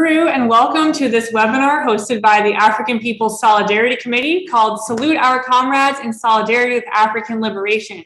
Uhuru, and welcome to this webinar hosted by the African People's Solidarity Committee called Salute Our Comrades in Solidarity with African Liberation.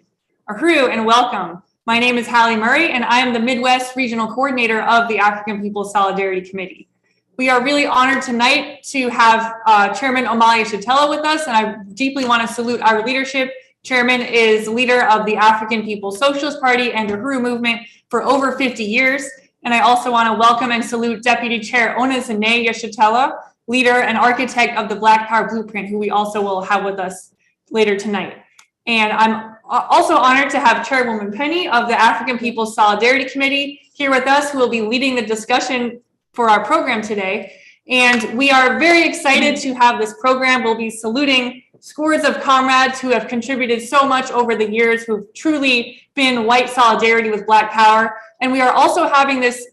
Uhuru, and welcome. My name is Hallie Murray, and I am the Midwest Regional Coordinator of the African People's Solidarity Committee. We are really honored tonight to have Chairman Omali Yeshitela with us, and I deeply want to salute our leadership. Chairman is leader of the African People's Socialist Party and the Uhuru movement for over 50 years. And I also want to welcome and salute Deputy Chair Onezene Yeshitela, leader and architect of the Black Power Blueprint, who we also will have with us later tonight. And I'm also honored to have Chairwoman Penny of the African People's Solidarity Committee here with us, who will be leading the discussion for our program today. And we are very excited to have this program. We'll be saluting scores of comrades who have contributed so much over the years, who've truly been white solidarity with Black Power. And we are also having this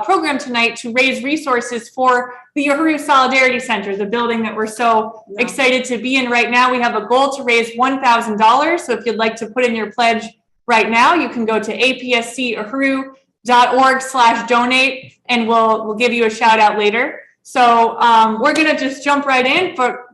program tonight to raise resources for the Uhuru Solidarity Center, the building that we're so excited to be in right now. We have a goal to raise $1,000. So if you'd like to put in your pledge right now, you can go to apscuhuru.org/donate, and we'll give you a shout out later. So we're gonna just jump right in. But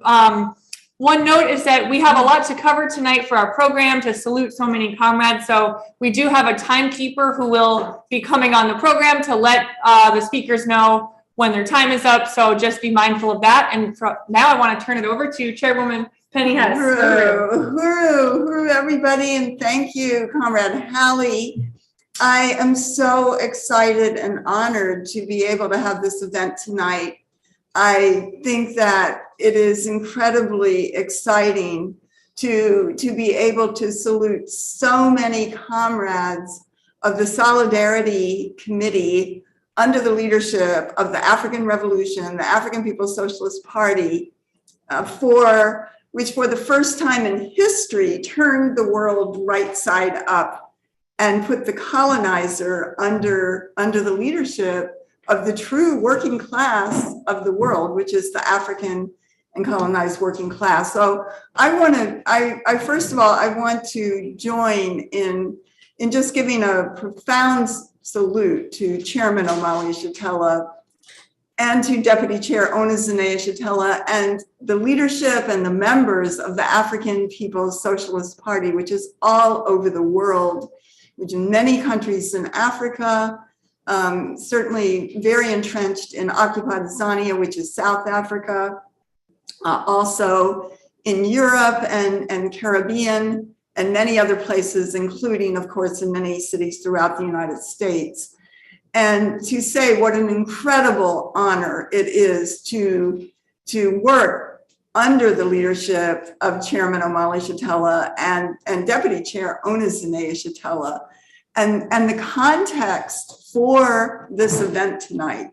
one note is that we have a lot to cover tonight for our program to salute so many comrades. So we do have a timekeeper who will be coming on the program to let the speakers know when their time is up. So just be mindful of that. And now I want to turn it over to Chairwoman Penny Hess. Uhuru, everybody, and thank you, Comrade Hallie. I am so excited and honored to be able to have this event tonight. I think that it is incredibly exciting to be able to salute so many comrades of the Solidarity Committee under the leadership of the African Revolution, the African People's Socialist Party, which for the first time in history turned the world right side up and put the colonizer under the leadership of the true working class of the world, which is the African and colonized working class. So first of all, I want to join in just giving a profound salute to Chairman Omali Yeshitela and to Deputy Chair Onezene Yeshitela and the leadership and the members of the African People's Socialist Party, which is all over the world, which in many countries in Africa, certainly very entrenched in occupied Tanzania, which is South Africa, also in Europe and Caribbean, and many other places, including, of course, in many cities throughout the United States. And to say what an incredible honor it is to work under the leadership of Chairman Omali Yeshitela and Deputy Chair Onezene Yeshitela. And the context for this event tonight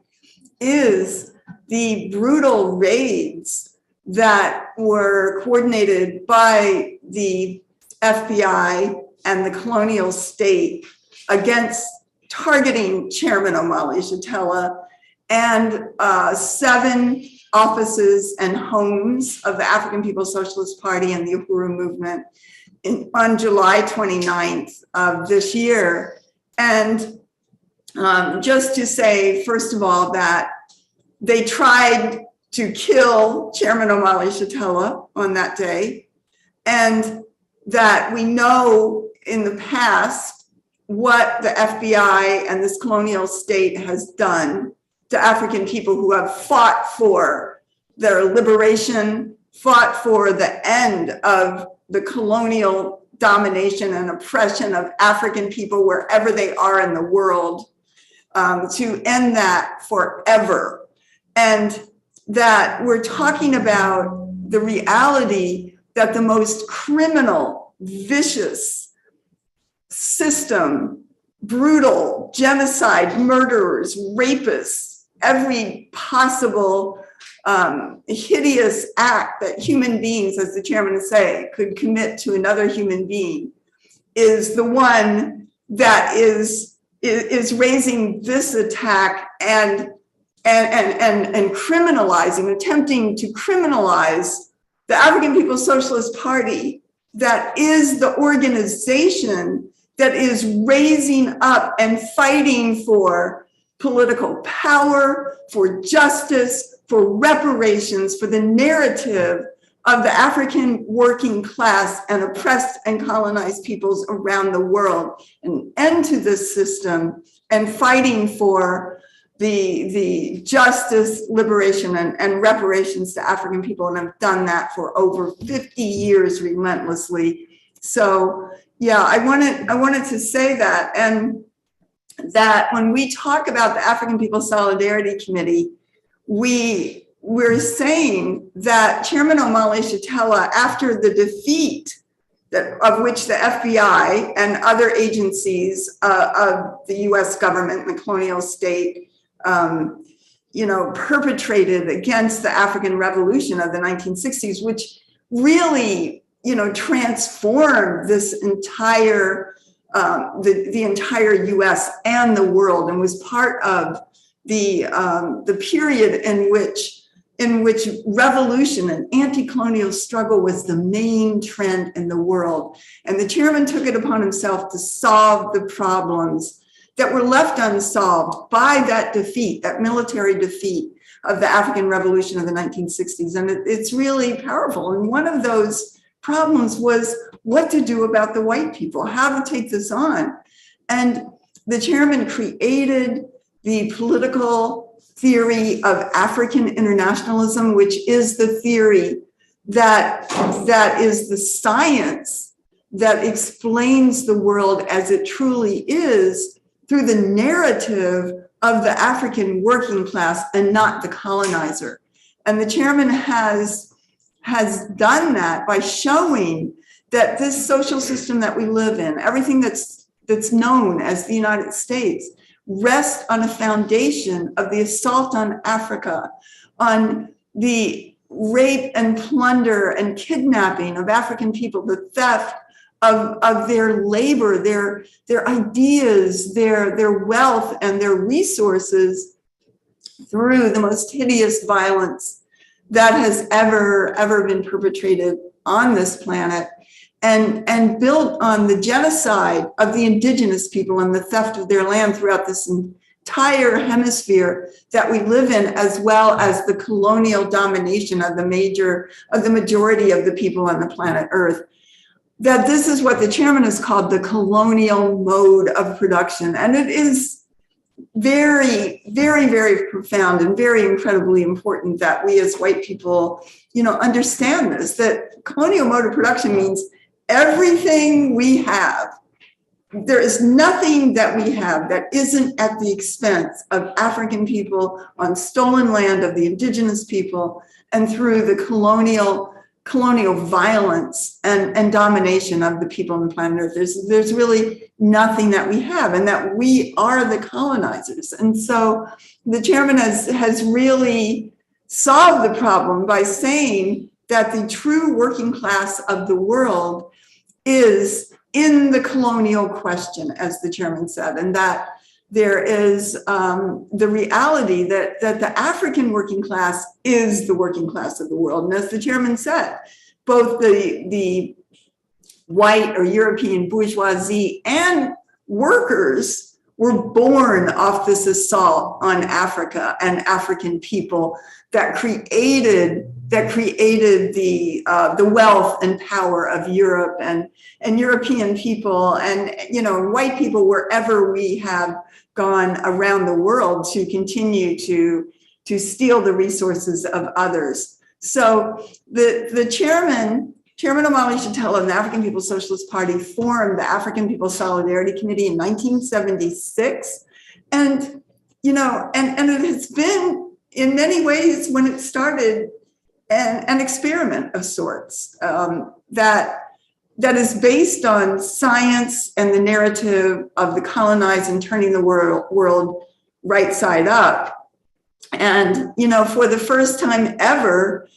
is the brutal raids that were coordinated by the FBI and the colonial state against targeting Chairman Omali Yeshitela and 7 offices and homes of the African People's Socialist Party and the Uhuru movement on July 29th of this year. And just to say, first of all, that they tried to kill Chairman Omali Yeshitela on that day, and that we know in the past what the FBI and this colonial state has done to African people who have fought for their liberation, fought for the end of the colonial domination and oppression of African people wherever they are in the world, to end that forever. And that we're talking about the reality that the most criminal, vicious system, brutal, genocide, murderers, rapists, every possible hideous act that human beings, as the chairman would say, could commit to another human being, is the one that is raising this attack and criminalizing, attempting to criminalize the African People's Socialist Party, that is the organization that is raising up and fighting for political power, for justice, for reparations, for the narrative of the African working class and oppressed and colonized peoples around the world, an end to this system, and fighting for the justice, liberation, and reparations to African people, and have done that for over 50 years relentlessly. So yeah, I wanted to say that, and that when we talk about the African People Solidarity Committee, we're saying that Chairman Omali Yeshitela, after the defeat of which the FBI and other agencies of the US government and the colonial state, perpetrated against the African Revolution of the 1960s, which really, transformed this entire, the entire US and the world, and was part of the period in which revolution and anti-colonial struggle was the main trend in the world. And the chairman took it upon himself to solve the problems that were left unsolved by that defeat, that military defeat of the African Revolution of the 1960s. And it's really powerful. And one of those problems was what to do about the white people, how to take this on. And the chairman created the political theory of African internationalism, which is the theory that is the science that explains the world as it truly is through the narrative of the African working class and not the colonizer. And the chairman has done that by showing that this social system that we live in, everything that's known as the United States, rests on a foundation of the assault on Africa, on the rape and plunder and kidnapping of African people, the theft of their labor, their ideas, their wealth, and their resources through the most hideous violence that has ever been perpetrated on this planet, and built on the genocide of the indigenous people and the theft of their land throughout this entire hemisphere that we live in, as well as the colonial domination of the majority of the people on the planet Earth. That this is what the chairman has called the colonial mode of production. And it is very, very, very profound and very incredibly important that we as white people, understand this, that colonial mode of production means everything we have. There is nothing that we have that isn't at the expense of African people on stolen land of the indigenous people and through the colonial violence and domination of the people on the planet Earth. There's really nothing that we have, and that we are the colonizers. And so the chairman has really solved the problem by saying that the true working class of the world is in the colonial question, as the chairman said, and that there is the reality that the African working class is the working class of the world. And as the chairman said, both the white or European bourgeoisie and workers were born off this assault on Africa and African people that created the wealth and power of Europe and European people and white people wherever we have gone around the world to continue to steal the resources of others. So the Chairman Omali Yeshitela and the African People's Socialist Party formed the African People's Solidarity Committee in 1976. And it has been, in many ways, when it started, an experiment of sorts that is based on science and the narrative of the colonized and turning the world right side up. And, for the first time ever,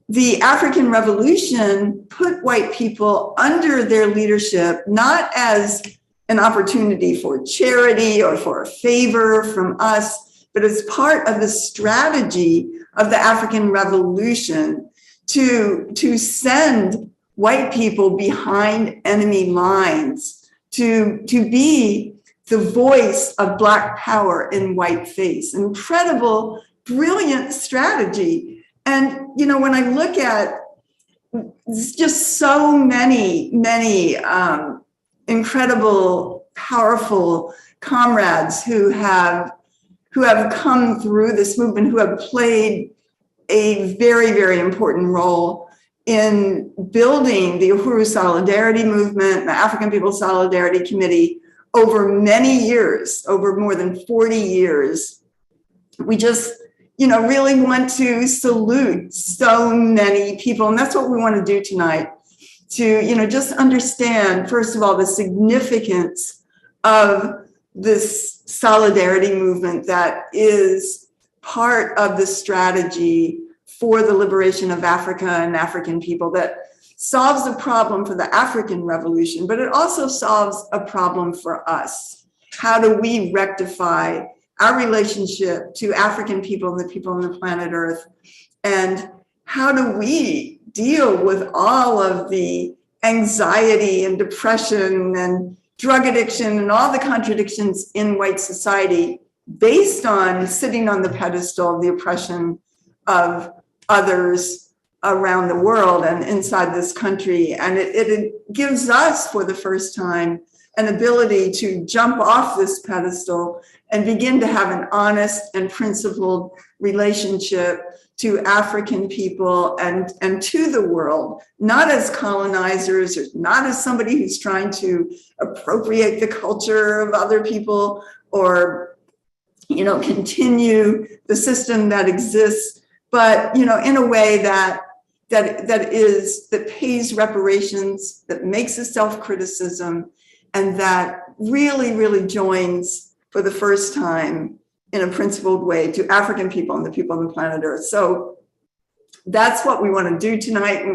the African Revolution put white people under their leadership, not as an opportunity for charity or for a favor from us, but as part of the strategy of the African Revolution to send white people behind enemy lines, to be the voice of Black power in whiteface. Incredible, brilliant strategy. And, you know, when I look at just so many incredible, powerful comrades who have come through this movement, who have played a very, very important role in building the Uhuru Solidarity Movement, the African People's Solidarity Committee, over many years, over more than 40 years. We just, you know, really want to salute so many people. And that's what we want to do tonight, to, you know, just understand, first of all, the significance of this solidarity movement that is part of the strategy for the liberation of Africa and African people, that solves a problem for the African revolution, but it also solves a problem for us. How do we rectify our relationship to African people and the people on the planet Earth? And how do we deal with all of the anxiety and depression and drug addiction and all the contradictions in white society based on sitting on the pedestal of the oppression of others around the world and inside this country? And it gives us, for the first time, an ability to jump off this pedestal and begin to have an honest and principled relationship to African people and to the world, not as colonizers, or not as somebody who's trying to appropriate the culture of other people, or, you know, continue the system that exists, but, you know, in a way that pays reparations, that makes a self-criticism, and that really joins for the first time in a principled way to African people and the people on the planet Earth. So that's what we want to do tonight.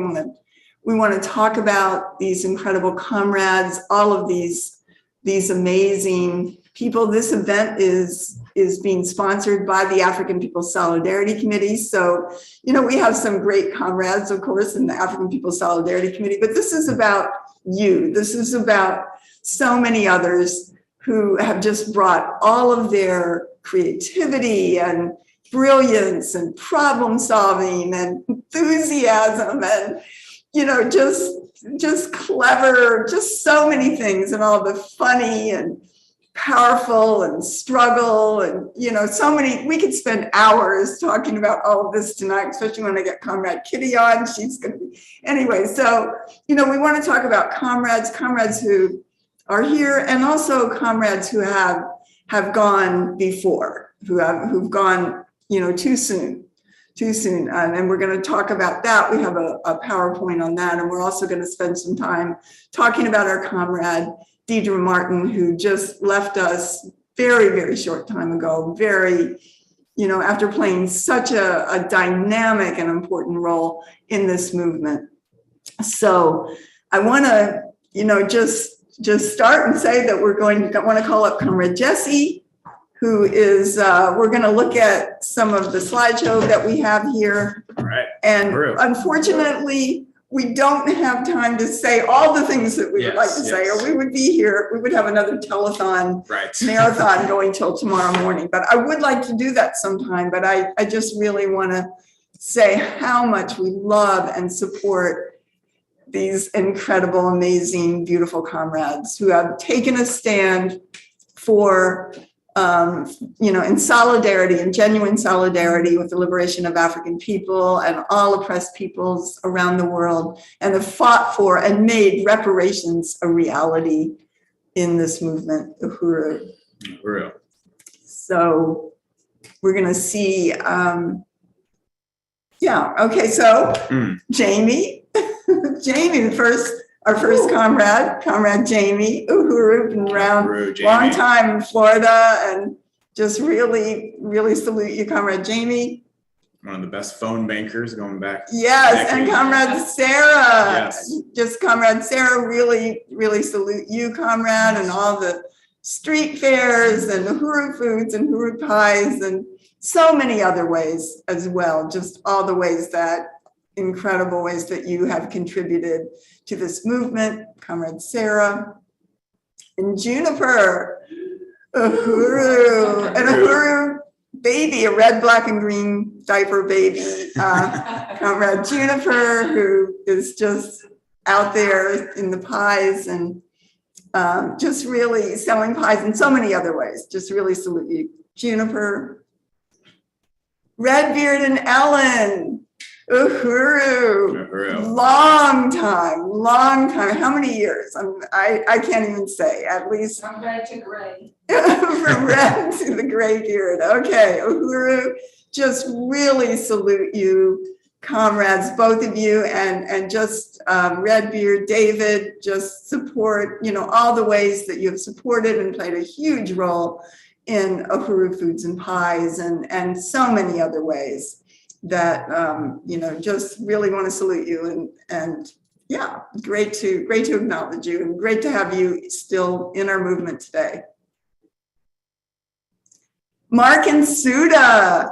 We want to talk about these incredible comrades, all of these amazing people. This event is being sponsored by the African People's Solidarity Committee. So, you know, we have some great comrades, of course, in the African People's Solidarity Committee, but this is about you. This is about so many others who have just brought all of their creativity and brilliance and problem solving and enthusiasm and, you know, just clever, just so many things, and all the funny and powerful and struggle, and, you know, so many. We could spend hours talking about all of this tonight, especially when I get Comrade Kitty on. She's going to be, anyway. So, you know, we want to talk about comrades who are here, and also comrades who have gone before, who've gone, you know, too soon. And we're going to talk about that. We have a PowerPoint on that. And we're also going to spend some time talking about our comrade, Deidre Martin, who just left us very short time ago, you know, after playing such a dynamic and important role in this movement. So I want to, you know, just start and say that we're want to call up Comrade Jesse, who is, we're going to look at some of the slideshow that we have here. All right. And unfortunately, we don't have time to say all the things that we would like to say, or we would be here. We would have another telethon marathon going till tomorrow morning. But I would like to do that sometime. But I just really want to say how much we love and support these incredible, amazing, beautiful comrades who have taken a stand for, you know, in solidarity and genuine solidarity with the liberation of African people and all oppressed peoples around the world, and have fought for and made reparations a reality in this movement, Uhuru. So we're going to see, Jamie. Jamie, our first comrade Jamie Uhuru, been around long time in Florida, and just really salute you, Comrade Jamie. One of the best phone bankers going back. Yes, and Comrade Sarah. Yes. Just Comrade Sarah, really salute you, comrade, and all the street fairs and Uhuru foods and Uhuru pies and so many other ways as well. Just all the incredible ways that you have contributed to this movement, Comrade Sarah. And Juniper, Uhuru, an Uhuru baby, a red, black, and green diaper baby. Comrade Juniper, who is just out there in the pies and just really selling pies in so many other ways. Just really salute you, Juniper. Redbeard and Ellen, Uhuru, long time. How many years? I can't even say. At least From red to gray. from red to the gray beard. Okay, Uhuru, just really salute you, comrades, both of you, and just Redbeard, David, just support, all the ways that you've supported and played a huge role in Uhuru Foods and Pies and so many other ways that, just really want to salute you and yeah, great to acknowledge you and great to have you still in our movement today. Mark and Suda,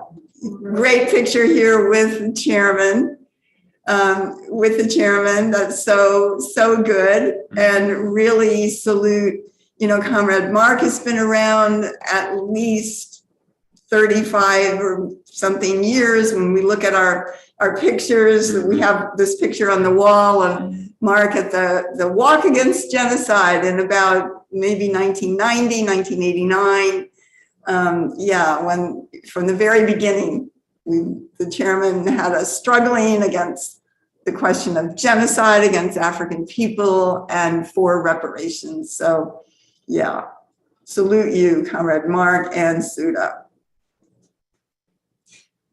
great picture here with the chairman. That's so good, and really salute, Comrade Mark has been around at least 35 or something years. When we look at our pictures, we have this picture on the wall of Mark at the Walk Against Genocide in about maybe 1990, 1989. When from the very beginning, the chairman had us struggling against the question of genocide against African people and for reparations. So yeah, salute you, Comrade Mark and Suda.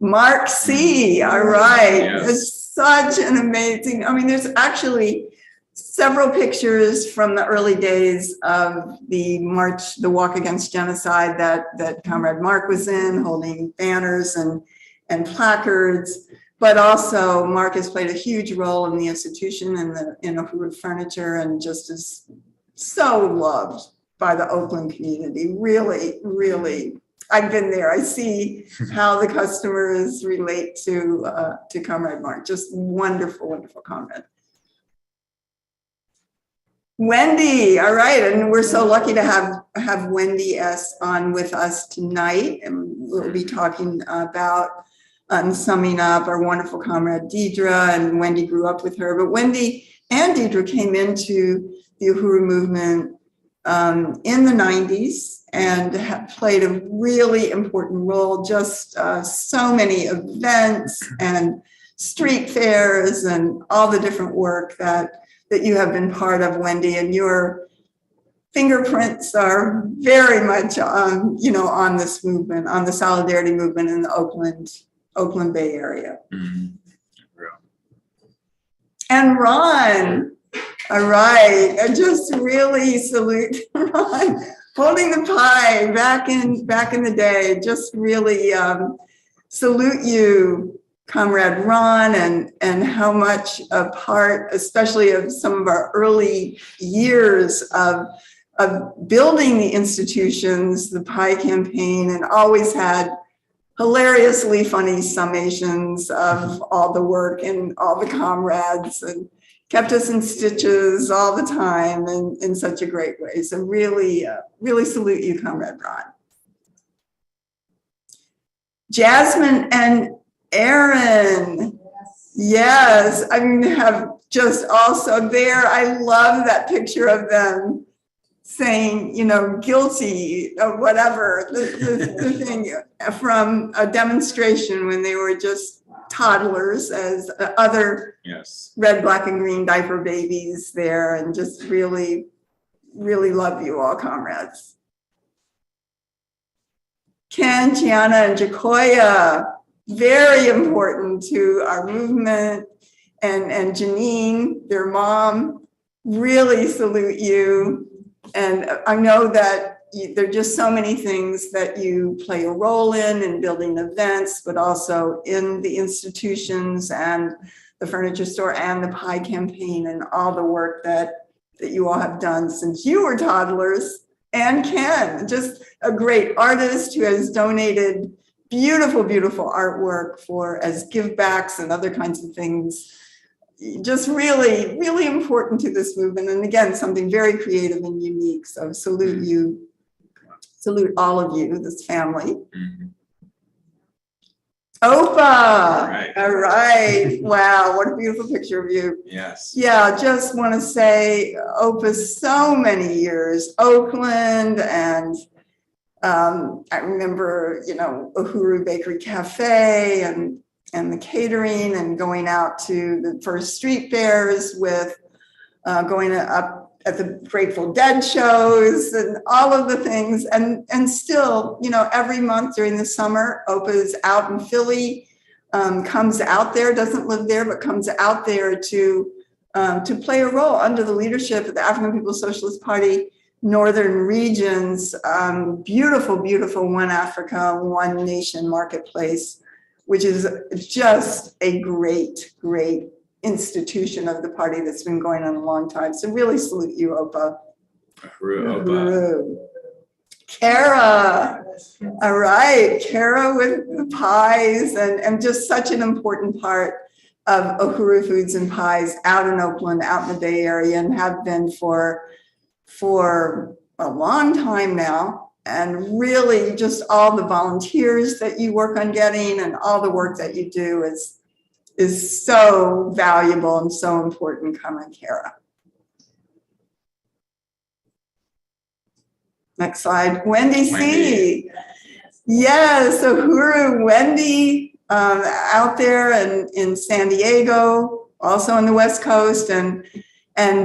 Mark C, all right. Yes. It's such an amazing, there's actually several pictures from the early days of the march, the Walk Against Genocide that Comrade Mark was in, holding banners and placards, but also Mark has played a huge role in the institution and in Uhuru Furniture, and just is so loved by the Oakland community. Really, really, I've been there. I see how the customers relate to Comrade Mark. Just wonderful, wonderful comrade. Wendy, all right, and we're so lucky to have Wendy S. on with us tonight, and we'll be talking about summing up our wonderful comrade Deidre, and Wendy grew up with her, but Wendy and Deidre came into the Uhuru movement in the 90s and have played a really important role, just so many events and street fairs and all the different work that you have been part of, Wendy, and your fingerprints are very much on this movement, on the solidarity movement in the Oakland Bay area. Mm-hmm. And Ron, all right, I just really salute Ron, holding the pie back in the day. Just really salute you, Comrade Ron, and how much a part, especially of some of our early years of building the institutions, the pie campaign, and always had hilariously funny summations of all the work and all the comrades, and kept us in stitches all the time and in such a great way. So really, really salute you, Comrade Ron. Jasmine and Aaron, yes, have just also there. I love that picture of them saying, guilty or whatever, the thing from a demonstration when they were just toddlers as other red, black, and green diaper babies there, and just really, really love you all, comrades. Ken, Gianna, and Jacoya, very important to our movement, and Janine, their mom, really salute you. And I know that there are just so many things that you play a role in building events, but also in the institutions and the furniture store and the pie campaign and all the work that you all have done since you were toddlers. And Ken, just a great artist who has donated beautiful, beautiful artwork as give backs and other kinds of things. Just really, really important to this movement. And again, something very creative and unique. So salute you salute all of you, this family. Mhm. Opa! All right. All right. Wow, what a beautiful picture of you. Yes. Yeah, just want to say Opa, so many years, Oakland, and I remember, Uhuru Bakery Cafe and the catering and going out to the first street fairs with going up at the Grateful Dead shows and all of the things. And still, every month during the summer, Opa is out in Philly, comes out there, doesn't live there, but comes out there to play a role under the leadership of the African People's Socialist Party Northern Regions, beautiful, beautiful One Africa, One Nation marketplace, which is just a great, great institution of the party that's been going on a long time. So really salute you, Opa. Opa. Uhuru. Kara. All right, Kara with the pies and just such an important part of Uhuru Foods and Pies out in Oakland, out in the Bay Area, and have been for a long time now. And really just all the volunteers that you work on getting and all the work that you do is so valuable and so important. Come on, Kara. Next slide. Wendy C. Yes, Uhuru, Wendy, out there in San Diego, also on the West Coast, and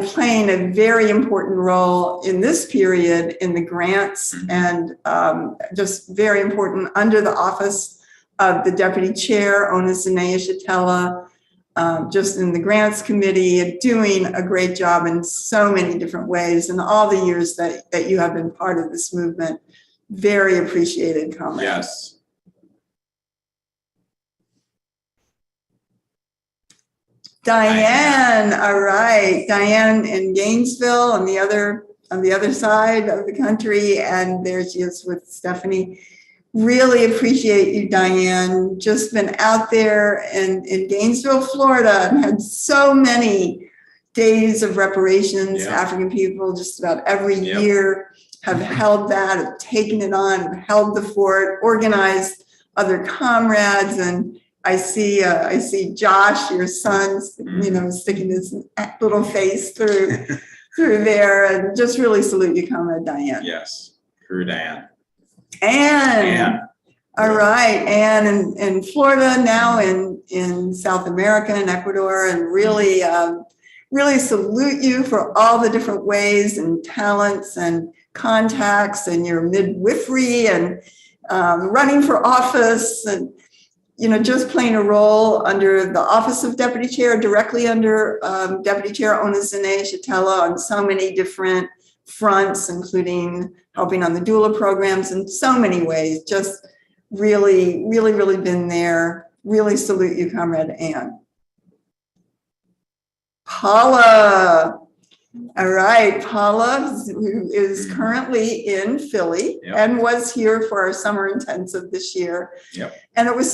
playing a very important role in this period in the grants, and just very important under the office of the Deputy Chair, Onazinaya Shatella, just in the grants committee, doing a great job in so many different ways, and all the years that you have been part of this movement. Very appreciated, comrade. Yes. Diane, all right. Diane in Gainesville on the other side of the country, and there she is with Stephanie. Really appreciate you, Diane. Just been out there in Gainesville, Florida, and had so many days of reparations. Yeah. African people just about every Yep. year have held that, have taken it on, have held the fort, organized other comrades, and I see Josh, your son, sticking his little face through there, and just really salute you, Comrade Diane. Yes. Crew Diane. Anne. All right, Anne in Florida, now in South America and Ecuador, and really, really salute you for all the different ways and talents and contacts and your midwifery and running for office and just playing a role under the Office of Deputy Chair, directly under Deputy Chair Onazinaya Shatella on so many different fronts, including helping on the doula programs in so many ways. Just really, really, really been there. Really salute you, Comrade Anne. Paula. All right, Paula, who is currently in Philly. Yep. And was here for our summer intensive this year. Yep. And it was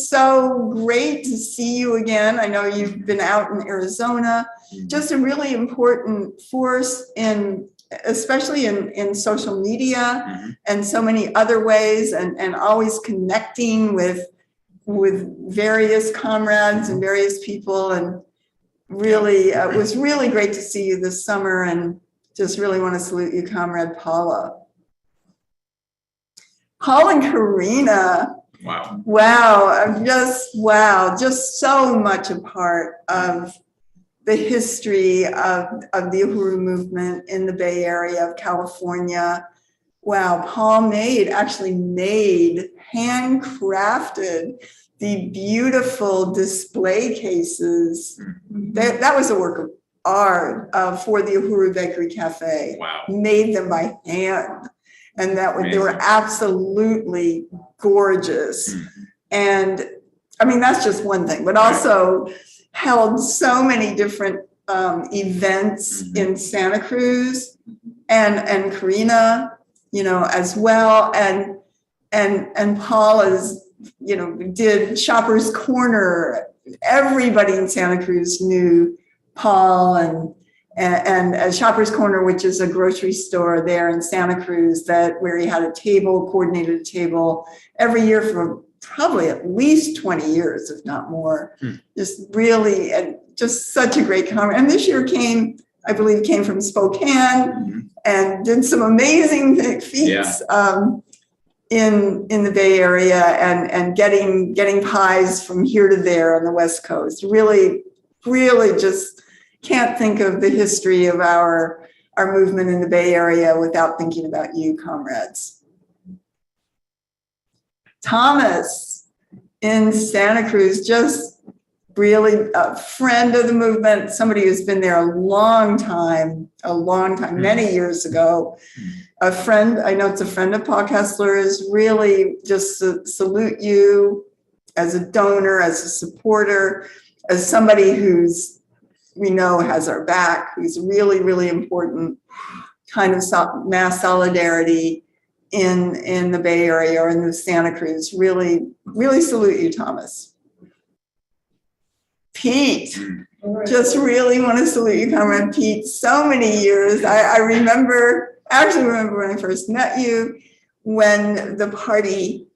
so great to see you again. I know you've been out in Arizona, just a really important force especially in social media and so many other ways, and always connecting with various comrades and various people, and really, it was really great to see you this summer, and just really want to salute you, Comrade Paula. Paul and Karina. Wow. Wow, just so much a part of the history of the Uhuru movement in the Bay Area of California. Wow, Paul actually made, handcrafted the beautiful display cases. That was a work of art for the Uhuru Bakery Cafe. Wow. Made them by hand. And they were absolutely gorgeous. And I mean, that's just one thing, but also held so many different events in Santa Cruz and Karina, as well. And Paul is, did Shopper's Corner. Everybody in Santa Cruz knew Paul, and a Shopper's Corner, which is a grocery store there in Santa Cruz, where he had a coordinated table every year for probably at least 20 years, if not more. Just really, and just such a great comrade. And this year I believe came from Spokane and did some amazing feats in the Bay Area and getting pies from here to there on the West Coast. Really, really just can't think of the history of our movement in the Bay Area without thinking about you, comrades. Thomas in Santa Cruz, just really a friend of the movement, somebody who's been there a long time, many years ago. A friend, I know it's a friend of Paul Kessler's, really just salute you as a donor, as a supporter, as somebody we know has our back, who's really, really important kind of mass solidarity in the Bay Area or in the Santa Cruz. Really, really salute you, Thomas. Pete, just really want to salute you, Comrade Pete. So many years. I remember when I first met you, when the party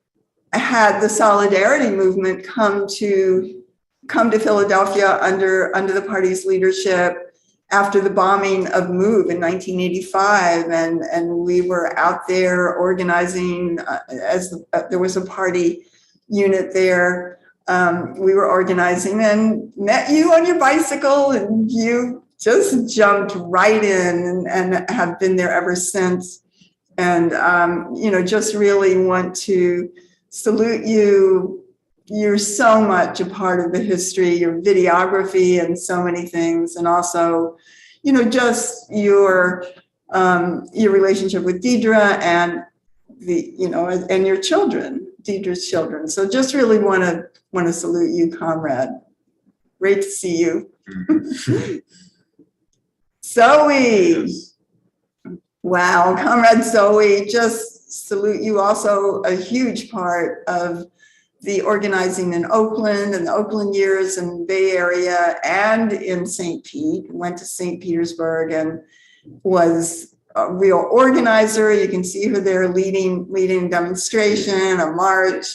had the solidarity movement come to Philadelphia under the party's leadership after the bombing of MOVE in 1985, and we were out there organizing there was a party unit there. We were organizing and met you on your bicycle, and you just jumped right in and have been there ever since. And just really want to salute you. You're so much a part of the history, your videography and so many things. And also, just your relationship with Deidre and and your children, Deidre's children. So just really want to salute you, comrade. Great to see you. Zoe. Wow, Comrade Zoe, just salute you. Also a huge part of the organizing in Oakland and the Oakland years and Bay Area and in St. Pete. Went to St. Petersburg and was a real organizer. You can see her there leading a demonstration, a march.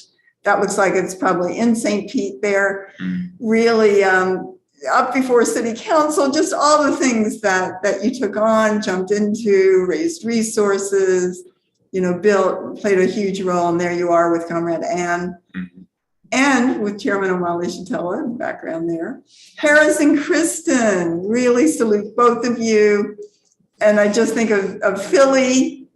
That looks like it's probably in St. Pete there. Really up before city council, just all the things that you took on, jumped into, raised resources, built, played a huge role. And there you are with Comrade Ann. And with Chairman Omali Shatella in the background there. Harris and Kristen, really salute both of you. And I just think of Philly.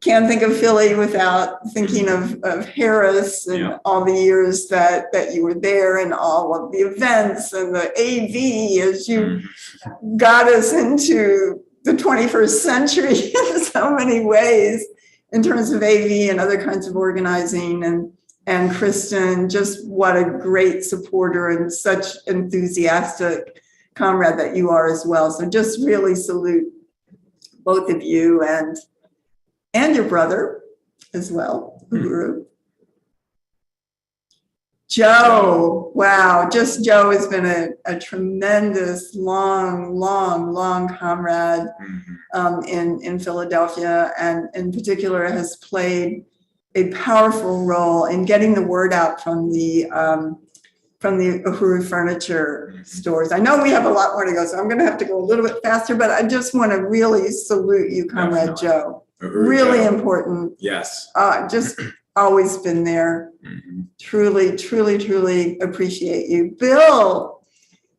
Can't think of Philly without thinking of Harris and all the years that you were there and all of the events and the AV as you got us into the 21st century in so many ways in terms of AV and other kinds of organizing. And Kristen, just what a great supporter and such enthusiastic comrade that you are as well. So just really salute both of you and your brother as well, Uhuru. Joe, wow, just Joe has been a tremendous, long comrade in Philadelphia, and in particular has played a powerful role in getting the word out from the Uhuru furniture stores. I know we have a lot more to go, so I'm going to have to go a little bit faster, but I just want to really salute you, Comrade Definitely. Joe. Uhuru really Joe. Important. Yes. Just always been there. Truly appreciate you. Bill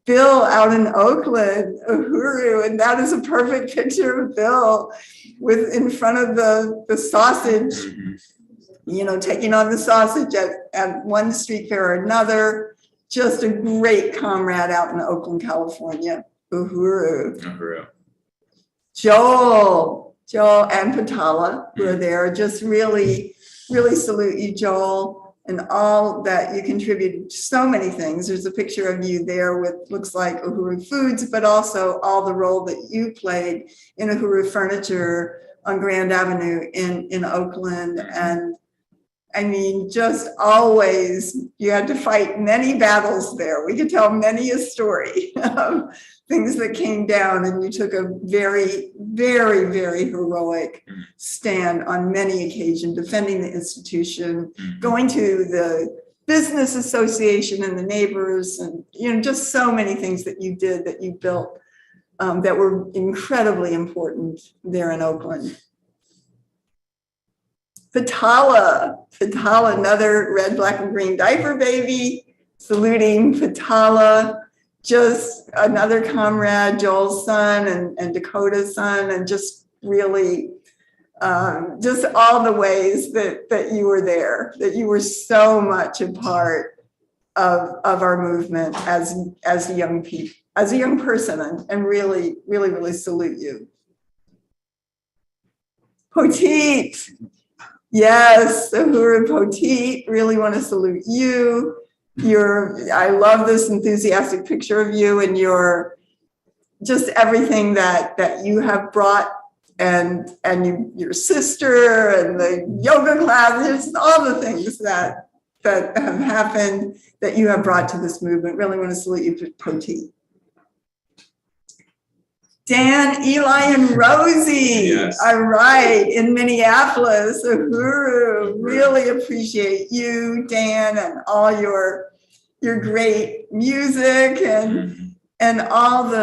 out in Oakland, Uhuru, and that is a perfect picture of Bill in front of the sausage. Taking on the sausage at one street fair or another. Just a great comrade out in Oakland, California. Uhuru. Joel and Patala, who are there. Just really salute you, Joel, and all that you contributed to so many things. There's a picture of you there with looks like Uhuru Foods, but also all the role that you played in Uhuru Furniture on Grand Avenue in Oakland, I mean, just always, you had to fight many battles there. We could tell many a story of things that came down, and you took a very, very, very heroic stand on many occasions, defending the institution, going to the business association and the neighbors, and just so many things that you did, that you built, that were incredibly important there in Oakland. Patala, another red, black, and green diaper baby, saluting Patala, just another comrade, Joel's son and Dakota's son, and just really, just all the ways that you were there, that you were so much a part of our movement as young people, as a young person, and really, really, really salute you. Poteet. Yes, Uhuru Poteet, really want to salute you. I love this enthusiastic picture of you and just everything that you have brought, and your sister and the yoga classes, all the things that have happened that you have brought to this movement. Really want to salute you, Poteet. Dan, Eli, and Rosie. Yes. All right, in Minneapolis. Uhuru, really appreciate you, Dan, and all your great music and all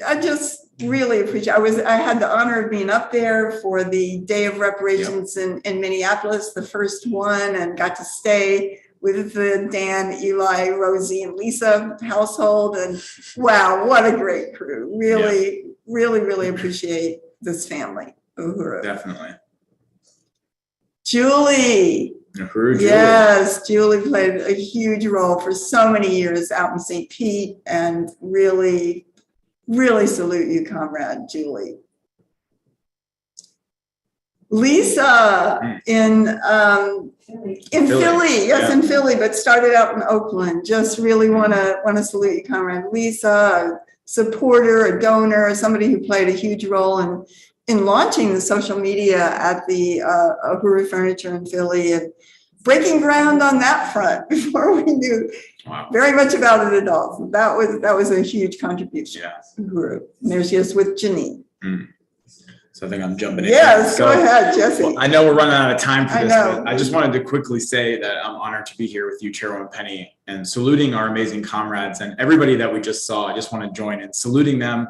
I just really appreciate. I had the honor of being up there for the Day of Reparations in Minneapolis, the first one, and got to stay with the Dan, Eli, Rosie, and Lisa household. And wow, what a great crew. Really, really, really appreciate this family. Uhuru. Definitely. Julie. Uhuru, Julie. Yes, Julie played a huge role for so many years out in St. Pete, and really, really salute you, comrade Julie. Lisa in Philly, yes, in Philly, but started out in Oakland. Just really want to salute you, comrade Lisa, a supporter, a donor, somebody who played a huge role in launching the social media at the Uhuru Furniture in Philly, and breaking ground on that front before we knew very much about it at all. So that was a huge contribution. Yeah. Uhuru. And there she is with Janine. So I think I'm jumping in. Yes, go ahead, Jesse. Well, I know we're running out of time for this, know. but I just wanted to quickly say that I'm honored to be here with you, Chairwoman Penny, and saluting our amazing comrades and everybody that we just saw. I just want to join in saluting them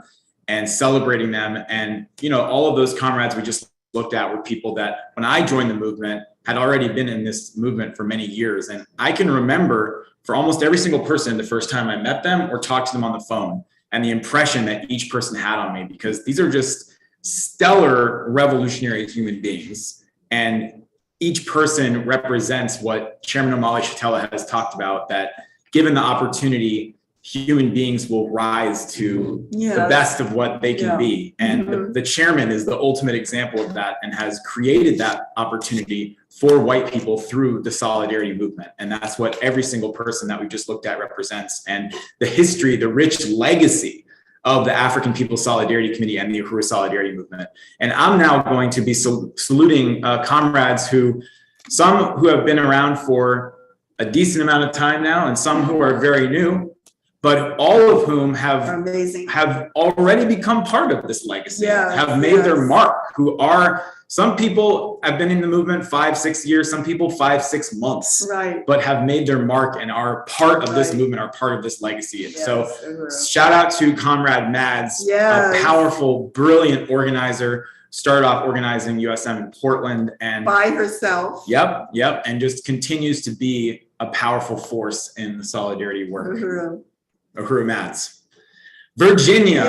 and celebrating them. And, all of those comrades we just looked at were people that when I joined the movement had already been in this movement for many years. And I can remember for almost every single person the first time I met them or talked to them on the phone, and the impression that each person had on me, because these are just stellar revolutionary human beings. And each person represents what Chairman Omali Shatella has talked about, that given the opportunity, human beings will rise to the best of what they can be. And the chairman is the ultimate example of that, and has created that opportunity for white people through the solidarity movement. And that's what every single person that we just looked at represents. And the history, the rich legacy of the African People's Solidarity Committee and the Uhuru Solidarity Movement. And I'm now going to be saluting comrades some who have been around for a decent amount of time now, and some who are very new, but all of whom have already become part of this legacy, have made their mark, some people have been in the movement 5-6 years, some people 5-6 months, but have made their mark and are part of this movement, are part of this legacy. And so shout out to Comrade Mads, a powerful, brilliant organizer, started off organizing USM in Portland and by herself. Yep. And just continues to be a powerful force in the solidarity work. Uhuru Mads. Virginia.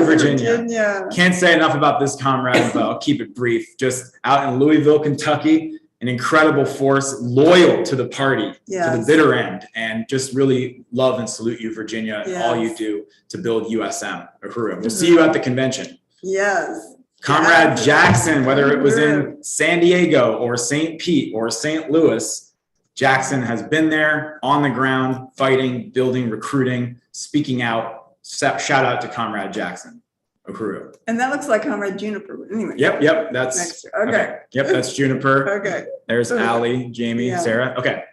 Virginia. Can't say enough about this comrade, but I'll keep it brief. Just out in Louisville, Kentucky, an incredible force, loyal to the party, to the bitter end, and just really love and salute you, Virginia, and all you do to build USM. Uhuru. We'll see you at the convention. Yes. Comrade Jackson, whether it was in San Diego or St. Pete or St. Louis, Jackson has been there on the ground, fighting, building, recruiting, speaking out. Shout out to Comrade Jackson. Uhuru. And that looks like Comrade Juniper, anyway. Yep, that's Next, okay. Yep, that's Juniper. Okay. There's Allie, Jamie, Yeah. Sarah. Okay.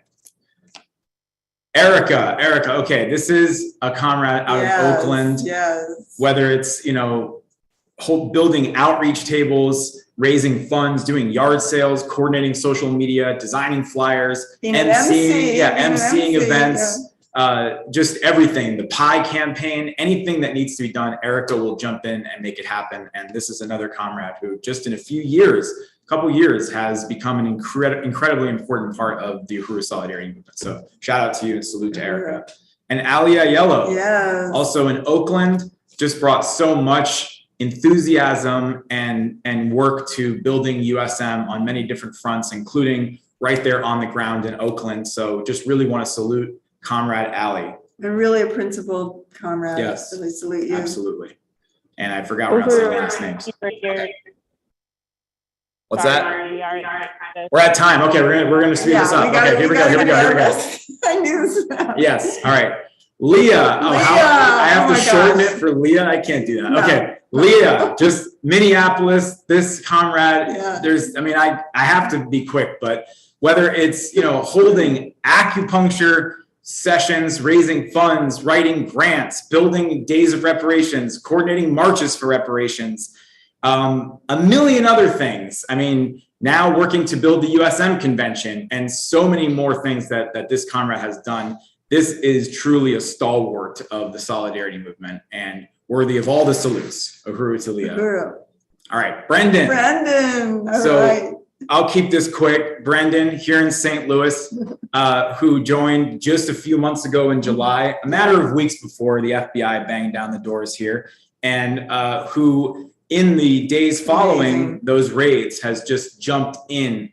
Erica. Okay, this is a comrade out of Oakland. Yes. Whether it's, building outreach tables, raising funds, doing yard sales, coordinating social media, designing flyers, Being an MC, emceeing events, just everything. The pie campaign, anything that needs to be done, Erica will jump in and make it happen. And this is another comrade who just in a couple years has become an incredibly important part of the Uhuru Solidarity Movement. So shout out to you and salute to Erica. And Alia Yellow, yes. Also in Oakland, just brought so much enthusiasm and work to building USM on many different fronts, including right there on the ground in Oakland. So just really want to salute Comrade Allie. And really a principled comrade. Yes, really salute you. Absolutely. And I forgot we're not saying last names. Okay. What's that? We're at time. Okay, we're gonna speed this up. Okay, here we go. I knew this. Yes. All right. Leah. Oh, I have to shorten it for Leah. I can't do that. No. Okay. Leah, just Minneapolis, this comrade. Yeah. I have to be quick, but whether it's, holding acupuncture sessions, raising funds, writing grants, building days of reparations, coordinating marches for reparations, a million other things. Now working to build the USM convention and so many more things that this comrade has done. This is truly a stalwart of the solidarity movement and worthy of all the salutes. Uhuru to Leah. Uhuru. All right, Brendan. All right. I'll keep this quick. Brendan here in St. Louis, who joined just a few months ago in July, a matter of weeks before the FBI banged down the doors here, and who in the days following those raids has just jumped in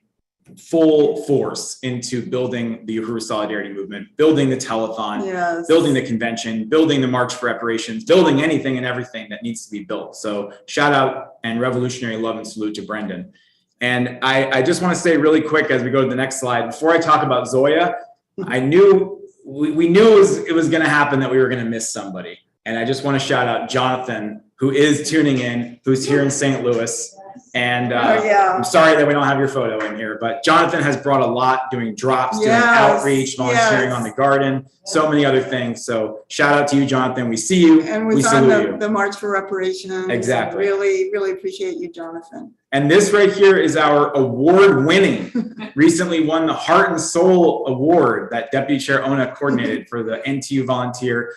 full force into building the Uhuru Solidarity Movement, building the telethon, building the convention, building the March for Reparations, building anything and everything that needs to be built. So shout out and revolutionary love and salute to Brendan. And I just want to say really quick as we go to the next slide, before I talk about Zoya, I knew we knew it was going to happen, that we were going to miss somebody. And I just want to shout out Jonathan, who is tuning in, who's here in St. Louis. And I'm sorry that we don't have your photo in here, but Jonathan has brought a lot, doing drops, doing outreach, volunteering on the garden, so many other things. So shout out to you, Jonathan. We see you. And we on the March for Reparations. Exactly. Really, really appreciate you, Jonathan. And this right here is our award-winning, recently won the Heart and Soul Award that Deputy Chair Ona coordinated for the NTU volunteer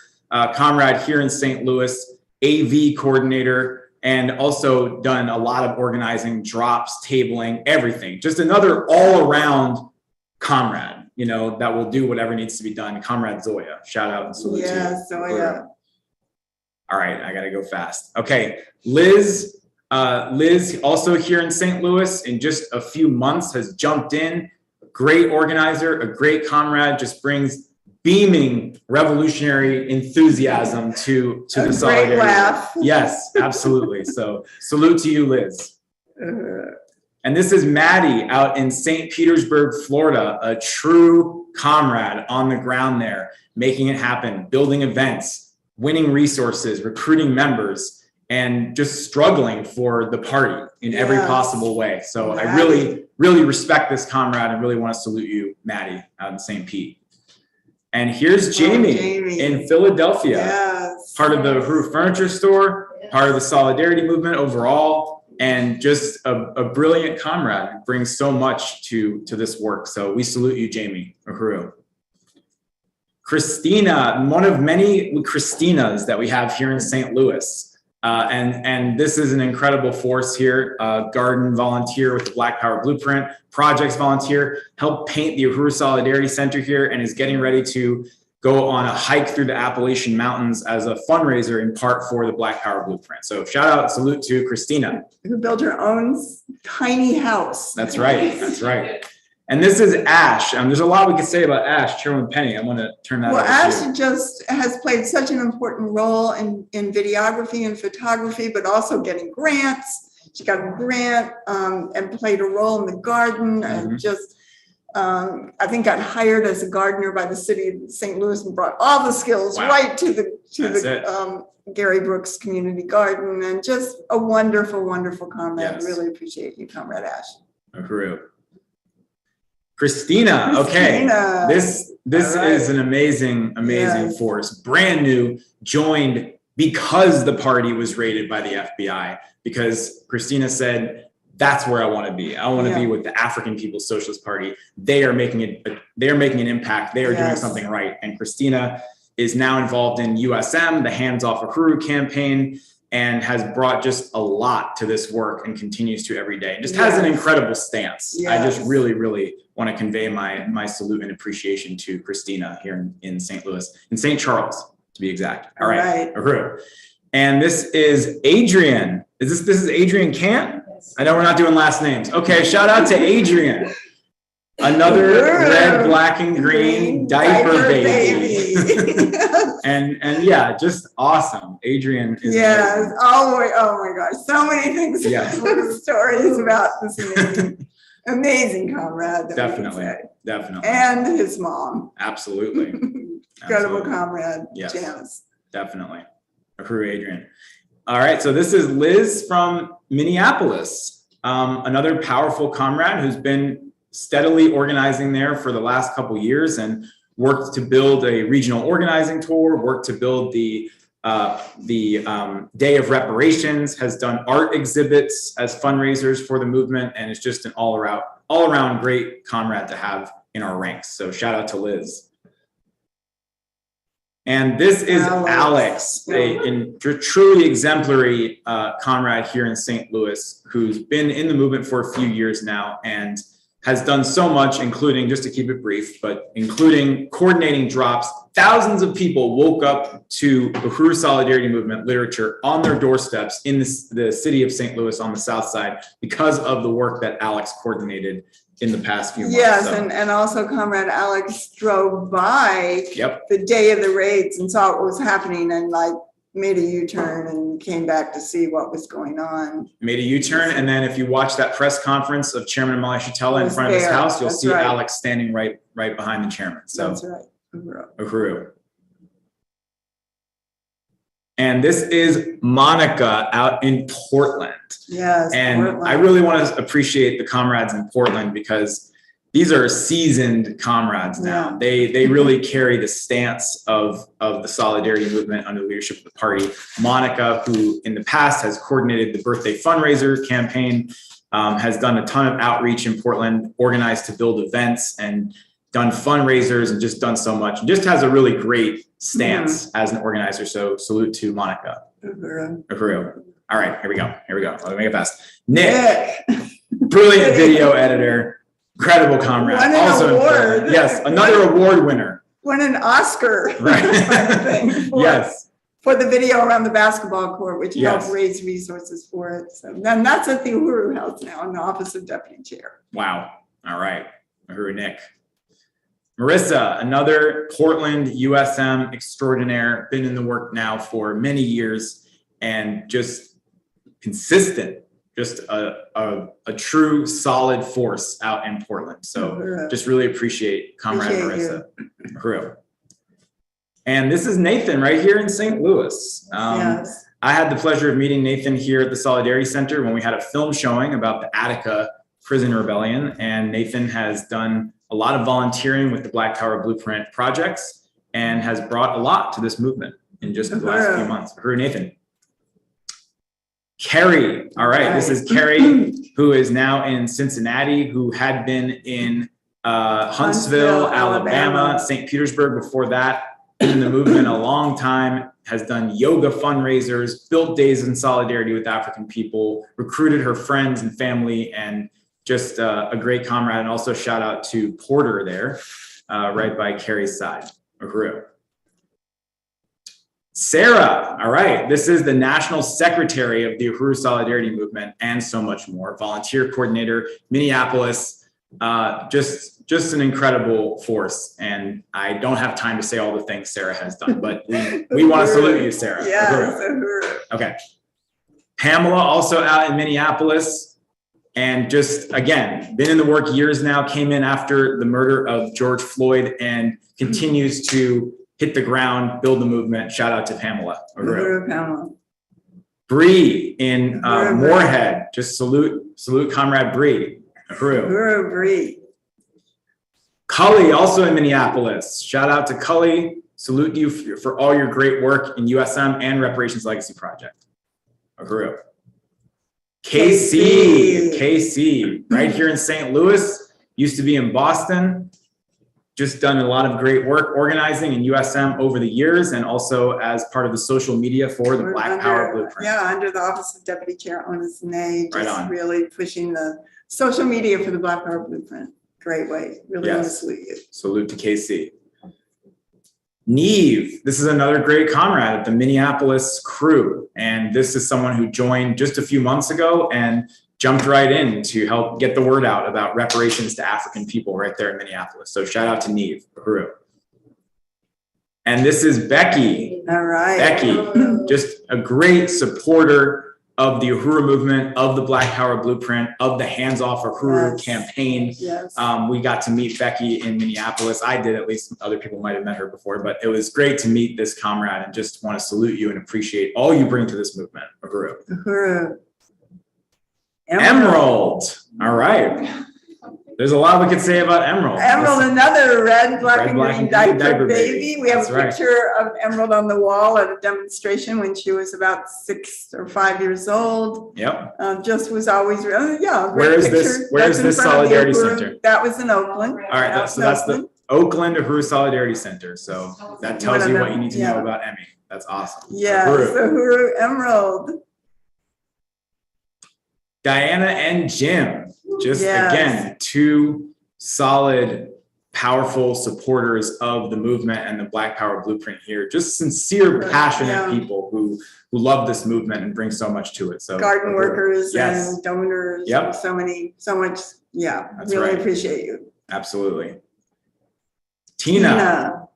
comrade here in St. Louis, AV coordinator, and also done a lot of organizing, drops, tabling, everything. Just another all-around comrade, that will do whatever needs to be done. Comrade Zoya, shout out and salute to you. Yeah, Zoya. All right, I gotta go fast. Okay, Liz also here in St. Louis in just a few months has jumped in. A great organizer, a great comrade, just brings beaming revolutionary enthusiasm to the solidarity. Great laugh. Yes, absolutely. So salute to you, Liz. And this is Maddie out in St. Petersburg, Florida, a true comrade on the ground there, making it happen, building events, winning resources, recruiting members, and just struggling for the party in every possible way. So Maddie. I really, really respect this comrade and really want to salute you, Maddie, out in St. Pete. And here's Jamie in Philadelphia, part of the Uhuru Furniture Store, part of the Solidarity Movement overall, and just a brilliant comrade, brings so much to this work. So we salute you, Jamie, Uhuru. Christina, one of many Christinas that we have here in St. Louis. And this is an incredible force here. Garden volunteer with the Black Power Blueprint, projects volunteer, helped paint the Uhuru Solidarity Center here, and is getting ready to go on a hike through the Appalachian Mountains as a fundraiser in part for the Black Power Blueprint. So shout out, salute to Christina. Who built her own tiny house. That's right, that's right. And this is Ash. There's a lot we could say about Ash, Chairwoman Penny. I want to turn that over to you. Ash just has played such an important role in videography and photography, but also getting grants. She got a grant and played a role in the garden and just I think got hired as a gardener by the city of St. Louis and brought all the skills right to the Gary Brooks Community Garden, and just a wonderful, wonderful comrade. Yes. Really appreciate you, Comrade Ash. Christina. Okay, this right. is an amazing Yes. force. Brand new, joined because the party was raided by the FBI. Because Christina said, "That's where I want to be. I want to be with the African People's Socialist Party. They are making it. They are making an impact. They are doing something right." And Christina is now involved in USM, the Hands Off Uhuru campaign, and has brought just a lot to this work and continues to every day. Just has an incredible stance. I just really, really want to convey my salute and appreciation to Christina here in St. Louis, in St. Charles, to be exact. All right. Uhuru. And this is Adrian. This is Adrian Cant? I know we're not doing last names. Okay, shout out to Adrian. Another red, black, and green diaper baby. and yeah, just awesome. Adrian is amazing. Oh my gosh, so many things. Yes. Stories about this amazing comrade. Definitely. And his mom. Absolutely. Incredible comrade. Yes. Janice. Definitely. Uhuru, Adrian. All right, so this is Liz from Minneapolis, another powerful comrade who's been steadily organizing there for the last couple of years and worked to build a regional organizing tour, worked to build the Day of Reparations, has done art exhibits as fundraisers for the movement, and is just an all around great comrade to have in our ranks. So shout out to Liz. And this is Alex, a truly exemplary comrade here in St. Louis, who's been in the movement for a few years now and has done so much, including, just to keep it brief, but including coordinating drops. Thousands of people woke up to Uhuru Solidarity Movement literature on their doorsteps in the city of St. Louis on the south side because of the work that Alex coordinated in the past few months. Yes, so. and also Comrade Alex drove by Yep. the day of the raids and saw what was happening and like made a U-turn and came back to see what was going on. Made a U-turn, and then if you watch that press conference of Chairman Amali Shatella in front of his house, you'll see Alex standing right behind the chairman. So that's right. Uhuru. And this is Monica out in Portland. Yes. And Portland. I really want to appreciate the comrades in Portland because these are seasoned comrades now. They really carry the stance of the solidarity movement under the leadership of the party. Monica, who in the past has coordinated the birthday fundraiser campaign, has done a ton of outreach in Portland, organized to build events and done fundraisers and just done so much. And just has a really great stance as an organizer. So salute to Monica. Uhuru. All right, here we go. Let me make it fast. Nick. Brilliant video editor. Incredible comrade. Won an award. Yes, another award winner. Won an Oscar. Right. Yes. For the video around the basketball court, which helped raise resources for it. So then that's at the Uhuru House now in the office of deputy chair. Wow. All right. Uhuru Nick. Marissa, another Portland USM extraordinaire, been in the work now for many years and just consistent. Just a true solid force out in Portland. So just really appreciate Comrade Marissa. Uhuru. And this is Nathan right here in St. Louis. Yes. I had the pleasure of meeting Nathan here at the Solidarity Center when we had a film showing about the Attica prison rebellion. And Nathan has done a lot of volunteering with the Black Power Blueprint projects and has brought a lot to this movement in just the last few months. Uhuru, Nathan. Carrie. All right. This is Carrie, who is now in Cincinnati, who had been in Huntsville, Alabama, St. Petersburg before that, been in the movement a long time, has done yoga fundraisers, built days in solidarity with African people, recruited her friends and family, and just a great comrade. And also shout out to Porter there, right by Carrie's side. Uhuru. Sarah, all right, this is the National Secretary of the Uhuru Solidarity Movement and so much more. Volunteer coordinator, Minneapolis, just an incredible force. And I don't have time to say all the things Sarah has done, but we want to salute you, Sarah. Yes, Uhuru. Okay. Pamela, also out in Minneapolis. and just, again, been in the work years now, came in after the murder of George Floyd and continues to hit the ground, build the movement. Shout out to Pamela. Pamela. Bree in Moorhead, just salute Comrade Bree. Bree. Cully, also in Minneapolis. Shout out to Cully. Salute you for all your great work in USM and Reparations Legacy Project. KC, right here in St. Louis, used to be in Boston, just done a lot of great work organizing in USM over the years, and also as part of the social media for the Black Power Blueprint. Yeah, under the Office of Deputy Chair Onis Ney, Right just on. really pushing the social media for the Black Power Blueprint. Great way, really want to salute you. Salute to KC. Neve, this is another great comrade of the Minneapolis crew. And this is someone who joined just a few months ago and jumped right in to help get the word out about reparations to African people right there in Minneapolis. So shout out to Neve. And this is Becky. All right. Becky, just a great supporter of the Uhuru movement, of the Black Power Blueprint, of the Hands Off Uhuru campaign. Yes. We got to meet Becky in Minneapolis. I did, at least other people might have met her before, but it was great to meet this comrade and just want to salute you and appreciate all you bring to this movement. Uhuru. Emerald. All right. There's a lot we could say about Emerald. Emerald, another red, black, Red, and black, green and green diaper diaper baby. We have That's a right. picture of Emerald on the wall at a demonstration when she was about 6 or 5 years old. Yep. Just was always, great Where is this? picture. Where That's is in this front of the Solidarity Uhuru. Center? That was in Oakland. All right. So that's the Oakland Uhuru Solidarity Center. So that tells you what you need to know about Emmy. That's awesome. Yeah, Uhuru Emerald. Diana and Jim, just again, two solid, powerful supporters of the movement and the Black Power Blueprint here. Just sincere, passionate people who love this movement and bring so much to it. So garden workers and donors. Yep. And so much. Yeah, That's really right. appreciate you. Absolutely. Tina.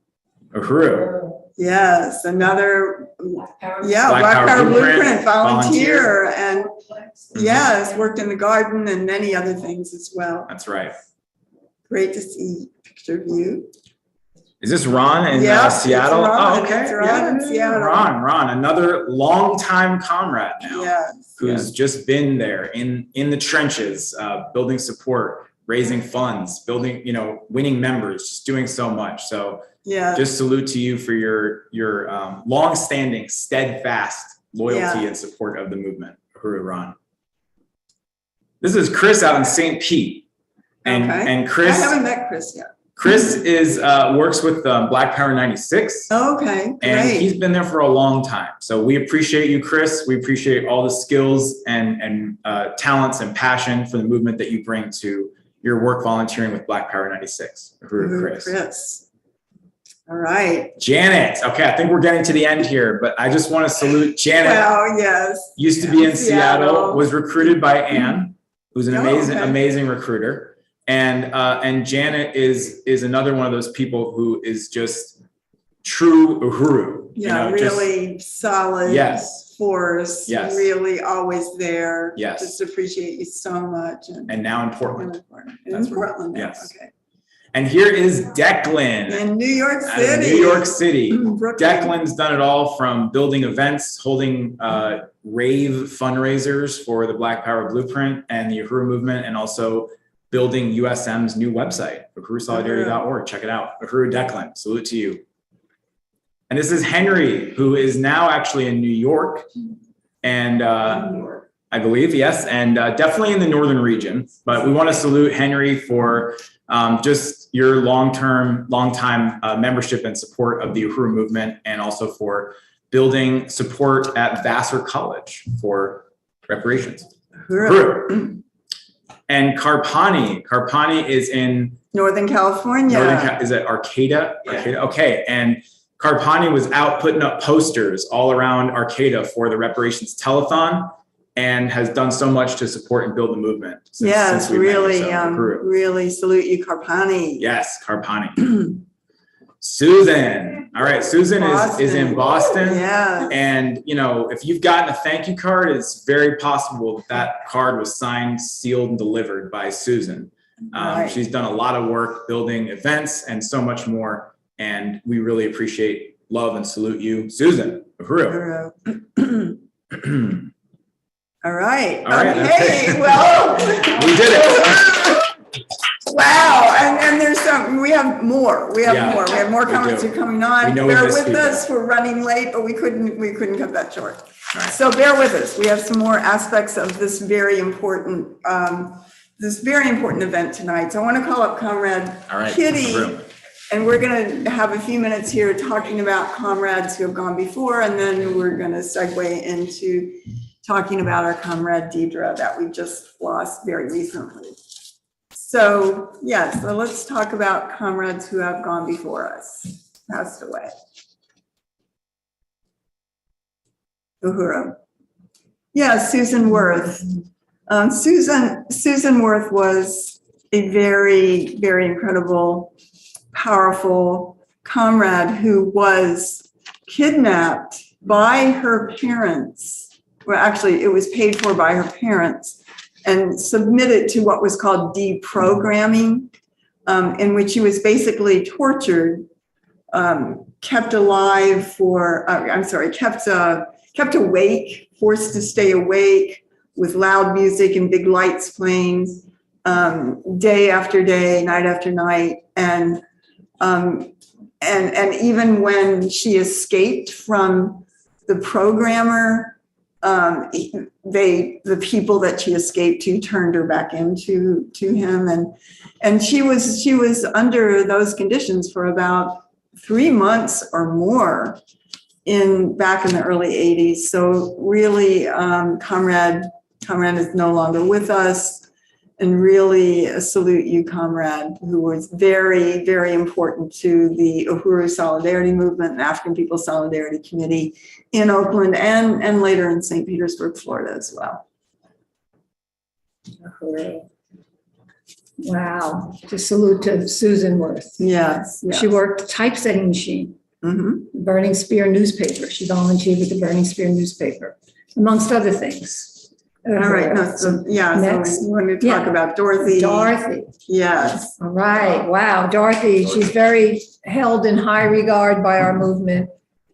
Uhuru. Yes, another Black Power Black Power Blueprint volunteer. And Mhm. yes, worked in the garden and many other things as well. That's right. Great to see a picture of you. Is this Ron in Yes, Seattle? it's Ron. Oh, okay. It's Ron in Seattle. Ron, another longtime comrade now. Yes. Who's just been there in the trenches, building support, raising funds, building, winning members, just doing so much. So Yeah. just salute to you for your long-standing, steadfast loyalty and support of the movement. Uhuru, Ron. This is Chris out in St. Pete. And Chris, I haven't met Chris yet. Chris is works with Black Power 96. Okay, And great. he's been there for a long time. So we appreciate you, Chris. We appreciate all the skills and talents and passion for the movement that you bring to your work volunteering with Black Power 96. Chris. All right. Janet. Okay, I think we're getting to the end here, but I just want to salute Janet. Well, yes. Used to be in Seattle, was recruited by Ann, who's an amazing recruiter. And Janet is another one of those people who is just true Uhuru. Yeah, really solid force. Yes. Really always there. Yes. Just appreciate you so much. And now in Portland. In Portland. Yes. Okay. And here is Declan. In New York Out of City. New York City. Brooklyn. Declan's done it all from building events, holding rave fundraisers for the Black Power Blueprint and the Uhuru movement, and also building USM's new website, uhurusolidarity.org. Check it out. Uhuru Declan, salute to you. And this is Henry, who is now actually in New York. And I believe, yes, and definitely in the northern region. But we want to salute Henry for just your long-time membership and support of the Uhuru movement, and also for building support at Vassar College for reparations. Uhuru. And Carpani is in Northern California. Is it Arcata? Arcata? Okay. And Carpani was out putting up posters all around Arcata for the reparations telethon, and has done so much to support and build the movement. Since we really, met. So, really salute you, Carpani. Yes, Carpani. Susan. All right, Susan is in Boston. Yeah. And, you know, if you've gotten a thank you card, it's very possible that that card was signed, sealed, and delivered by Susan. Right. She's done a lot of work building events and so much more. And we really appreciate, love, and salute you, Susan. Uhuru. All right. All right, Okay. Well, we did it. Wow. And there's some, we have more. We have more. We have more we comments do. are coming on. We know we Bear missed with people. us. We're running late, but we couldn't cut that short. All right. So bear with us. We have some more aspects of this very important event tonight. So I want to call up Comrade All right. Kitty. And we're going to have a few minutes here talking about comrades who have gone before, and then we're going to segue into talking about our comrade Deidre that we just lost very recently. So, yes, so let's talk about comrades who have gone before us, passed away. Uhuru. Yeah, Susan Worth. Susan Worth was a very, very incredible, powerful comrade who was kidnapped by her parents. Well, actually, it was paid for by her parents and submitted to what was called deprogramming, in which she was basically tortured, kept alive for, kept awake, forced to stay awake with loud music and big lights playing day after day, night after night. And even when she escaped from the programmer, the people that she escaped to turned her back into him, and she was under those conditions for about 3 months or more back in the early 80s. So really, Comrade is no longer with us. And really salute you, Comrade, who was very, very important to the Uhuru Solidarity Movement and African People's Solidarity Committee in Oakland and later in St. Petersburg, Florida as well. Uhuru. Wow. Just salute to Susan Worth. Yes. She worked typesetting machine, Burning Spear newspaper. She volunteered with the Burning Spear newspaper, amongst other things. All right. No, so Next. so we want to talk about Dorothy. Dorothy. Yes. All right. Wow. Dorothy, she's very held in high regard by our movement.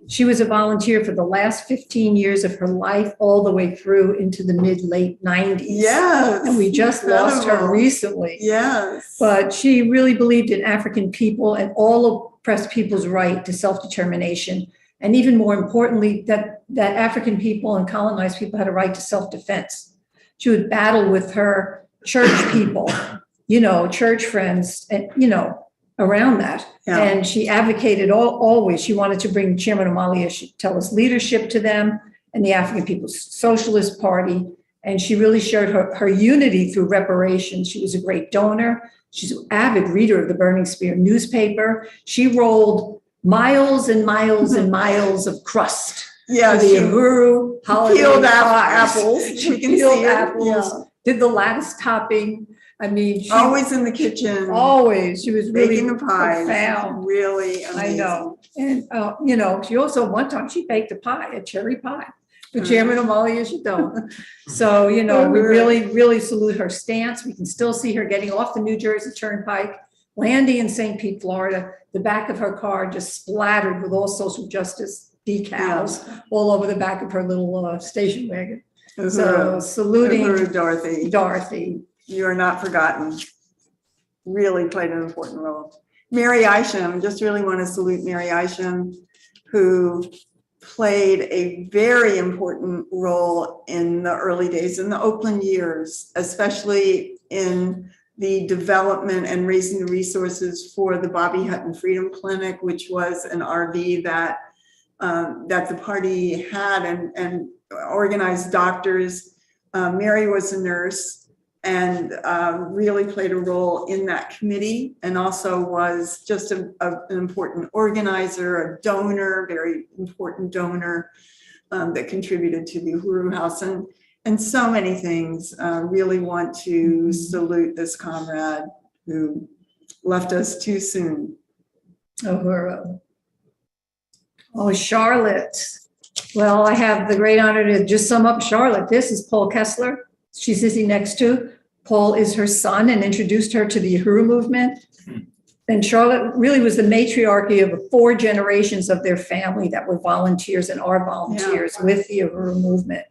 She was a volunteer for the last 15 years of her life, all the way through into the mid-late 90s. Yes. And we just lost her recently. Yes. But she really believed in African people and all oppressed people's right to self-determination. And even more importantly, that African people and colonized people had a right to self-defense. She would battle with her church people, church friends, and, around that. Yeah. And she advocated always, she wanted to bring Chairman Amalia Teller's leadership to them and the African People's Socialist Party. And she really showed her unity through reparations. She was a great donor. She's an avid reader of the Burning Spear newspaper. She rolled miles and miles and miles of crust. Yeah, the Uhuru holiday peeled pies. apples. She We can peeled see it. apples. Yeah. Did the lattice topping. I mean, she Always in the kitchen. always. She was really Baking the pies. profound. Really amazing. I know. And she also one time she baked a cherry pie. For Chairman Amalia Shidon. So, we really, really salute her stance. We can still see her getting off the New Jersey Turnpike, landing in St. Pete, Florida. The back of her car just splattered with all social justice decals all over the back of her little station wagon. So saluting Dorothy. You are not forgotten. Really played an important role. Mary Isham, just really want to salute Mary Isham, who played a very important role in the early days, in the Oakland years, especially in the development and raising the resources for the Bobby Hutton Freedom Clinic, which was an RV that the party had and organized doctors. Mary was a nurse and really played a role in that committee, and also was just an important organizer, a donor, very important donor that contributed to the Uhuru House and so many things. Really want to salute this comrade who left us too soon. Uhuru. Oh, Charlotte. Well, I have the great honor to just sum up Charlotte. This is Paul Kessler. She's sitting next to. Paul is her son and introduced her to the Uhuru movement. And Charlotte really was the matriarchy of 4 generations of their family that were volunteers and are volunteers with the Uhuru movement.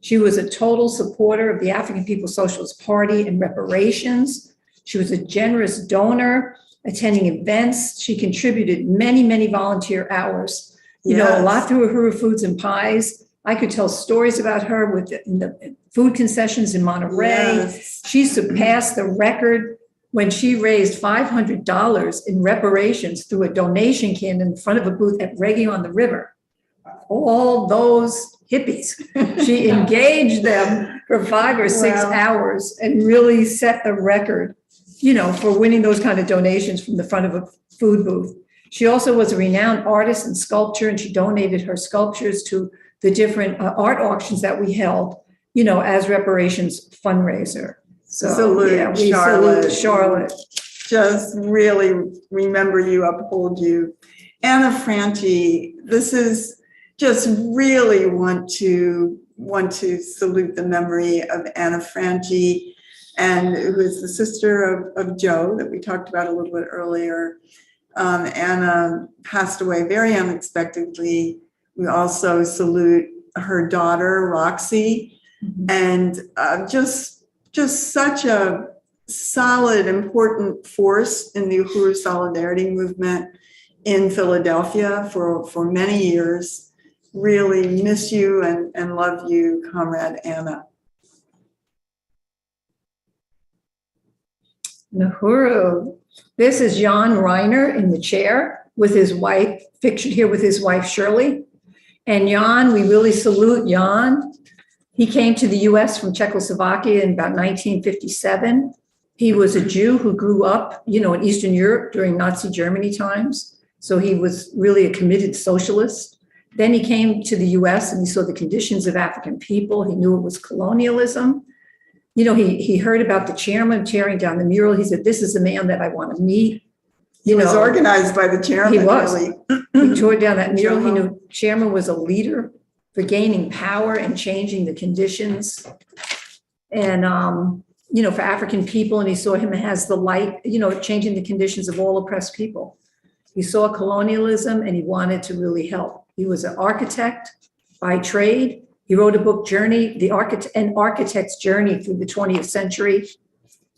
She was a total supporter of the African People's Socialist Party and reparations. She was a generous donor, attending events. She contributed many, many volunteer hours. You know, a lot through Uhuru Foods and Pies. I could tell stories about her with the food concessions in Monterey. Yes. She surpassed the record when she raised $500 in reparations through a donation can in front of a booth at Reggae on the River. All those hippies. She engaged them for 5 or 6 hours and really set the record, you know, for winning those kind of donations from the front of a food booth. She also was a renowned artist and sculptor, and she donated her sculptures to the different art auctions that we held, you know, as reparations fundraiser. So Salute, we Charlotte. salute Charlotte. Just really remember you, uphold you. Anna Franchi, this is just really want to salute the memory of Anna Franchi, and who is the sister of Joe that we talked about a little bit earlier. Anna passed away very unexpectedly. We also salute her daughter, Roxy, and just such a solid, important force in the Uhuru Solidarity movement in Philadelphia for many years. Really miss you and love you, Comrade Anna. Uhuru. This is Jan Reiner in the chair with his wife, pictured here with his wife, Shirley. And Jan, we really salute Jan. He came to the US from Czechoslovakia in about 1957. He was a Jew who grew up, you know, in Eastern Europe during Nazi Germany times. So he was really a committed socialist. Then he came to the US and he saw the conditions of African people. He knew it was colonialism. You know, he heard about the chairman tearing down the mural. He said, this is the man that I want to meet. He was organized by the chairman. He was. Really. He tore down that mural. He knew chairman was a leader for gaining power and changing the conditions. And, you know, for African people, and he saw him as the light, you know, changing the conditions of all oppressed people. He saw colonialism and he wanted to really help. He was an architect by trade. He wrote a book, Journey, An Architect's Journey Through the 20th Century.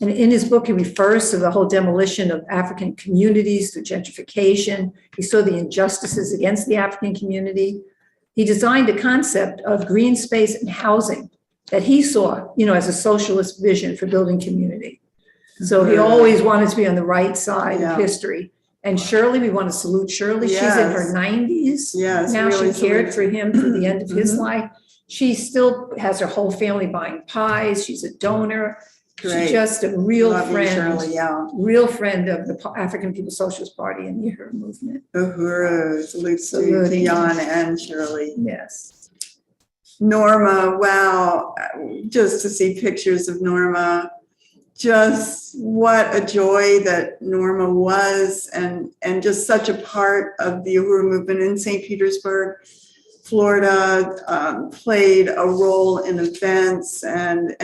And in his book, he refers to the whole demolition of African communities through gentrification. He saw the injustices against the African community. He designed a concept of green space and housing that he saw, you know, as a socialist vision for building community. So he always wanted to be on the right side of history. And Shirley, we want to salute Shirley. She's in her 90s. Yes, now really she cared for him through the end of his life. She still has her whole family buying pies. She's a donor. Great. She's just a real Love you, friend, Shirley, real friend of the African People's Socialist Party and the Uhuru movement. Uhuru, salutes to Jan and Shirley. Yes. Norma, wow, just to see pictures of Norma, just what a joy that Norma was, and just such a part of the Uhuru movement in St. Petersburg. Florida, played a role in events, and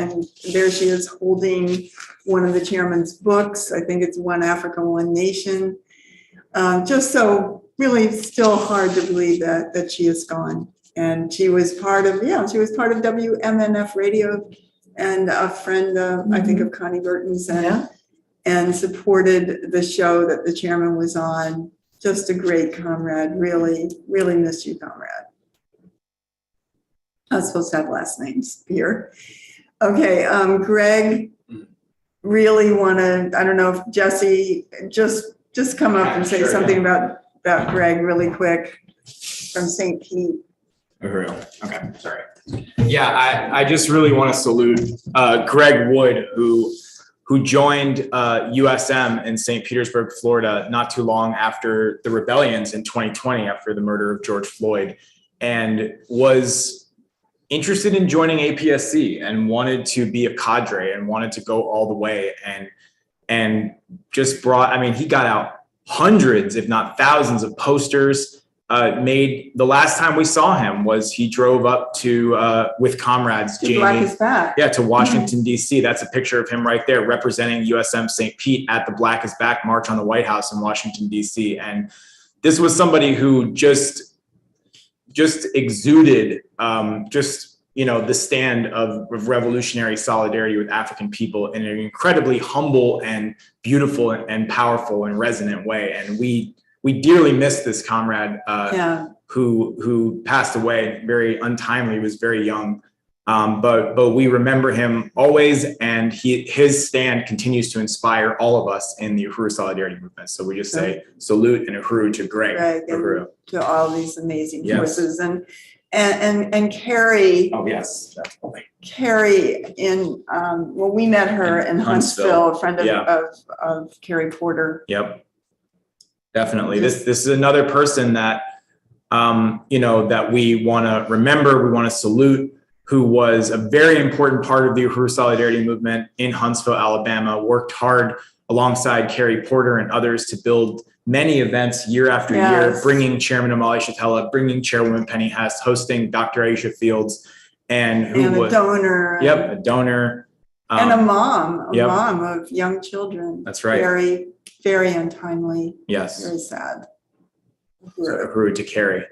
there she is holding one of the chairman's books. I think it's One Africa, One Nation. Just so really still hard to believe that she is gone. And she was part of, WMNF radio, and a friend, I think, of Connie Burton's, and supported the show that the chairman was on. Just a great comrade. Really, really miss you, comrade. I'm supposed to have last names here. Okay, Greg, really want to, I don't know if Jesse, just come up and say something about Greg really quick from St. Pete. Okay, sorry. Yeah, I just really want to salute Greg Wood, who joined USM in St. Petersburg, Florida, not too long after the rebellions in 2020, after the murder of George Floyd, and was interested in joining APSC and wanted to be a cadre and wanted to go all the way, and just brought, I mean, he got out hundreds, if not thousands of posters. Made the last time we saw him was he drove up to with comrades, To Black Jamie, is Back. yeah, to Washington, D.C. That's a picture of him right there representing USM St. Pete at the Black is Back March on the White House in Washington, D.C. And this was somebody who just exuded the stand of revolutionary solidarity with African people in an incredibly humble and beautiful and powerful and resonant way. And we dearly miss this comrade who passed away very untimely, was very young. But we remember him always, and his stand continues to inspire all of us in the Uhuru Solidarity Movement. So we just say salute and Uhuru to Greg Uhuru. To all these amazing Yes. forces. And Carrie. Oh yes, definitely. Carrie we met her in Huntsville, a friend of Carrie Porter. Yep. Definitely. This is another person that that we want to remember, we want to salute, who was a very important part of the Uhuru Solidarity Movement in Huntsville, Alabama, worked hard alongside Carrie Porter and others to build many events year after year, bringing Chairman Amali Shatella, bringing Chairwoman Penny Hess, hosting Dr. Aisha Fields, and a donor. Yep, a donor. And a mom of young children. That's right. Very, very untimely. Yes. Very sad. Uhuru to Carrie.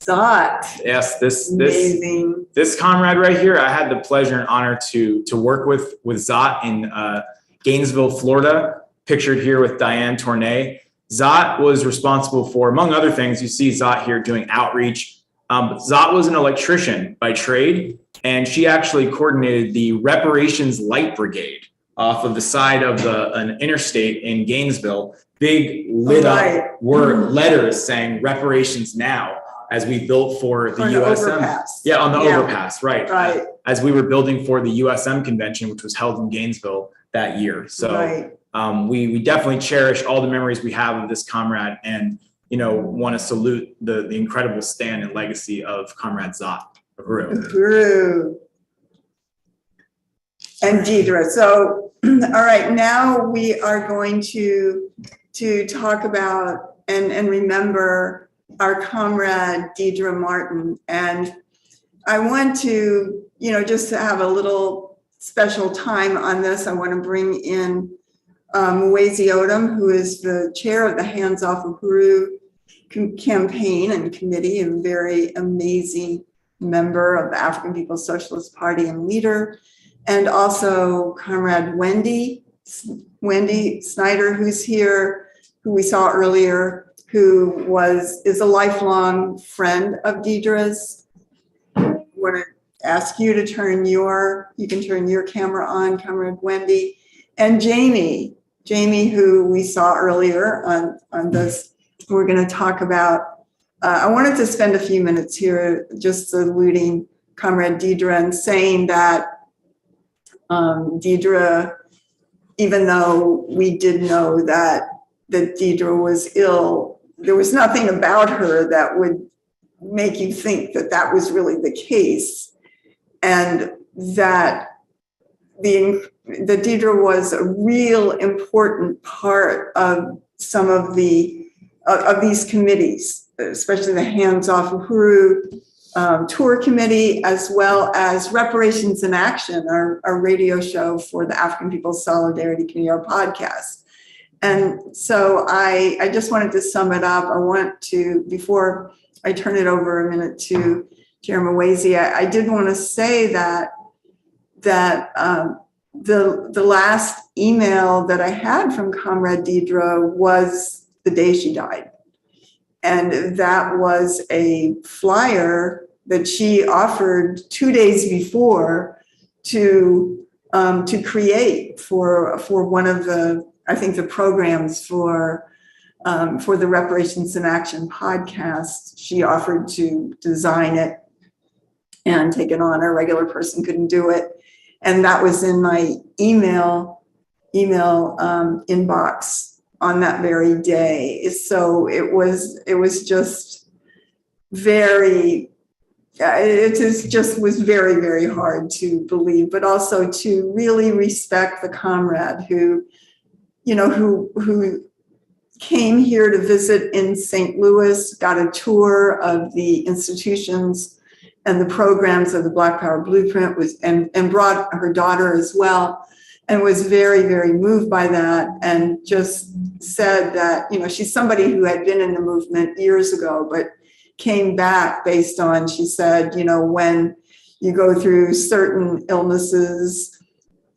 Zot. Yes, Amazing. This comrade right here, I had the pleasure and honor to work with Zot in Gainesville, Florida, pictured here with Diane Tournay. Zot was responsible for, among other things, you see Zot here doing outreach. Zot was an electrician by trade, and she actually coordinated the Reparations Light Brigade off of the side of an interstate in Gainesville. Big lit up letters saying reparations now, as we built for the USM. On the overpass, right. As we were building for the USM convention, which was held in Gainesville that year. So we definitely cherish all the memories we have of this comrade, and want to salute the incredible stand and legacy of Comrade Zot. Uhuru. And Deidre. So, all right, now we are going to talk about and remember our comrade Deidre Martin. And I want to, just to have a little special time on this, I want to bring in Mwezi Odom, who is the chair of the Hands Off Uhuru campaign and committee, a very amazing member of the African People's Socialist Party and leader, and also Comrade Wendy Snyder, who's here, who we saw earlier, who is a lifelong friend of Deidre's. I want to ask you to turn your camera on, Comrade Wendy, and Jamie, who we saw earlier on this. We're going to talk about. I wanted to spend a few minutes here just saluting Comrade Deidre and saying that Deidre, even though we did know that Deidre was ill, there was nothing about her that would make you think that was really the case, and that Deidre was a real important part of some of these committees, especially the Hands Off Uhuru tour committee, as well as Reparations in Action, our radio show for the African People's Solidarity Committee, our podcast. And so I just wanted to sum it up. I want to, before I turn it over a minute to Chairman Mwezi, I did want to say that the last email that I had from Comrade Deidre was the day she died. And that was a flyer that she offered 2 days before to create for one of the programs for the Reparations in Action podcast. She offered to design it and take it on. A regular person couldn't do it. And that was in my email inbox on that very day. So it was just very, it just was very, very hard to believe, but also to really respect the comrade who came here to visit in St. Louis, got a tour of the institutions and the programs of the Black Power Blueprint, and brought her daughter as well, and was very, very moved by that, and just said that, she's somebody who had been in the movement years ago, but came back based on, she said, when you go through certain illnesses,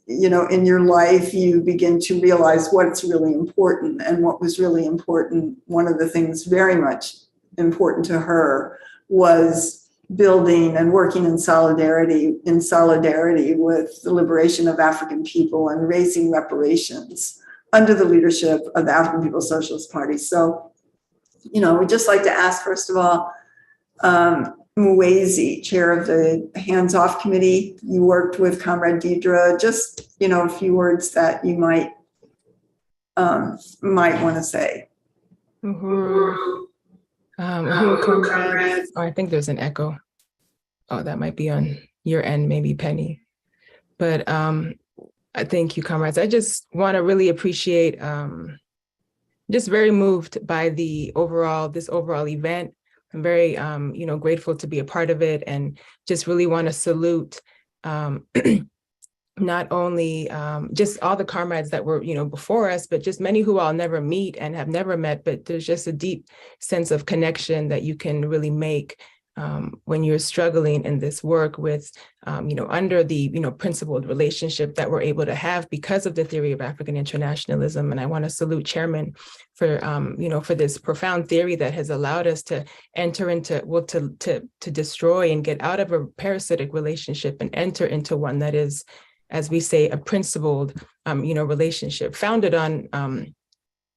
in your life, you begin to realize what's really important. And what was really important, one of the things very much important to her, was building and working in solidarity with the liberation of African people and raising reparations under the leadership of the African People's Socialist Party. So, we'd just like to ask, first of all, Mwezi, chair of the Hands Off Committee, you worked with Comrade Deidre, just, a few words that you might want to say. Uhuru. Uhuru Comrades. Oh, I think there's an echo. Oh, that might be on your end, maybe Penny. But I thank you, comrades. I just want to really appreciate, just very moved by this overall event. I'm very, grateful to be a part of it, and just really want to salute not only just all the comrades that were, before us, but just many who I'll never meet and have never met, but there's just a deep sense of connection that you can really make when you're struggling in this work with, under the, principled relationship that we're able to have because of the theory of African internationalism. And I want to salute Chairman for, for this profound theory that has allowed us to enter into, to destroy and get out of a parasitic relationship and enter into one that is, as we say, a principled, relationship founded on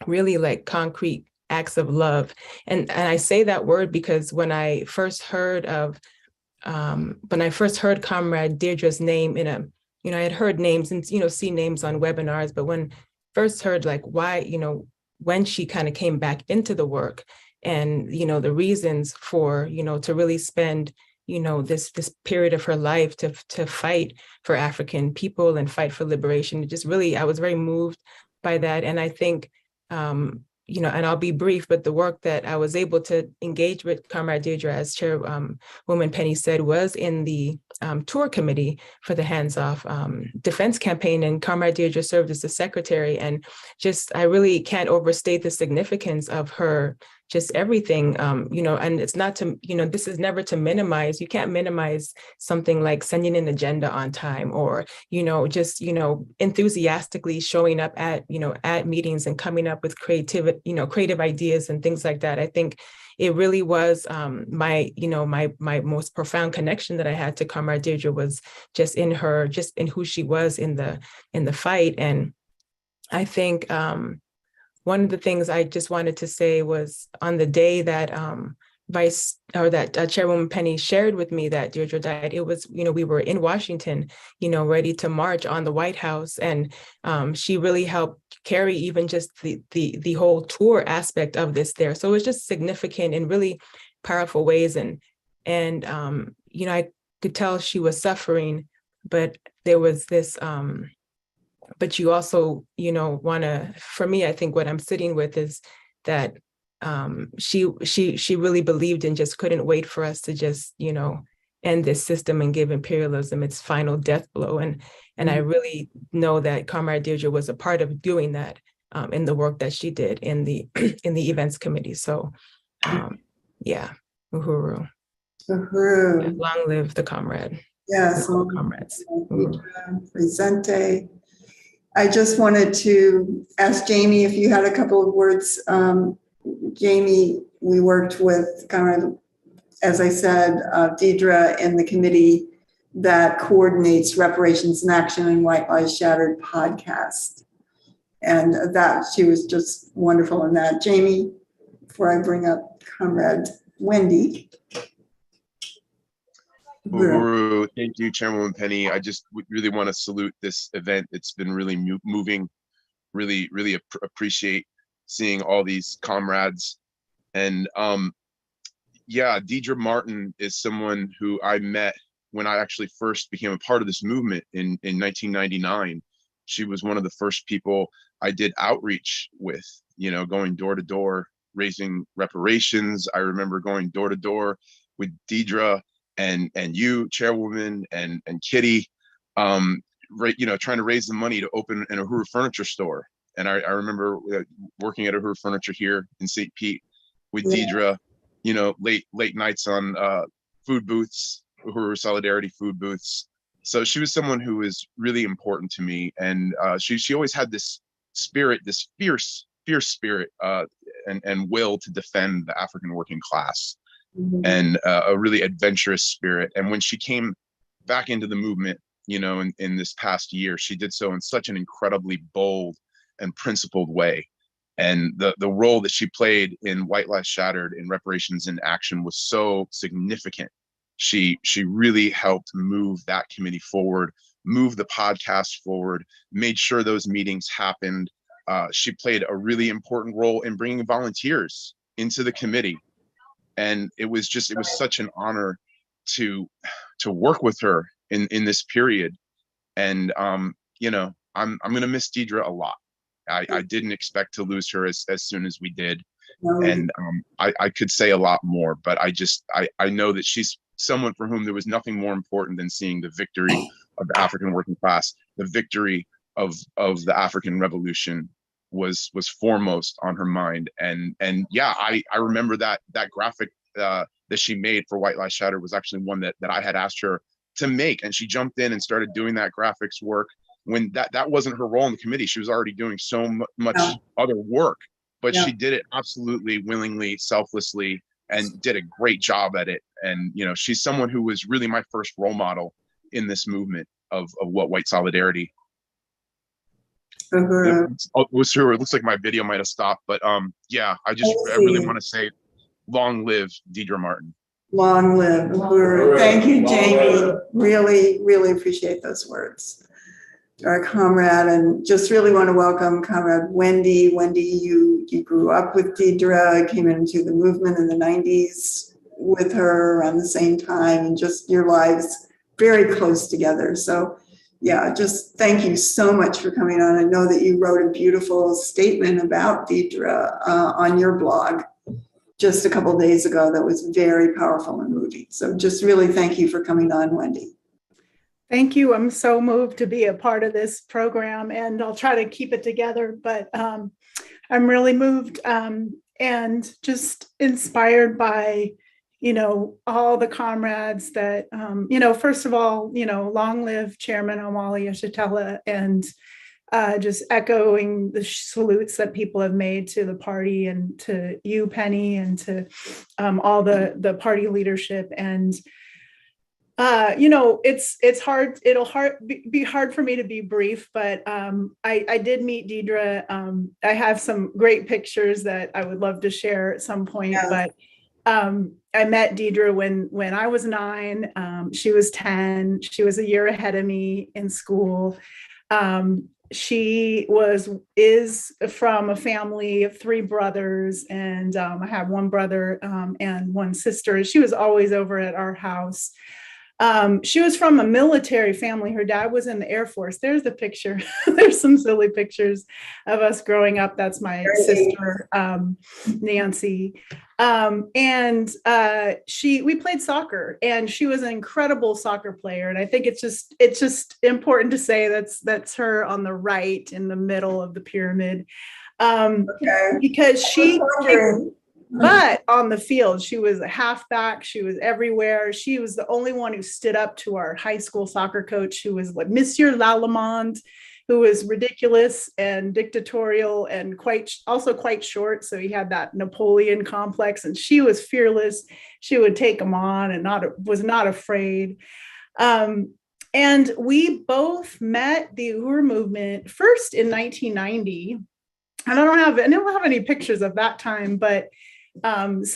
really like concrete acts of love. And I say that word because when I first heard Comrade Deirdre's name I had heard names and, see names on webinars, but when first heard like why, when she kind of came back into the work and, the reasons for, to really spend, this period of her life to fight for African people and fight for liberation, it just really, I was very moved by that. And I think, and I'll be brief, but the work that I was able to engage with Comrade Deirdre, as Chairwoman Penny said, was in the tour committee for the Hands Off defense campaign. And Comrade Deirdre served as the secretary. And just, I really can't overstate the significance of her, just everything, and it's not to, this is never to minimize. You can't minimize something like sending an agenda on time or, just, enthusiastically showing up at meetings and coming up with creative ideas and things like that. I think it really was my most profound connection that I had to Comrade Deirdre was just in who she was in the fight. And I think one of the things I just wanted to say was on the day that Chairwoman Penny shared with me that Deirdre died, it was, we were in Washington, ready to march on the White House. And she really helped carry even just the whole tour aspect of this there. So it was just significant in really powerful ways. And I could tell she was suffering, but there was this, but you also, want to, for me, I think what I'm sitting with is that she really believed and just couldn't wait for us to just, end this system and give imperialism its final death blow. And I really know that Comrade Deirdre was a part of doing that in the work that she did in the events committee. So yeah, uhuru. Uhuru. Long live the comrade. Yes. Comrades. Presente. I just wanted to ask Jamie if you had a couple of words. Jamie, we worked with as I said, Deidre in the committee that coordinates Reparations in Action and White Lies Shattered podcast. And that she was just wonderful in that. Jamie, before I bring up Comrade Wendy. Uhuru. Thank you, Chairwoman Penny. I just really want to salute this event. It's been really moving, really appreciate seeing all these comrades. And yeah, Deidre Martin is someone who I met when I actually first became a part of this movement in 1999. She was one of the first people I did outreach with, going door to door, raising reparations. I remember going door to door with Deidre and you, Chairwoman, and Kitty, trying to raise the money to open an Uhuru furniture store. And I remember working at Uhuru Furniture here in St. Pete with Deidre, late nights on food booths, Uhuru Solidarity food booths. So she was someone who was really important to me. And she always had this spirit, this fierce spirit and will to defend the African working class, and a really adventurous spirit. And when she came back into the movement, in this past year, she did so in such an incredibly bold and principled way. And the role that she played in White Lives Shattered in Reparations in Action was so significant. She really helped move that committee forward, move the podcast forward, made sure those meetings happened. She played a really important role in bringing volunteers into the committee. And it was such an honor to work with her in this period. And I'm going to miss Deidre a lot. I didn't expect to lose her as soon as we did. And I could say a lot more, but I know that she's someone for whom there was nothing more important than seeing the victory of the African working class. The victory of the African Revolution was foremost on her mind. And yeah, I remember that graphic that she made for White Lives Shattered was actually one that I had asked her to make, and she jumped in and started doing that graphics work when that wasn't her role in the committee. She was already doing so much other work, but she did it absolutely willingly, selflessly, and did a great job at it. And she's someone who was really my first role model in this movement of what white solidarity. It was her. It looks like my video might have stopped, but yeah, I really want to say, long live Deidre Martin. Long live Uhuru. Thank you, Jamie. Really, really appreciate those words. Our comrade, and just really want to welcome Comrade Wendy. Wendy, you grew up with Deidre, came into the movement in the 90s with her around the same time, and just your lives very close together. So yeah, just thank you so much for coming on. I know that you wrote a beautiful statement about Deidre on your blog just a couple of days ago that was very powerful and moving. So just really thank you for coming on, Wendy. Thank you. I'm so moved to be a part of this program, and I'll try to keep it together, but I'm really moved and just inspired by, all the comrades that, first of all, long live Chairman Omali Yeshitela, and just echoing the salutes that people have made to the party and to you, Penny, and to all the party leadership. And it's hard. Be hard for me to be brief, but I did meet Deidre. I have some great pictures that I would love to share at some point, but I met Deidre when I was 9. She was 10. She was a year ahead of me in school. She is from a family of 3 brothers, and I have one brother and one sister. She was always over at our house. She was from a military family. Her dad was in the Air Force. There's the picture. There's some silly pictures of us growing up. That's my sister, Nancy. And we played soccer, and she was an incredible soccer player. And I think it's just important to say that's her on the right in the middle of the pyramid. Because but on the field, she was a halfback. She was everywhere. She was the only one who stood up to our high school soccer coach, who was like Monsieur Lallemande, who was ridiculous and dictatorial and quite short. So he had that Napoleon complex, and she was fearless. She would take him on and was not afraid. And we both met the Uhuru movement first in 1990. I don't have any pictures of that time, but there's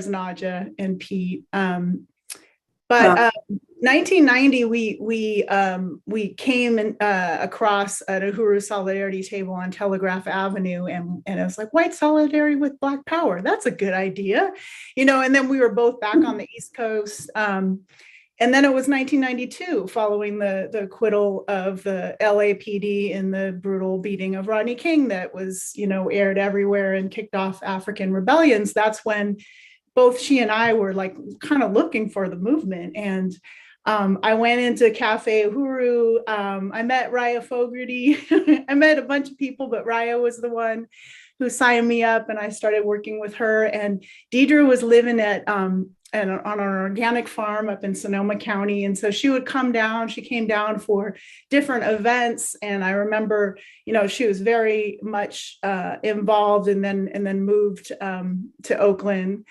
Naja and Pete. 1990, we came across an Uhuru Solidarity table on Telegraph Avenue, and it was like, white solidarity with Black power. That's a good idea, and then we were both back on the East Coast. And then it was 1992, following the acquittal of the LAPD in the brutal beating of Rodney King that was, aired everywhere and kicked off African rebellions. That's when both she and I were like kind of looking for the movement. And I went into Cafe Uhuru. I met Raya Fogarty. I met a bunch of people, but Raya was the one who signed me up, and I started working with her. And Deidre was living on an organic farm up in Sonoma County. And so she would come down, she came down for different events. And I remember, she was very much involved, and then moved to Oakland.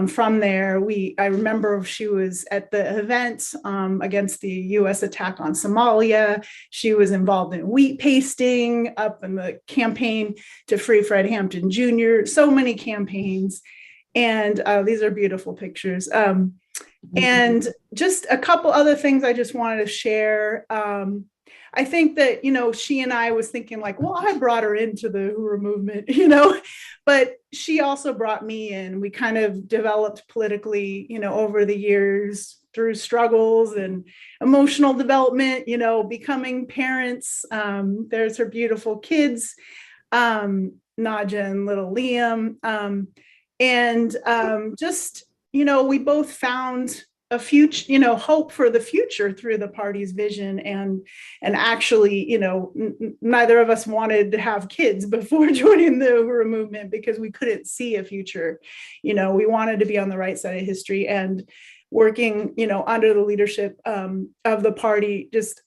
From there, I remember she was at the event against the US attack on Somalia. She was involved in wheat pasting, up in the campaign to free Fred Hampton Jr., so many campaigns. And these are beautiful pictures. And just a couple other things I just wanted to share. I think that, she and I was thinking like, well, I brought her into the Uhuru movement, but she also brought me in. We kind of developed politically, over the years through struggles and emotional development, becoming parents. There's her beautiful kids, Naja and little Liam. And just, we both found a future, hope for the future through the party's vision. And actually, neither of us wanted to have kids before joining the Uhuru movement because we couldn't see a future. We wanted to be on the right side of history, and working, under the leadership of the party, just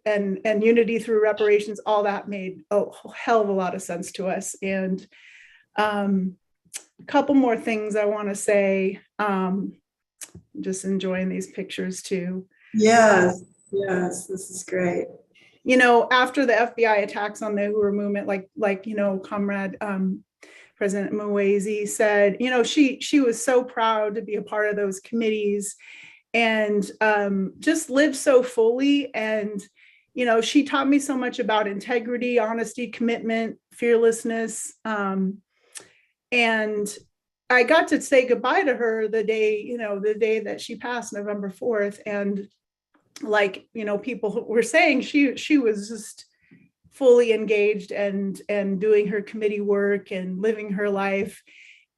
and unity through reparations, all that made a hell of a lot of sense to us. And a couple more things I want to say. Just enjoying these pictures too. Yes, this is great. After the FBI attacks on the Uhuru movement, like Comrade President Mwezi said, she was so proud to be a part of those committees, and just lived so fully. And she taught me so much about integrity, honesty, commitment, fearlessness. And I got to say goodbye to her the day that she passed, November 4th. And people were saying she was just fully engaged and doing her committee work and living her life.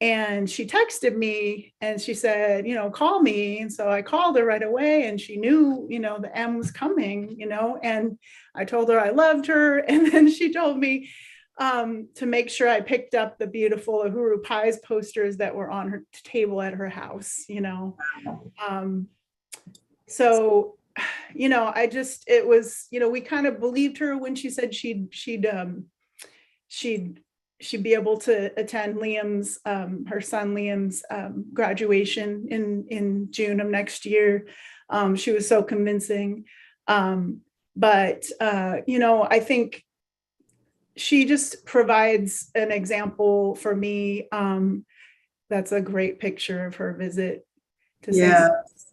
And she texted me and she said, call me. And so I called her right away, and she knew, the M was coming, and I told her I loved her. And then she told me to make sure I picked up the beautiful Uhuru Pies posters that were on her table at her house, So, it was, we kind of believed her when she said she'd be able to attend Liam's, her son Liam's graduation in June of next year. She was so convincing. But I think she just provides an example for me. That's a great picture of her visit to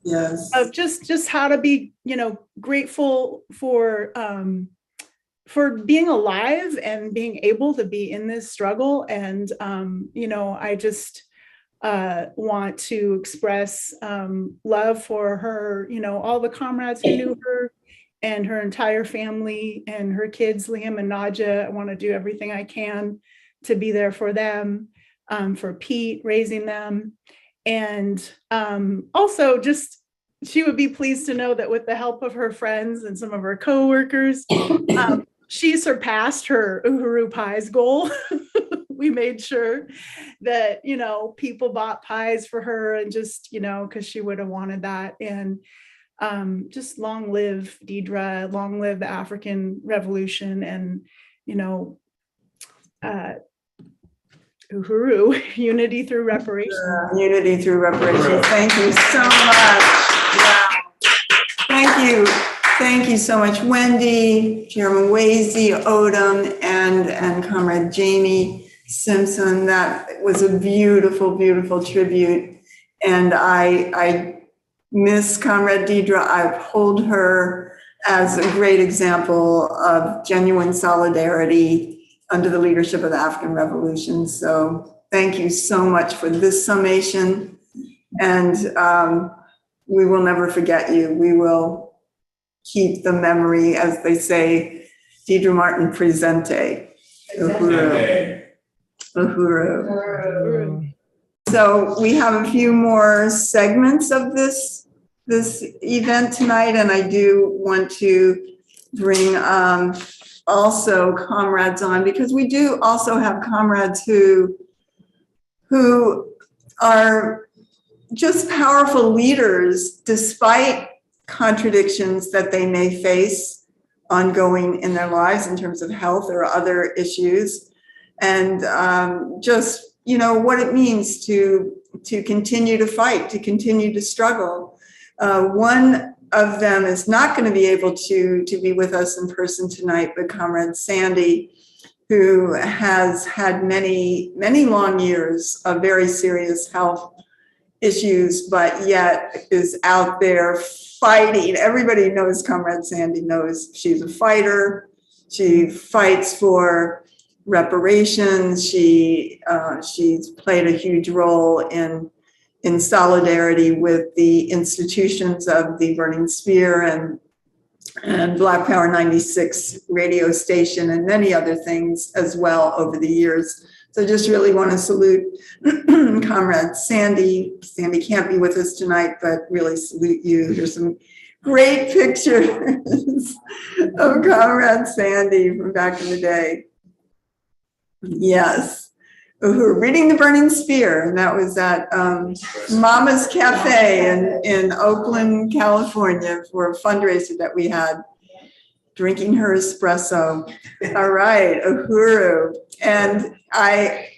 Yes. of just how to be, grateful for being alive and being able to be in this struggle. And I just want to express love for her, all the comrades who knew her, and her entire family and her kids, Liam and Naja. I want to do everything I can to be there for them, for Pete, raising them. And also just, she would be pleased to know that with the help of her friends and some of her coworkers, she surpassed her Uhuru Pies goal. We made sure that, people bought pies for her, and just, because she would have wanted that. And just long live Deidre, long live the African Revolution, and Uhuru, unity through reparations. Unity through reparations. Thank you so much. Wow. Thank you so much, Wendy, Chairman Wazy, Odom, and Comrade Jamie Simpson. That was a beautiful, beautiful tribute. And I miss Comrade Deidre. I hold her as a great example of genuine solidarity under the leadership of the African Revolution. So thank you so much for this summation. And we will never forget you. We will keep the memory, as they say, Deidre Martin presente. Uhuru. Uhuru. So we have a few more segments of this event tonight, and I do want to bring also comrades on, because we do also have comrades who are just powerful leaders despite contradictions that they may face ongoing in their lives in terms of health or other issues, and just what it means to continue to fight, to continue to struggle. One of them is not going to be able to be with us in person tonight, but Comrade Sandy, who has had many long years of very serious health issues, but yet is out there fighting. Everybody knows Comrade Sandy, knows she's a fighter. She fights for reparations. She's played a huge role in solidarity with the institutions of the Burning Spear and Black Power 96 radio station and many other things as well over the years. So just really want to salute Comrade Sandy. Sandy can't be with us tonight, but really salute you. Here's some great pictures of Comrade Sandy from back in the day. Yes, who were reading The Burning Spear, and that was at Mama's Cafe in Oakland, California, for a fundraiser that we had, drinking her espresso. All right, Uhuru. And I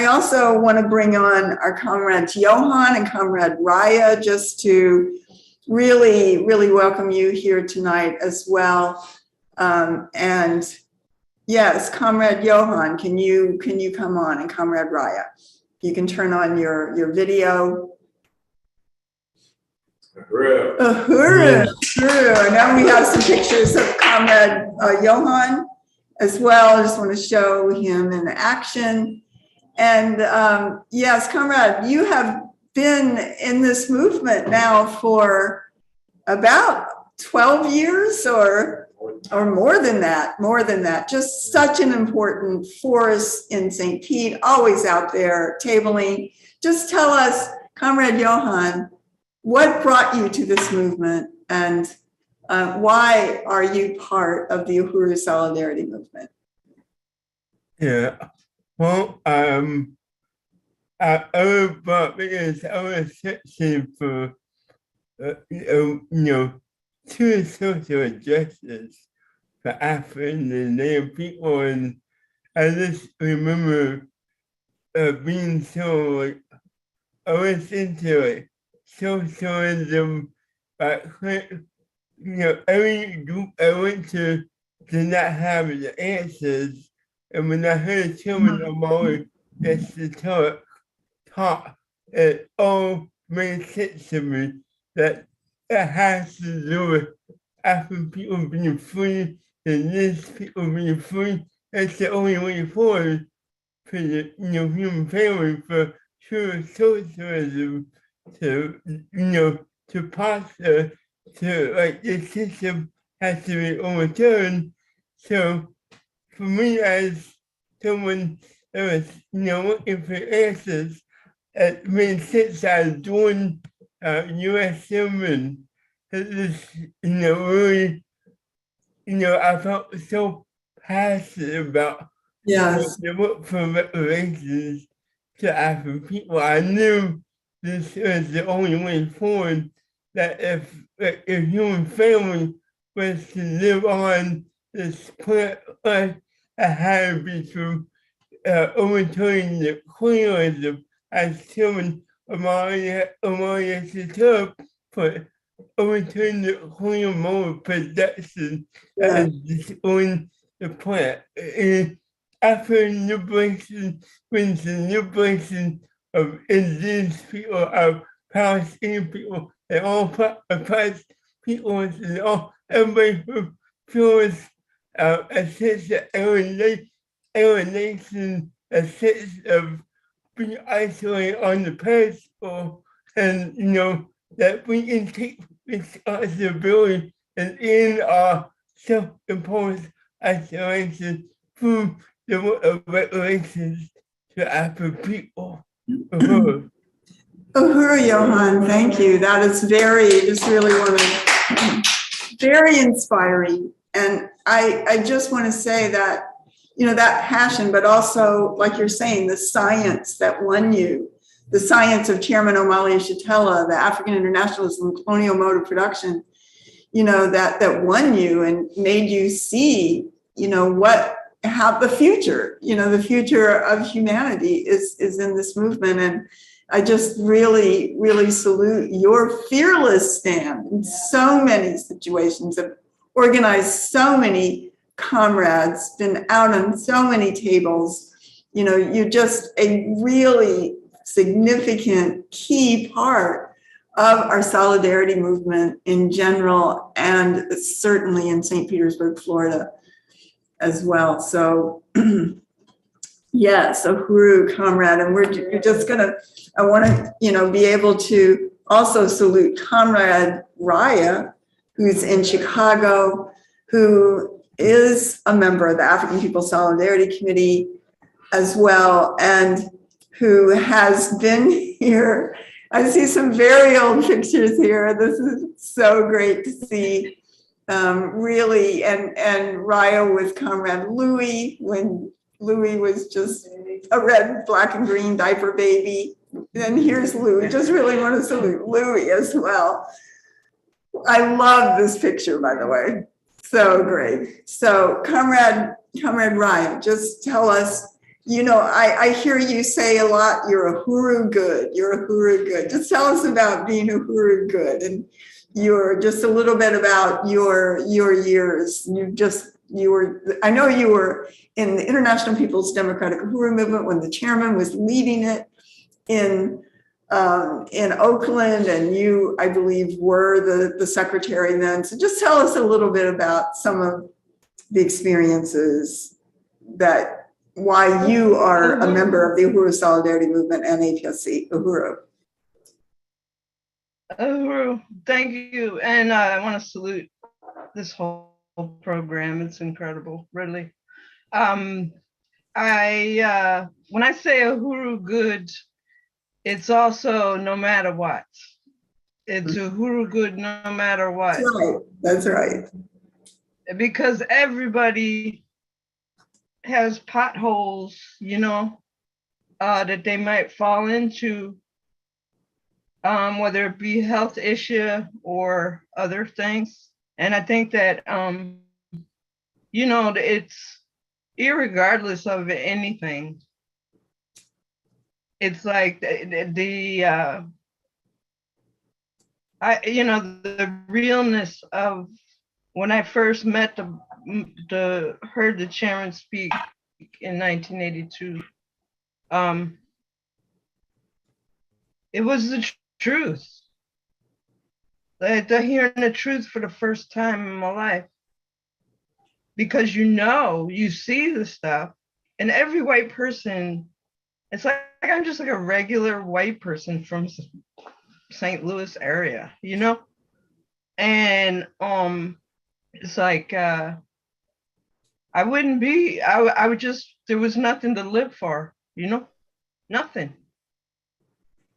also want to bring on our comrades Johan and Comrade Raya, just to really welcome you here tonight as well. And yes, Comrade Johan, can you come on, and Comrade Raya, you can turn on your video. Uhuru. Uhuru. And now we have some pictures of Comrade Johan as well. I just want to show him in action. And yes, Comrade, you have been in this movement now for about 12 years or more than that. Just such an important force in St. Pete, always out there tabling. Just tell us, Comrade Johan, what brought you to this movement, and why are you part of the Uhuru Solidarity Movement? Yeah, well, I was brought because I was searching for, true social justice for African and Native people, and I just remember being so I was into socialism, but every group I went to did not have the answers. And when I heard children, I'm always just to talk, it all made sense to me that it has to do with African people being free, and these people being free. That's the only way forward for the human family, for true socialism to prosper, to like the system has to be overturned. So for me, as someone that was looking for answers, it made sense I was doing U.S. Sermon. It was really I felt so passionate about the work for reparations to African people. I knew this was the only way forward, that if human family was to live on this planet, it had to be through overturning the colonialism, as Chairman Amalia Sator put, overturning the colonial mode of production that is destroying the planet. And after liberation, means the liberation of indigenous people, of Palestinian people, and all oppressed people, and all everybody who feels a sense of alienation, a sense of being isolated on the pedestal, and that we can take responsibility and in our self-imposed isolation through the reparations to African people. Uhuru, Johan, thank you. That is just really want to, very inspiring. And I just want to say that, that passion, but also, like you're saying, the science that won you, the science of Chairman Omali Yeshitela, the African internationalism, colonial mode of production, that won you and made you see, how the future, the future of humanity is in this movement. And I just really, really salute your fearless stand in so many situations, have organized so many comrades, been out on so many tables. You're just a really significant key part of our solidarity movement in general, and certainly in St. Petersburg, Florida as well. So yes, Uhuru, comrade, and we're just gonna, I wanna, be able to also salute Comrade Raya, who's in Chicago, who is a member of the African People's Solidarity Committee as well, and who has been here. I see some very old pictures here. This is so great to see, really, and Raya with Comrade Louis, when Louis was just a red, black, and green diaper baby. And here's Louis. Just really want to salute Louis as well. I love this picture, by the way. So great. So, Comrade Raya, just tell us, I hear you say a lot, you're Uhuru good, you're Uhuru good. Just tell us about being Uhuru good, and just a little bit about your years. I know you were in the International People's Democratic Uhuru Movement when the chairman was leading it in Oakland, and you, I believe, were the secretary then. So just tell us a little bit about some of the experiences why you are a member of the Uhuru Solidarity Movement and APSC. Uhuru. Uhuru, thank you. And I want to salute this whole program. It's incredible, really. When I say Uhuru good, it's also no matter what. It's Uhuru good no matter what. That's right. That's right. Because everybody has potholes, that they might fall into, whether it be health issue or other things. And I think that, it's irregardless of anything. It's like the realness of when I first met heard the chairman speak in 1982. It was the truth. They're hearing the truth for the first time in my life. Because you see the stuff, and every white person, it's like I'm just like a regular white person from St. Louis area, and it's like I would just, there was nothing to live for, nothing,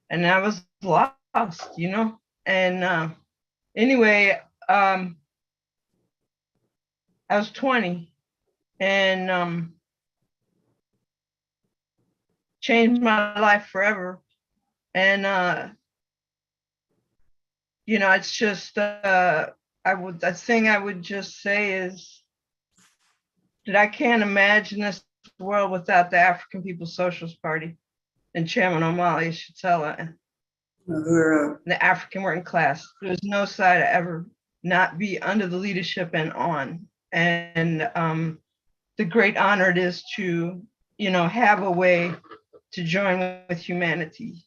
and I was lost, and anyway, I was 20 and changed my life forever. And it's just the thing I would just say is that I can't imagine this world without the African People's Socialist Party and Chairman Omali Yeshitela and the African working class. There's no side I ever not be under the leadership and on. And the great honor it is to, have a way to join with humanity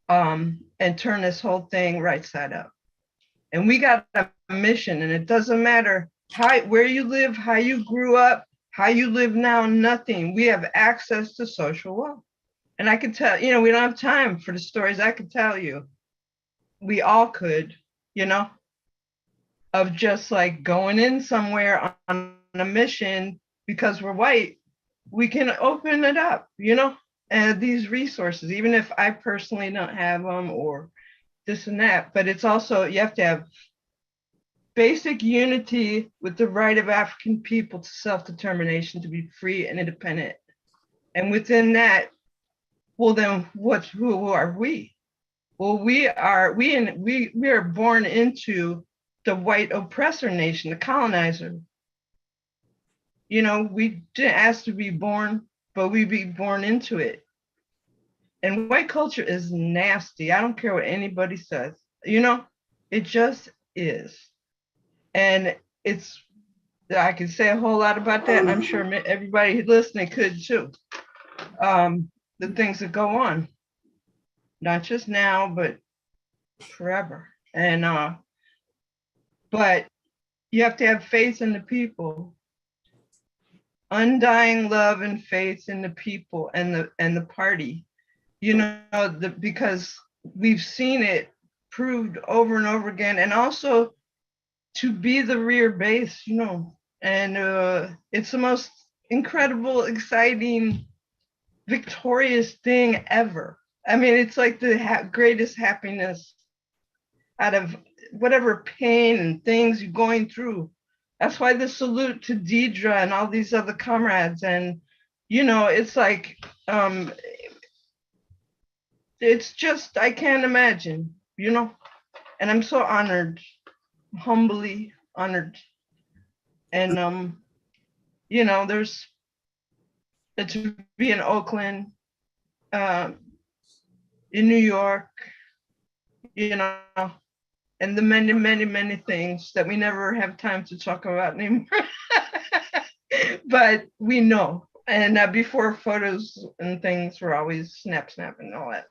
and turn this whole thing right side up. And we got a mission, and it doesn't matter where you live, how you grew up, how you live now, nothing. We have access to social wealth. And I can tell, we don't have time for the stories I could tell you. we all could, you know, of just like going in somewhere on a mission because we're white, we can open it up, you know, and these resources, even if I personally don't have them or this and that, but it's also, you have to have basic unity with the right of African people to self-determination, to be free and independent. And within that, well, then who are we? Well, we are born into the white oppressor nation, the colonizer. You know, we didn't ask to be born, but we be born into it. And white culture is nasty. I don't care what anybody says. You know, it just is. And I could say a whole lot about that. And I'm sure everybody listening could too. The things that go on, not just now, but forever. And, but you have to have faith in the people, undying love and faith in the people and the party, you know, because we've seen it proved over and over again, and also to be the rear base, you know, and it's the most incredible, exciting, victorious thing ever. I mean, it's like the greatest happiness out of whatever pain and things you're going through. That's why the salute to Deidre and all these other comrades. And, you know, it's like, it's just, I can't imagine, you know, and I'm so honored, humbly honored. And, you know, to be in Oakland, in New York, you know, and the many, many, many things that we never have time to talk about anymore. But we know. And before, photos and things were always snap and all that.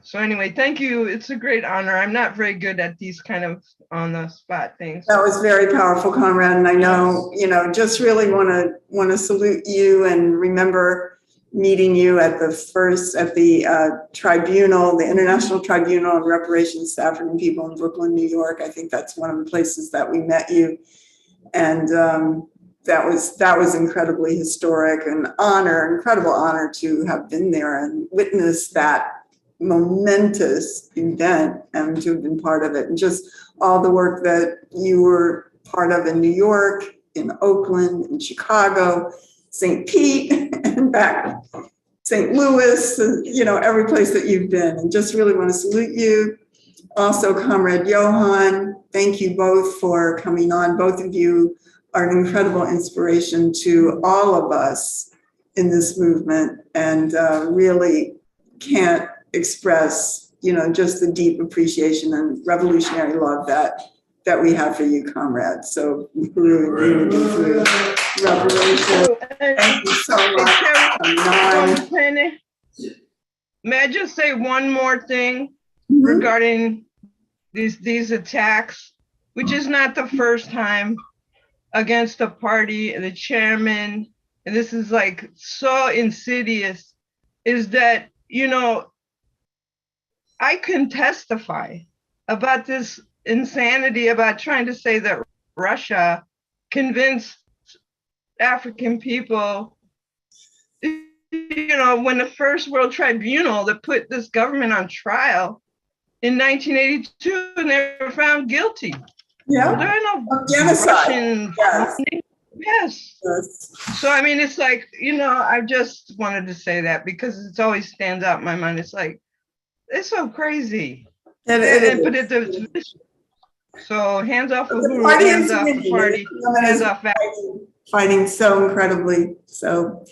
So anyway, thank you. It's a great honor. I'm not very good at these kind of on the spot things. That was very powerful, Conrad. And I know, you know, just really want to salute you and remember meeting you at the tribunal, the International Tribunal on Reparations to African People in Brooklyn, New York. I think that's one of the places that we met you. And that was incredibly historic and incredible honor to have been there and witness that momentous event and to have been part of it. And just all the work that you were part of in New York, in Oakland, in Chicago, St. Pete, and back St. Louis, you know, every place that you've been, and just really want to salute you. Also, Comrade Johan, thank you both for coming on. Both of you are an incredible inspiration to all of us in this movement, and really can't express, you know, just the deep appreciation and revolutionary love that we have for you, comrades. So through revelation. Thank you so much. May I just say one more thing regarding these attacks, which is not the first time against the party, the chairman, and this is like so insidious, is that, you know, I can testify about this insanity about trying to say that Russia convinced African people, you know, when the first World Tribunal that put this government on trial in 1982, and they were found guilty. Yeah. There are no genocide. Yes. So, I mean, it's like, you know, I just wanted to say that because it always stands out in my mind. It's like, it's so crazy. So hands off of who, hands off the party, hands off fighting so incredibly. So,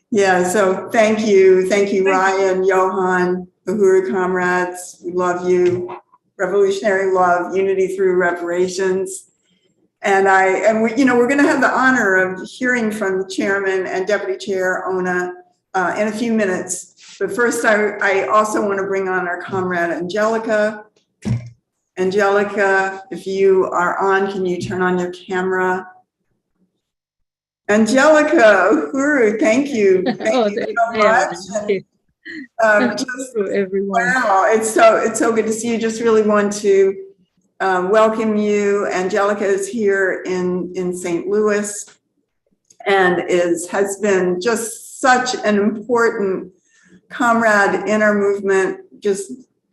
yeah, so thank you, Ryan, Johan, Uhuru Comrades. We love you. Revolutionary love, unity through reparations. And we, you know, we're going to have the honor of hearing from the chairman and deputy chair, Ona, in a few minutes. But first, I also want to bring on our comrade, Angelica. Angelica, if you are on, can you turn on your camera? Angelica, Uhuru, thank you. Thank you so much. Just, to everyone. wow, it's so good to see you. Just really want to welcome you. Angelica is here in St. Louis and has been just such an important comrade in our movement, just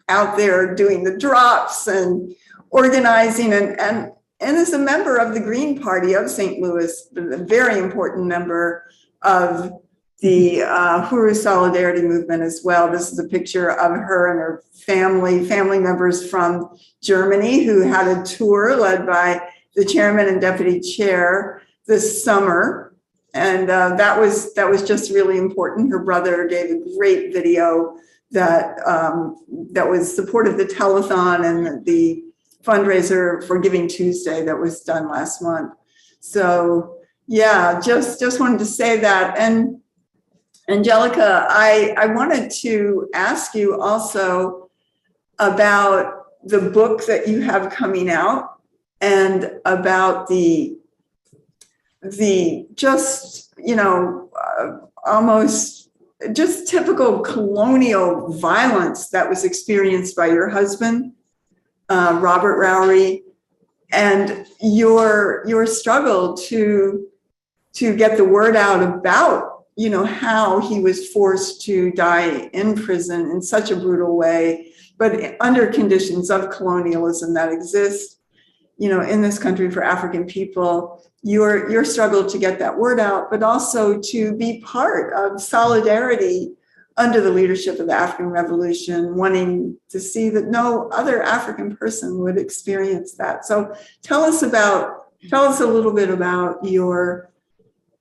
out there doing the drops and organizing and is a member of the Green Party of St. Louis, a very important member of the Huru Solidarity Movement as well. This is a picture of her and her family members from Germany who had a tour led by the chairman and deputy chair this summer. And that was just really important. Her brother gave a great video that was support of the telethon and the fundraiser for Giving Tuesday that was done last month. So yeah, just wanted to say that. And Angelica, I wanted to ask you also about the book that you have coming out and about the just, almost just typical colonial violence that was experienced by your husband, Robert Rowry, and your struggle to get the word out about, how he was forced to die in prison in such a brutal way, but under conditions of colonialism that exist, in this country for African people. Your struggle to get that word out, but also to be part of solidarity under the leadership of the African Revolution, wanting to see that no other African person would experience that. So tell us a little bit about your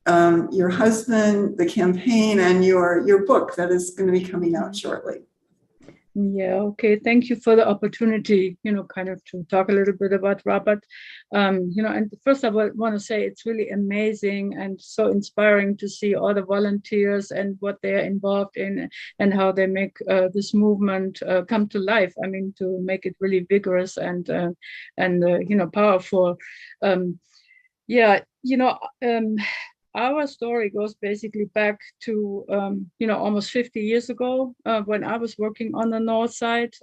husband, the campaign, and your book that is going to be coming out shortly. Yeah, okay. Thank you for the opportunity, kind of to talk a little bit about Robert. And first I want to say it's really amazing and so inspiring to see all the volunteers and what they're involved in and how they make this movement come to life. I mean, to make it really vigorous and powerful. Our story goes basically back to, almost 50 years ago when I was working on the north side,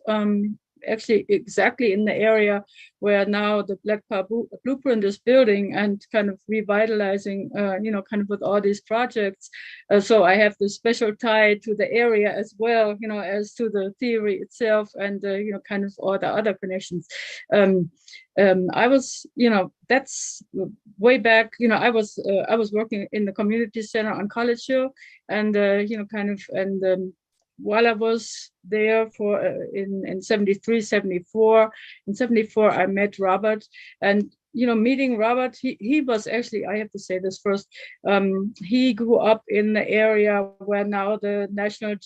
actually exactly in the area where now the Black Power Blueprint is building and kind of revitalizing, kind of with all these projects. So I have this special tie to the area as well, as to the theory itself and, kind of all the other connections. I was, that's way back, I was working in the community center on College Hill and, while I was there for in 73, 74, in 74, I met Robert and, meeting Robert, he was actually, I have to say this first, he grew up in the area where now the National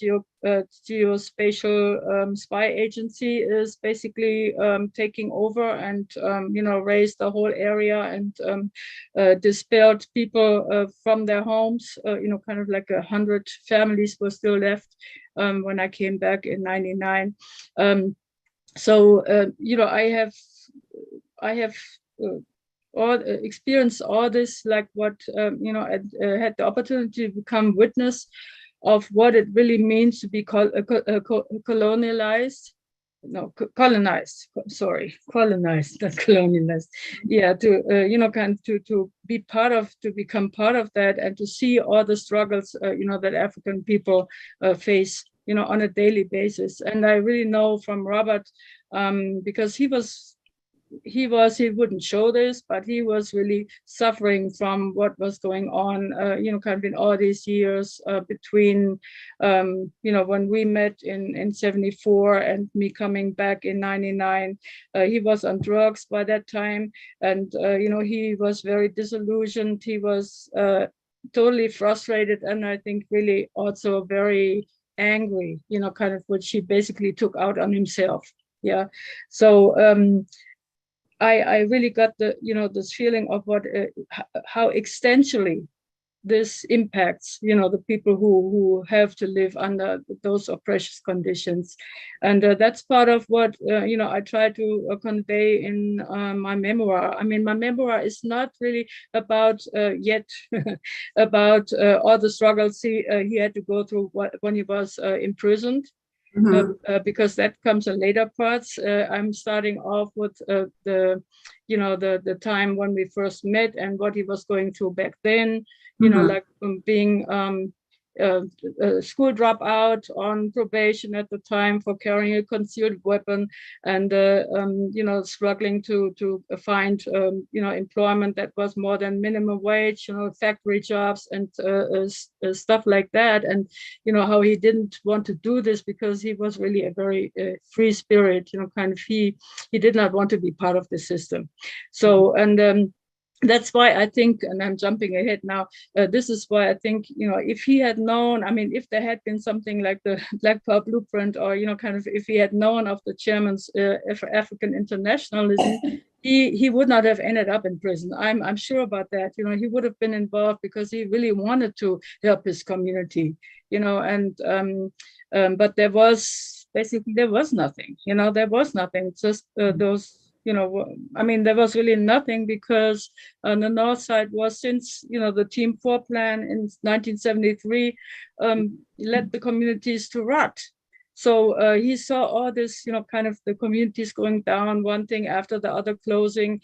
Geospatial Spy Agency is basically taking over and, raised the whole area and dispelled people from their homes, kind of like 100 families were still left when I came back in 99. I have experienced all this, like what, I had the opportunity to become witness of what it really means to be colonized, not colonized, not colonialized. Yeah, to be part of, to become part of that and to see all the struggles, that African people face, on a daily basis. And I really know from Robert, because he wouldn't show this, but he was really suffering from what was going on, kind of in all these years between, when we met in 74 and me coming back in 99. He was on drugs by that time. And, he was very disillusioned. He was totally frustrated. And I think really also very angry, kind of what she basically took out on himself. Yeah. So, I really got the, this feeling of what, how existentially this impacts, the people who have to live under those oppressive conditions. And that's part of what, I try to convey in my memoir. I mean, my memoir is not really about yet about all the struggles he had to go through when he was imprisoned. Because that comes in later parts. I'm starting off with the time when we first met and what he was going through back then. Like being a school dropout on probation at the time for carrying a concealed weapon, and struggling to find employment that was more than minimum wage, factory jobs and stuff like that, and how he didn't want to do this because he was really a very free spirit, he did not want to be part of the system. So and that's why I think, and I'm jumping ahead now, this is why I think, if he had known, I mean, if there had been something like the Black Power Blueprint, or, if he had known of the chairman's African internationalism, he would not have ended up in prison. I'm sure about that. He would have been involved because he really wanted to help his community, but there was nothing, there was nothing, just those, there was really nothing, because on the North Side was, since, the Team 4 plan in 1973 led the communities to rot. So he saw all this, the communities going down, one thing after the other, closing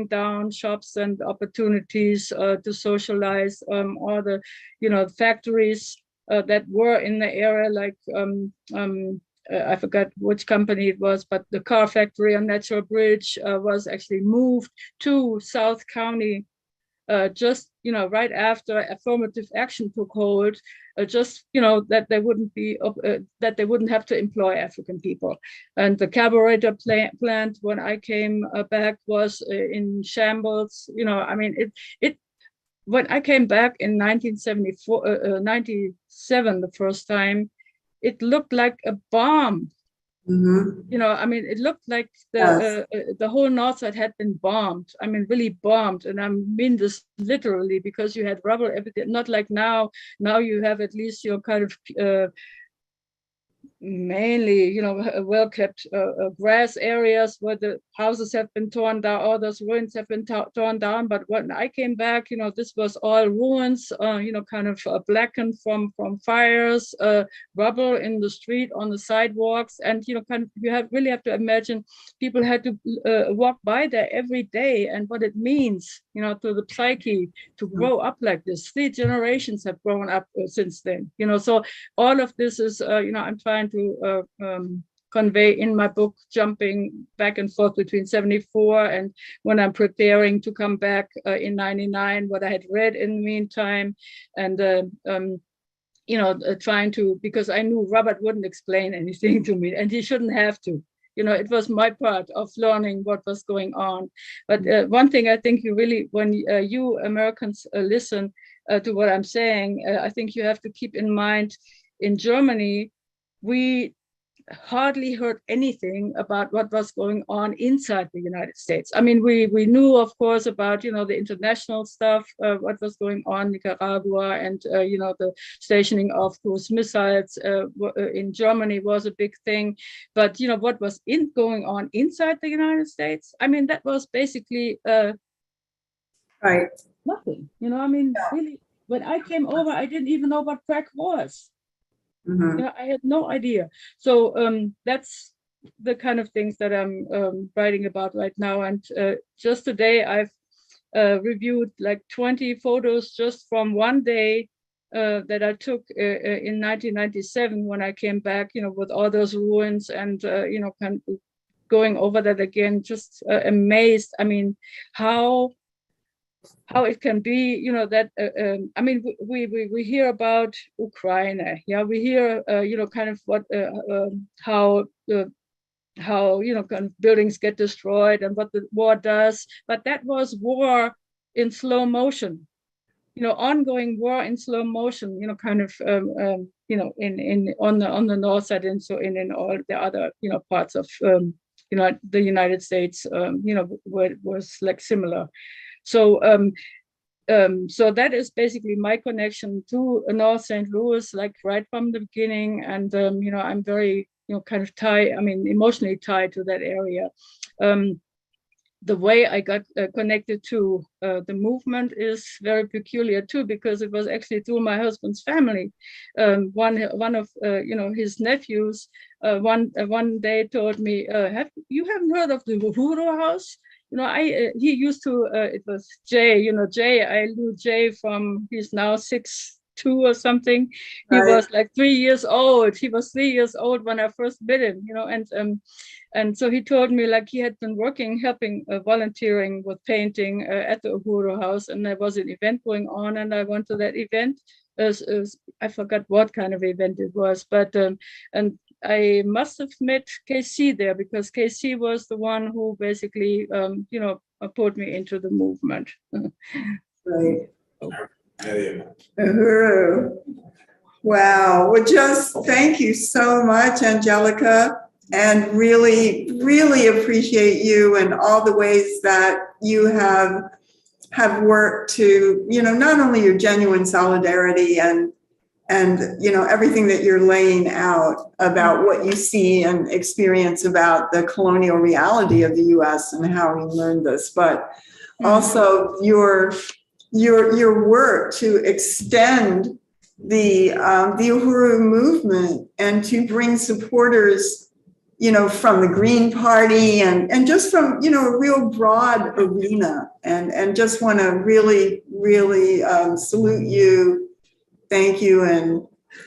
down shops and opportunities to socialize, all the, factories that were in the area, like I forgot which company it was, but the car factory on Natural Bridge was actually moved to South County just, right after affirmative action took hold, just, that they wouldn't have to employ African people. And the carburetor plant, when I came back, was in shambles. When I came back in 97 the first time, it looked like a bomb. It looked like the whole North Side had been bombed. Really bombed. And I mean this literally, because you had rubble everything. Not like now. Now you have at least mainly, well-kept grass areas where the houses have been torn down, all those ruins have been torn down. But when I came back, this was all ruins, blackened from fires, rubble in the street, on the sidewalks. And, you really have to imagine people had to walk by there every day, and what it means, to the psyche to grow up like this. 3 generations have grown up since then, so all of this is, I'm trying to convey in my book, jumping back and forth between 74 and when I'm preparing to come back in 99, what I had read in the meantime, and trying to, because I knew Robert wouldn't explain anything to me, and he shouldn't have to. It was my part of learning what was going on. But one thing I think you really, when you Americans listen to what I'm saying, I think you have to keep in mind, in Germany, we hardly heard anything about what was going on inside the United States. We knew, of course, about, the international stuff, what was going on in Nicaragua, and, the stationing of cruise missiles in Germany was a big thing. But, what was going on inside the United States, that was basically Right. nothing. Really, when I came over, I didn't even know what crack was. I had no idea. So that's the kind of things that I'm writing about right now. And just today, I've reviewed like 20 photos just from one day that I took in 1997 when I came back, with all those ruins, and, kind of going over that again, just amazed. How it can be, that we hear about Ukraine, we hear kind of what how kind of buildings get destroyed and what the war does, but that was war in slow motion, ongoing war in slow motion, kind of in on the North Side, and so in all the other parts of the United States, where it was like similar. So So that is basically my connection to North St. Louis, like right from the beginning. And, I'm very, kind of emotionally tied to that area. The way I got connected to the movement is very peculiar too, because it was actually through my husband's family. One of his nephews one day told me, "You haven't heard of the Uhuru House?" He used to. It was Jay. Jay. I knew Jay from. He's now 6'2" or something. He was like 3 years old. He was 3 years old when I first met him. And so he told me like he had been helping, volunteering with painting at the Uhuru House, and there was an event going on, and I went to that event. I forgot what kind of event it was, but and I must have met KC there, because KC was the one who basically, put me into the movement. Right. Uhuru. Wow. Well, just thank you so much, Angelica. And really, really appreciate you and all the ways that you have worked to, not only your genuine solidarity and everything that you're laying out about what you see and experience about the colonial reality of the U.S. and how we learned this, but also your work to extend the Uhuru movement and to bring supporters, from the Green Party and just from, a real broad arena, and just want to really, really salute you, thank you,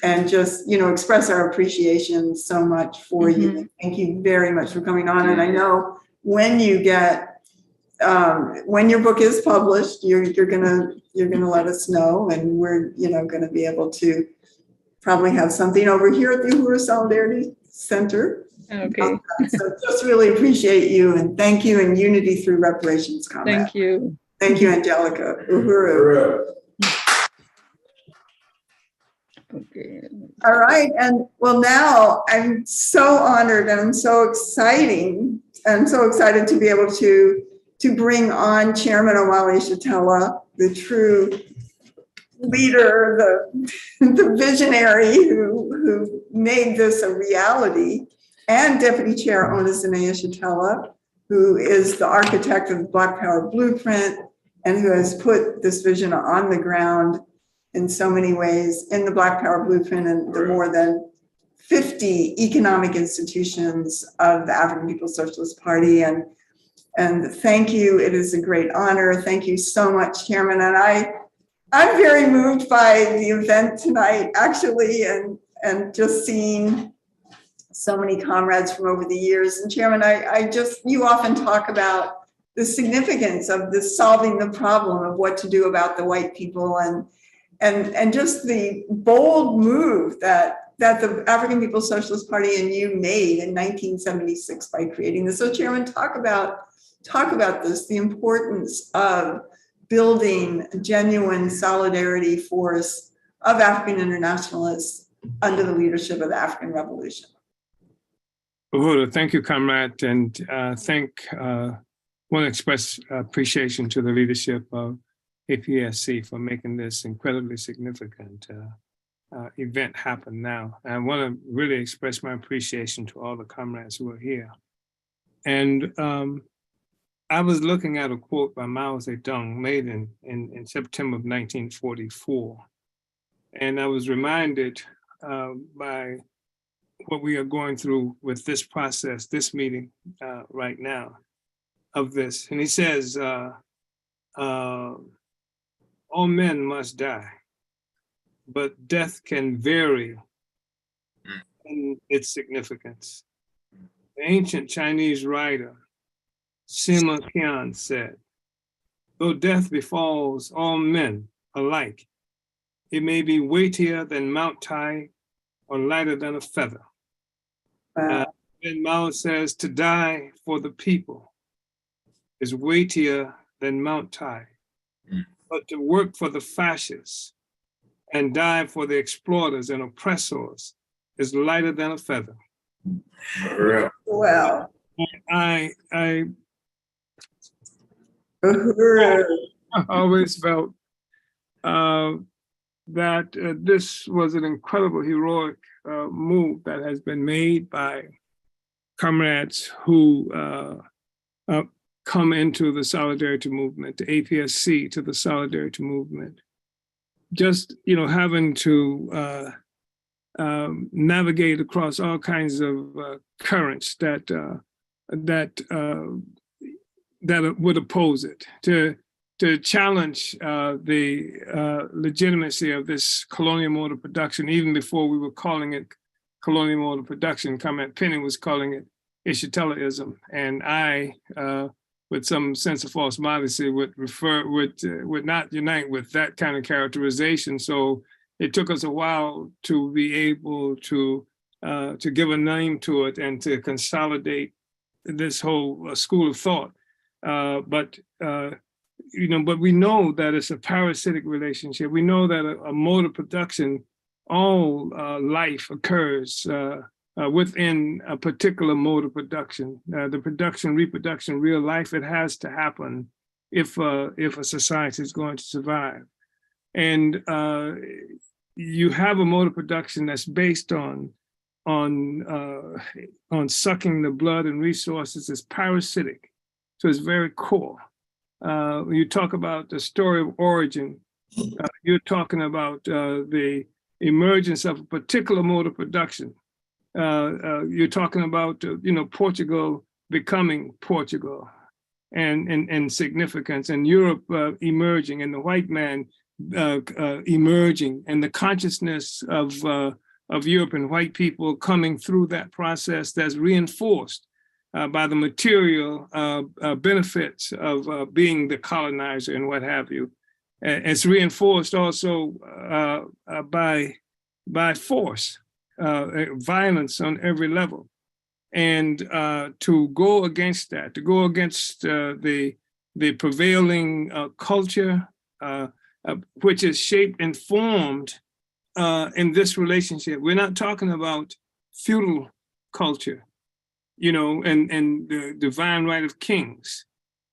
and just, express our appreciation so much for you. Thank you very much for coming on. And I know when you get, when your book is published, you're gonna let us know, and we're, gonna be able to probably have something over here at the Uhuru Solidarity Center. Okay. So just really appreciate you, and thank you, and unity through reparations, comrade. Thank you. Thank you, Angelica. Uhuru. Okay. All right, and well, now I'm so honored and I'm so excited to be able to bring on Chairman Omali Yeshitela, the true leader, the visionary who made this a reality, and Deputy Chair Onasene Yeshitela, who is the architect of the Black Power Blueprint and who has put this vision on the ground in so many ways in the Black Power Blueprint and the more than 50 economic institutions of the African People's Socialist Party. And thank you. It is a great honor. Thank you so much, Chairman. And I'm very moved by the event tonight, actually, and just seeing so many comrades from over the years. And Chairman, you often talk about the significance of this solving the problem of what to do about the white people, and just the bold move that the African People's Socialist Party and you made in 1976 by creating this. So Chairman, talk about this, the importance of building a genuine solidarity force of African internationalists under the leadership of the African Revolution. Uhuru, thank you, comrade, and want to express appreciation to the leadership of APSC for making this incredibly significant event happen now. And I want to really express my appreciation to all the comrades who are here. And I was looking at a quote by Mao Zedong made in September of 1944. And I was reminded by what we are going through with this process, this meeting right now, of this. And he says, all men must die, but death can vary in its significance. The ancient Chinese writer, Sima Qian said, though death befalls all men alike, it may be weightier than Mount Tai or lighter than a feather. Then Mao says, to die for the people is weightier than Mount Tai, but to work for the fascists and die for the exploiters and oppressors is lighter than a feather. Wow. I Uhuru. always felt that this was an incredible, heroic move that has been made by comrades who come into the solidarity movement, the APSC to the solidarity movement. Just, having to navigate across all kinds of currents that would oppose it, to challenge the legitimacy of this colonial mode of production, even before we were calling it colonial mode of production. Comrade Penny was calling it Ishitelaism, and I, with some sense of false modesty, would not unite with that kind of characterization. So it took us a while to be able to give a name to it and to consolidate this whole school of thought. But we know that it's a parasitic relationship. We know that a mode of production, all life occurs within a particular mode of production. The production, reproduction, real life, it has to happen if a society is going to survive. And you have a mode of production that's based on sucking the blood and resources. It's parasitic, so it's very core. When you talk about the story of origin, you're talking about the emergence of a particular mode of production. You're talking about Portugal becoming Portugal, and significance, and Europe emerging, and the white man emerging, and the consciousness of Europe and white people coming through that process that's reinforced by the material benefits of being the colonizer and what have you. It's reinforced also by force, violence on every level. And to go against that, to go against the prevailing culture, which is shaped and formed in this relationship. We're not talking about feudal culture, and the divine right of kings.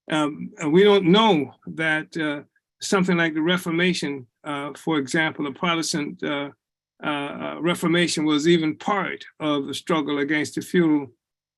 We don't know that something like the Reformation, for example, the Protestant Reformation was even part of the struggle against the feudal,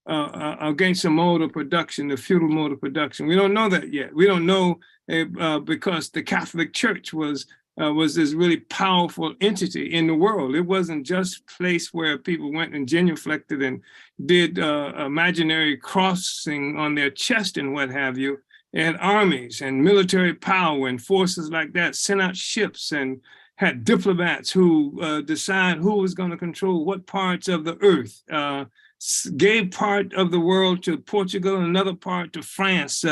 against the mode of production, the feudal mode of production. We don't know that yet. We don't know because the Catholic Church was this really powerful entity in the world. It wasn't just a place where people went and genuflected and did imaginary crossing on their chest and what have you. They had armies and military power and forces like that, sent out ships and had diplomats who decide who was going to control what parts of the earth, gave part of the world to Portugal and another part to France,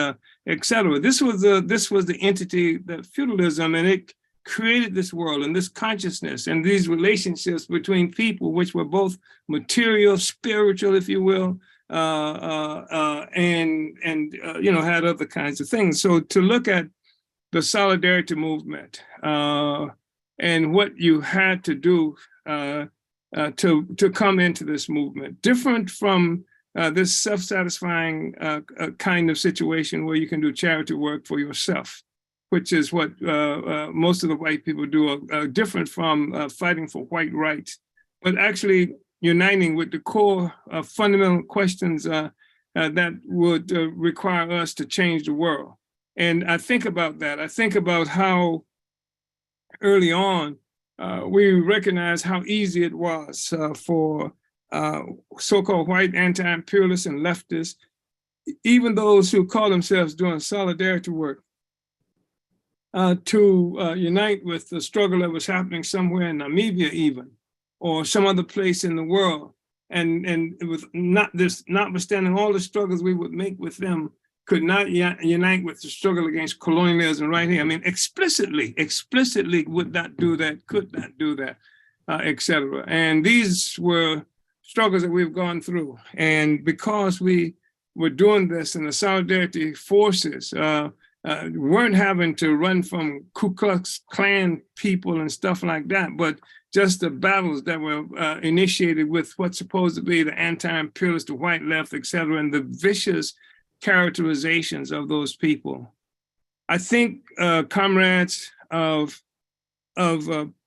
etc. This was the entity, the feudalism, and it created this world and this consciousness and these relationships between people, which were both material, spiritual, if you will, and had other kinds of things. So to look at the solidarity movement and what you had to do to come into this movement, different from this self-satisfying kind of situation where you can do charity work for yourself, which is what most of the white people do, different from fighting for white rights, but actually uniting with the core fundamental questions that would require us to change the world. And I think about that. I think about how early on we recognize how easy it was for so-called white anti-imperialists and leftists, even those who call themselves doing solidarity work, to unite with the struggle that was happening somewhere in Namibia even, or some other place in the world. And with notwithstanding all the struggles we would make with them, could not unite with the struggle against colonialism right here. I mean, explicitly would not do that, could not do that, etc. And these were struggles that we've gone through. And because we were doing this and the solidarity forces weren't having to run from Ku Klux Klan people and stuff like that, but just the battles that were initiated with what's supposed to be the anti-imperialist, the white left, etc., and the vicious characterizations of those people. I think comrades of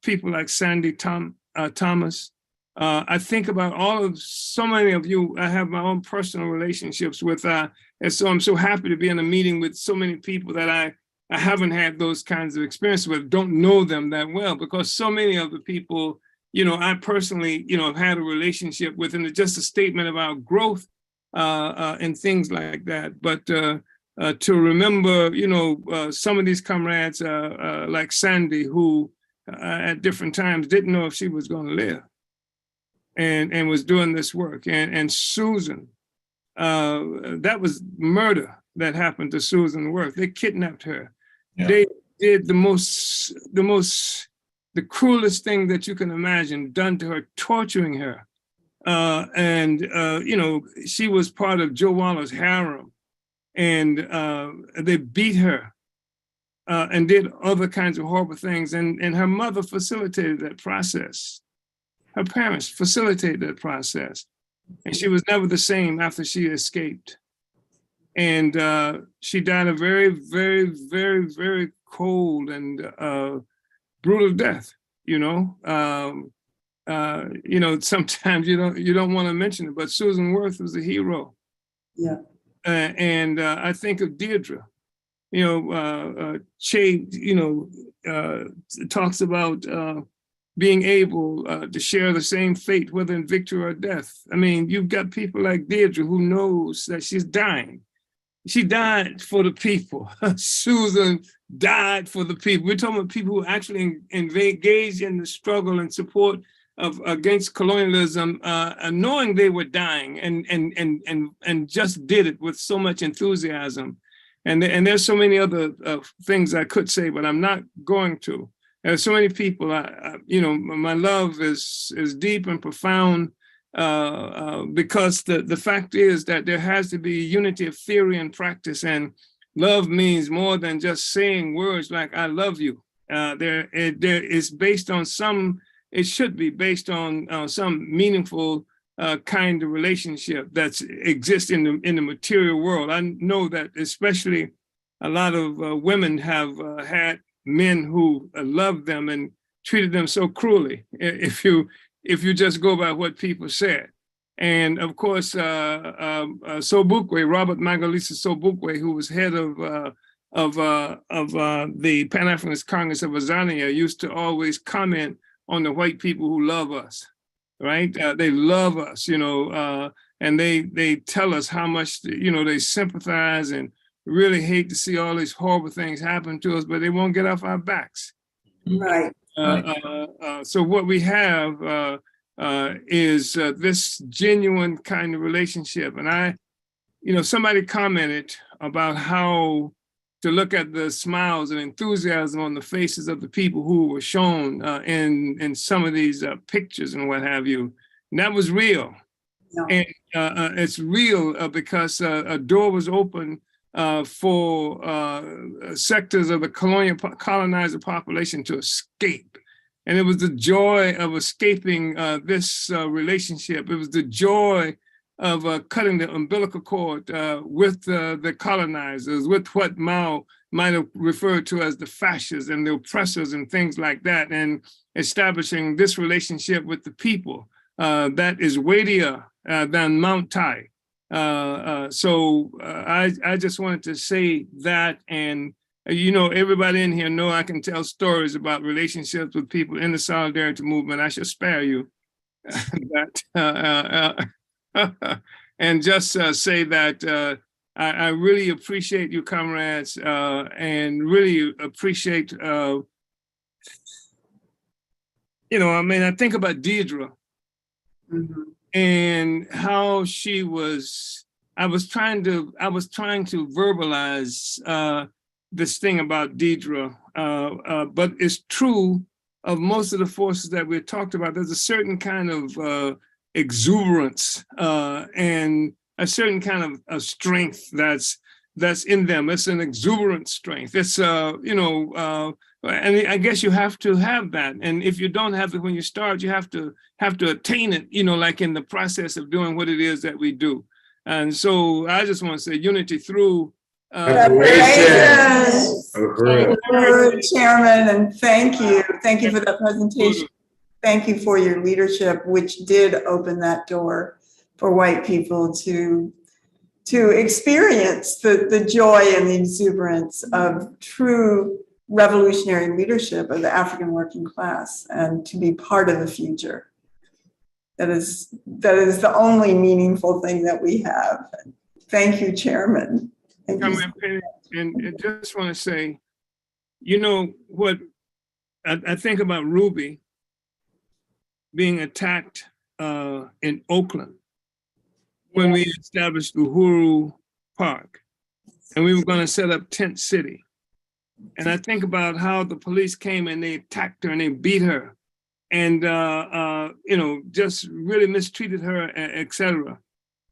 people like Sandy Thomas. I think about so many of you I have my own personal relationships with. And so I'm so happy to be in a meeting with so many people that I haven't had those kinds of experiences with, don't know them that well, because so many of the people, I personally, have had a relationship with, and it's just a statement about growth and things like that. But to remember, some of these comrades like Sandy, who at different times didn't know if she was going to live, and was doing this work, and Susan, that was murder that happened to Susan Worth. They kidnapped her. Yeah. They did the cruelest thing that you can imagine done to her, torturing her. She was part of Joe Waller's harem, and they beat her and did other kinds of horrible things. And her mother facilitated that process. Her parents facilitated that process. And she was never the same after she escaped. And she died a very, very, very, very cold and brutal death. Sometimes you don't want to mention it, but Susan Worth was a hero. Yeah. And I think of Deirdre. Che, talks about being able to share the same fate, whether in victory or death. I mean, you've got people like Deirdre who knows that she's dying. She died for the people. Susan died for the people. We're talking about people who actually engaged in the struggle and support against colonialism, knowing they were dying, and just did it with so much enthusiasm. And there's so many other things I could say, but I'm not going to. There's so many people. My love is deep and profound. Because the fact is that there has to be unity of theory and practice, and love means more than just saying words like "I love you." There is based on it should be based on some meaningful kind of relationship that exists in the material world. I know that especially a lot of women have had men who loved them and treated them so cruelly. If you just go by what people said. And of course, Sobukwe, Robert Magalisa Sobukwe, who was head of the Pan-Africanist Congress of Azania, used to always comment on the white people who love us, right? They love us, and they tell us how much, they sympathize and really hate to see all these horrible things happen to us, but they won't get off our backs. Right. So what we have is this genuine kind of relationship. And somebody commented about how to look at the smiles and enthusiasm on the faces of the people who were shown in some of these pictures and what have you. And that was real. No. And it's real because a door was open for sectors of the colonizer population to escape. And it was the joy of escaping this relationship. It was the joy of cutting the umbilical cord with the colonizers, with what Mao might have referred to as the fascists and the oppressors and things like that, and establishing this relationship with the people that is weightier than Mount Tai. So I just wanted to say that, and everybody in here know I can tell stories about relationships with people in the solidarity movement. I should spare you that, and just say that I really appreciate you, comrades, and really appreciate, I think about Deirdre. Mm-hmm. And how she was, I was trying to verbalize this thing about Deirdre, but it's true of most of the forces that we talked about. There's a certain kind of exuberance and a certain kind of strength that's in them. It's an exuberant strength. It's and I guess you have to have that. And if you don't have it when you start, you have to attain it, like in the process of doing what it is that we do. And so I just want to say unity through Congratulations. Uhuru. Uhuru, Chairman, and thank you. Thank you for that presentation. Thank you for your leadership, which did open that door for white people to experience the joy and the exuberance of true revolutionary leadership of the African working class and to be part of the future. That is the only meaningful thing that we have. Thank you, Chairman. Thank you. And just want to say, you know what, I think about Ruby being attacked in Oakland when we established Uhuru Park and we were going to set up Tent City. And I think about how the police came and they attacked her and they beat her and, you know, just really mistreated her, et cetera.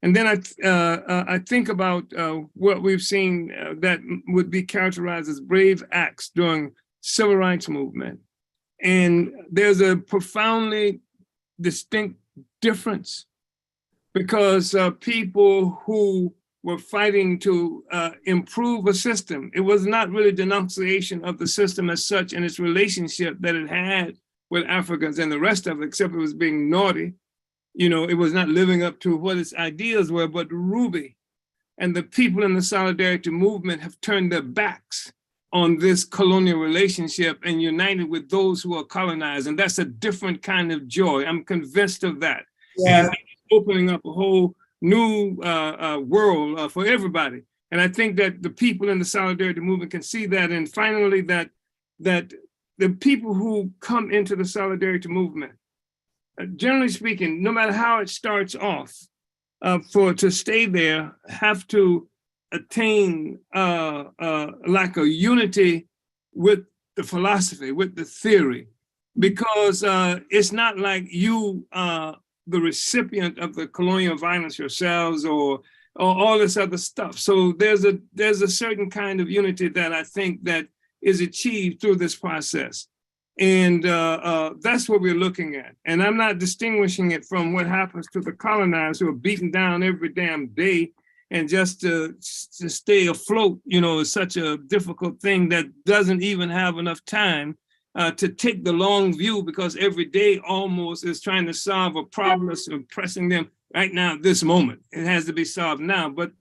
And then I think about what we've seen that would be characterized as brave acts during civil rights movement. And there's a profoundly distinct difference because people who were fighting to improve a system, it was not really denunciation of the system as such and its relationship that it had with Africans and the rest of it, except it was being naughty. You know, it was not living up to what its ideas were, but Ruby and the people in the Solidarity movement have turned their backs on this colonial relationship and united with those who are colonized. And that's a different kind of joy. I'm convinced of that. Yeah. And opening up a whole new world for everybody. And I think that the people in the Solidarity movement can see that. And finally, that the people who come into the Solidarity movement, generally speaking, no matter how it starts off, to stay there, have to attain like a unity with the philosophy, with the theory, because it's not like you the recipient of the colonial violence yourselves or all this other stuff. So there's a certain kind of unity that I think that is achieved through this process. And that's what we're looking at. And I'm not distinguishing it from what happens to the colonized who are beaten down every damn day. And just to stay afloat, you know, is such a difficult thing that doesn't even have enough time to take the long view, because every day almost is trying to solve a problem that's pressing them right now, this moment. It has to be solved now. But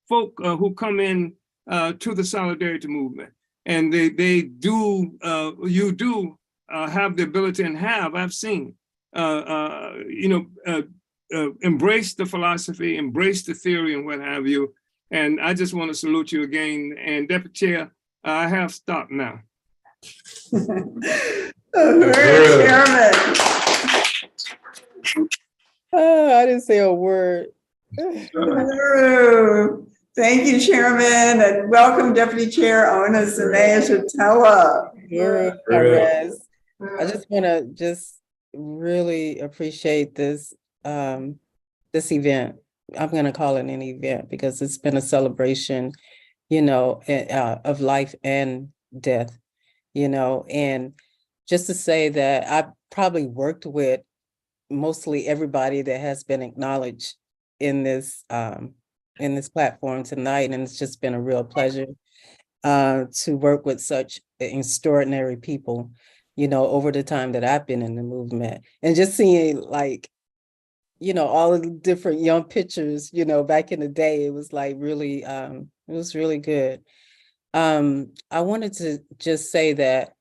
folk who come in to the Solidarity movement, and they do, you do have the ability and I've seen, you know, embrace the philosophy, embrace the theory and what have you. And I just want to salute you again. And Deputy Chair, I have stopped now. Chairman. Oh, I didn't say a word. Thank you, Chairman, and welcome Deputy Chair Ona Sanaya Shatella. I just want to really appreciate this this event. I'm going to call it an event because it's been a celebration, you know, of life and death, you know, and just to say that I probably worked with mostly everybody that has been acknowledged in this platform tonight, and it's just been a real pleasure to work with such extraordinary people, you know, over the time that I've been in the movement, and just seeing, like, you know, all of the different young pictures, you know, back in the day, it was like really, it was really good. I wanted to just say that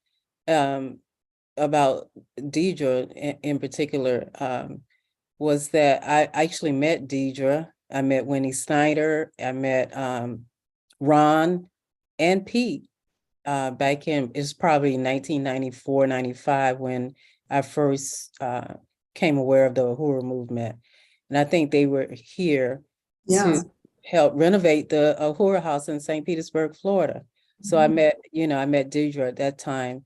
about Deidre in particular, was that I actually met Deidre. I met Winnie Snyder. I met Ron and Pete back in, it's probably 1994, 95 when I first came aware of the Uhuru movement. And I think they were here to help renovate the Uhuru House in St. Petersburg, Florida. So I met, you know, I met Deidre at that time.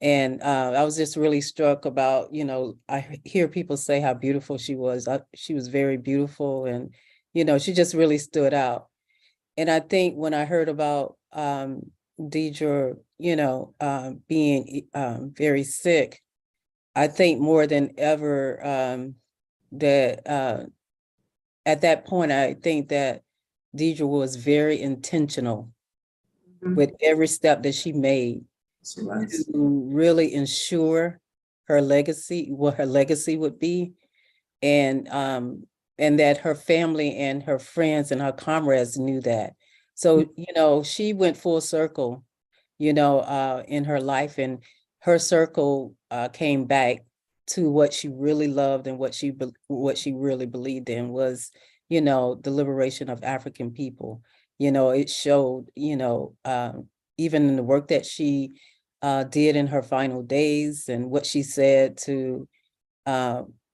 And I was just really struck about, you know, I hear people say how beautiful she was. She was very beautiful, and, you know, she just really stood out. And I think when I heard about Deidre, you know, being very sick, I think more than ever that at that point, I think that Deidre was very intentional with every step that she made She was. to really ensure her legacy, what her legacy would be, and that her family and her friends and her comrades knew that. So, she went full circle, in her life, and her circle came back to what she really loved and what she really believed in was, the liberation of African people. It showed, even in the work that she did in her final days and what she said to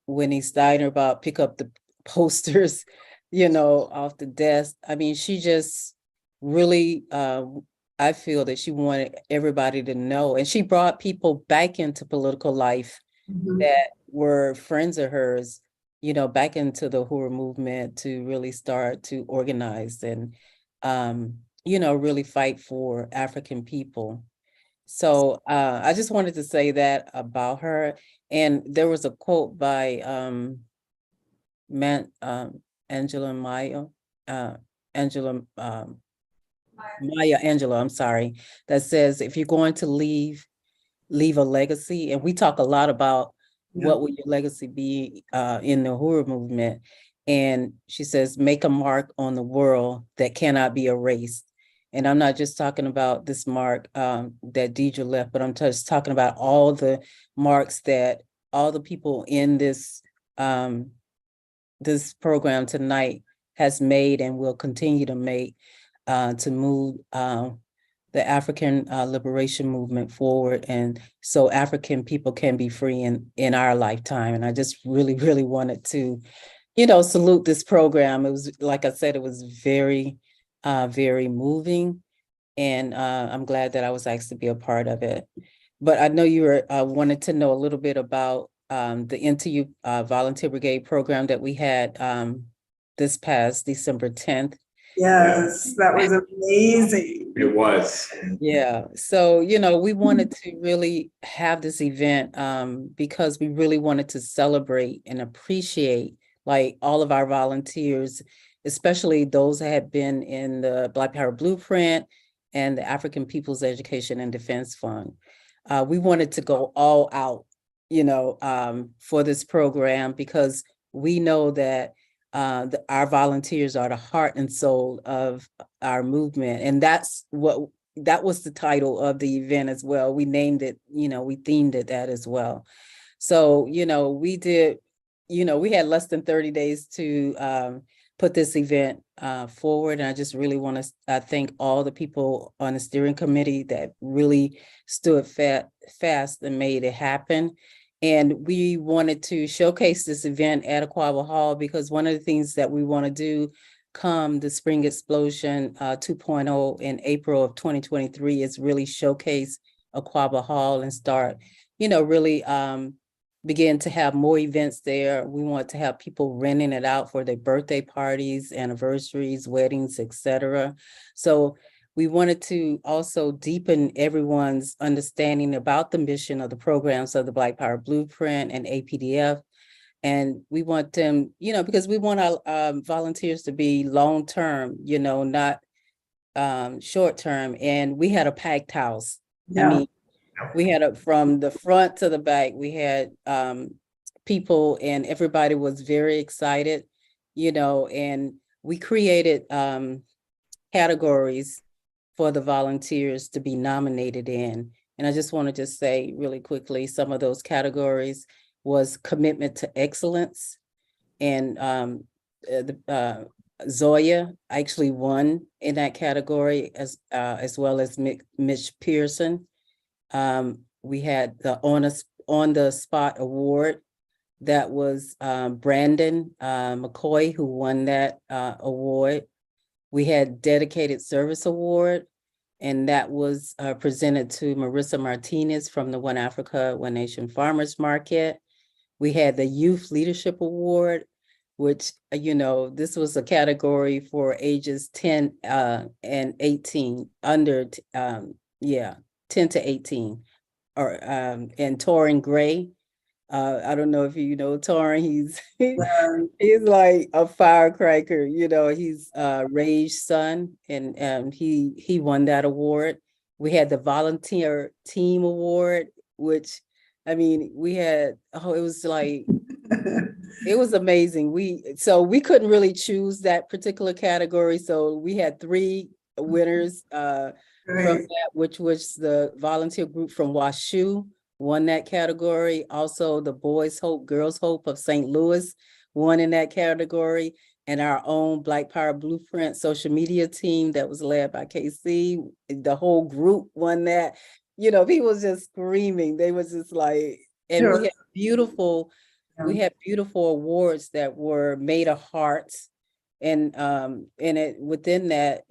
Winnie Steiner about pick up the posters, off the desk. I mean, she just really, I feel that she wanted everybody to know, and she brought people back into political life that were friends of hers, back into the Hura movement to really start to organize and, really fight for African people. So I just wanted to say that about her. And there was a quote by Angela Maya, Angela Maya Angelou, I'm sorry, that says, if you're going to leave a legacy, and we talk a lot about what will your legacy be in the Hura movement. And she says, make a mark on the world that cannot be erased. And I'm not just talking about this mark that Deidre left, but I'm just talking about all the marks that all the people in this this program tonight has made and will continue to make to move the African liberation movement forward, and so African people can be free in our lifetime. And I just really, really wanted to, salute this program. It was, like I said, it was very, very moving, and I'm glad that I was asked to be a part of it. But I know you were wanted to know a little bit about the NTU Volunteer Brigade program that we had this past December 10th. Yes, that was amazing. It was. Yeah. So, we wanted to really have this event because we really wanted to celebrate and appreciate like all of our volunteers, especially those that had been in the Black Power Blueprint and the African People's Education and Defense Fund. We wanted to go all out, for this program because we know that our volunteers are the heart and soul of our movement. And that was the title of the event as well. We named it, we themed it that as well. So, we did, we had less than 30 days to put this event forward. And I just really want to thank all the people on the steering committee that really stood fast and made it happen. And we wanted to showcase this event at Aquaba Hall because one of the things that we want to do come the Spring Explosion 2.0 in April of 2023 is really showcase Aquaba Hall and start, really begin to have more events there. We want to have people renting it out for their birthday parties, anniversaries, weddings, etc. So we wanted to also deepen everyone's understanding about the mission of the programs of the Black Power Blueprint and APDF. And we want them, because we want our volunteers to be long-term, not short-term. And we had a packed house. Yeah. I mean, we had from the front to the back, we had people and everybody was very excited, and we created categories for the volunteers to be nominated in. And I just want to say really quickly, some of those categories was commitment to excellence. And Zoya actually won in that category as well as Mitch Pearson. We had the on the spot award. That was Brandon McCoy who won that award. We had dedicated service award, and that was presented to Marissa Martinez from the One Africa, One Nation Farmers Market. We had the Youth Leadership Award, which, this was a category for ages 10 and 18, under, 10 to 18, or and Torin Gray I don't know if you know Torrin, Yeah. he's like a firecracker, he's Ray's son, and he won that award. We had the volunteer team award, which I mean, we had, it was like, it was amazing. So we couldn't really choose that particular category. So we had 3 winners from Great. that, which was the volunteer group from WashU won that category. Also, the Boys Hope, Girls Hope of St. Louis won in that category. And our own Black Power Blueprint social media team that was led by KC, the whole group won that. People was just screaming. They was just like, and Sure. we had beautiful awards that were made of hearts. And within that,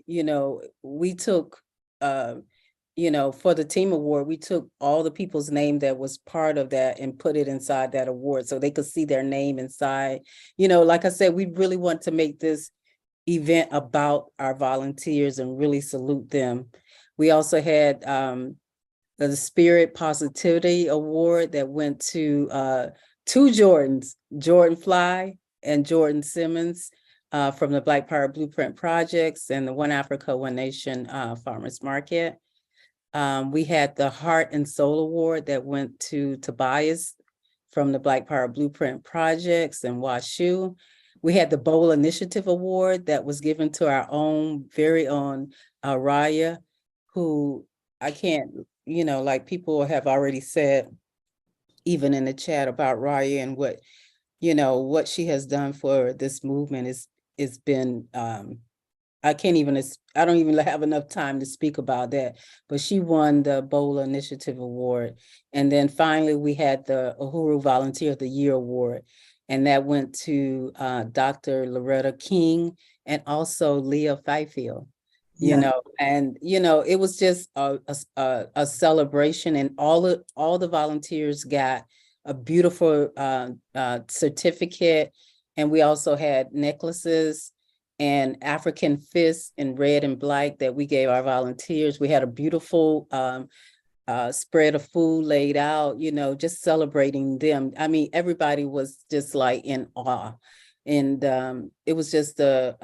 we took for the team award, we took all the people's name that was part of that and put it inside that award so they could see their name inside. Like I said, we really want to make this event about our volunteers and really salute them. We also had the Spirit Positivity Award that went to 2 Jordans, Jordan Fly and Jordan Simmons from the Black Power Blueprint Projects and the One Africa, One Nation Farmers Market. We had the Heart and Soul Award that went to Tobias from the Black Power Blueprint Projects and WashU. We had the Bowl Initiative Award that was given to our very own Raya, who I can't, like people have already said, even in the chat about Raya and what she has done for this movement is been, I don't even have enough time to speak about that, but she won the Bola Initiative Award. And then finally, we had the Uhuru Volunteer of the Year Award, and that went to Dr. Loretta King and also Leah Fifield, and, it was just a celebration, and all the volunteers got a beautiful certificate. And we also had necklaces and African fists in red and black that we gave our volunteers. We had a beautiful spread of food laid out, just celebrating them. I mean, everybody was just like in awe. And it was just a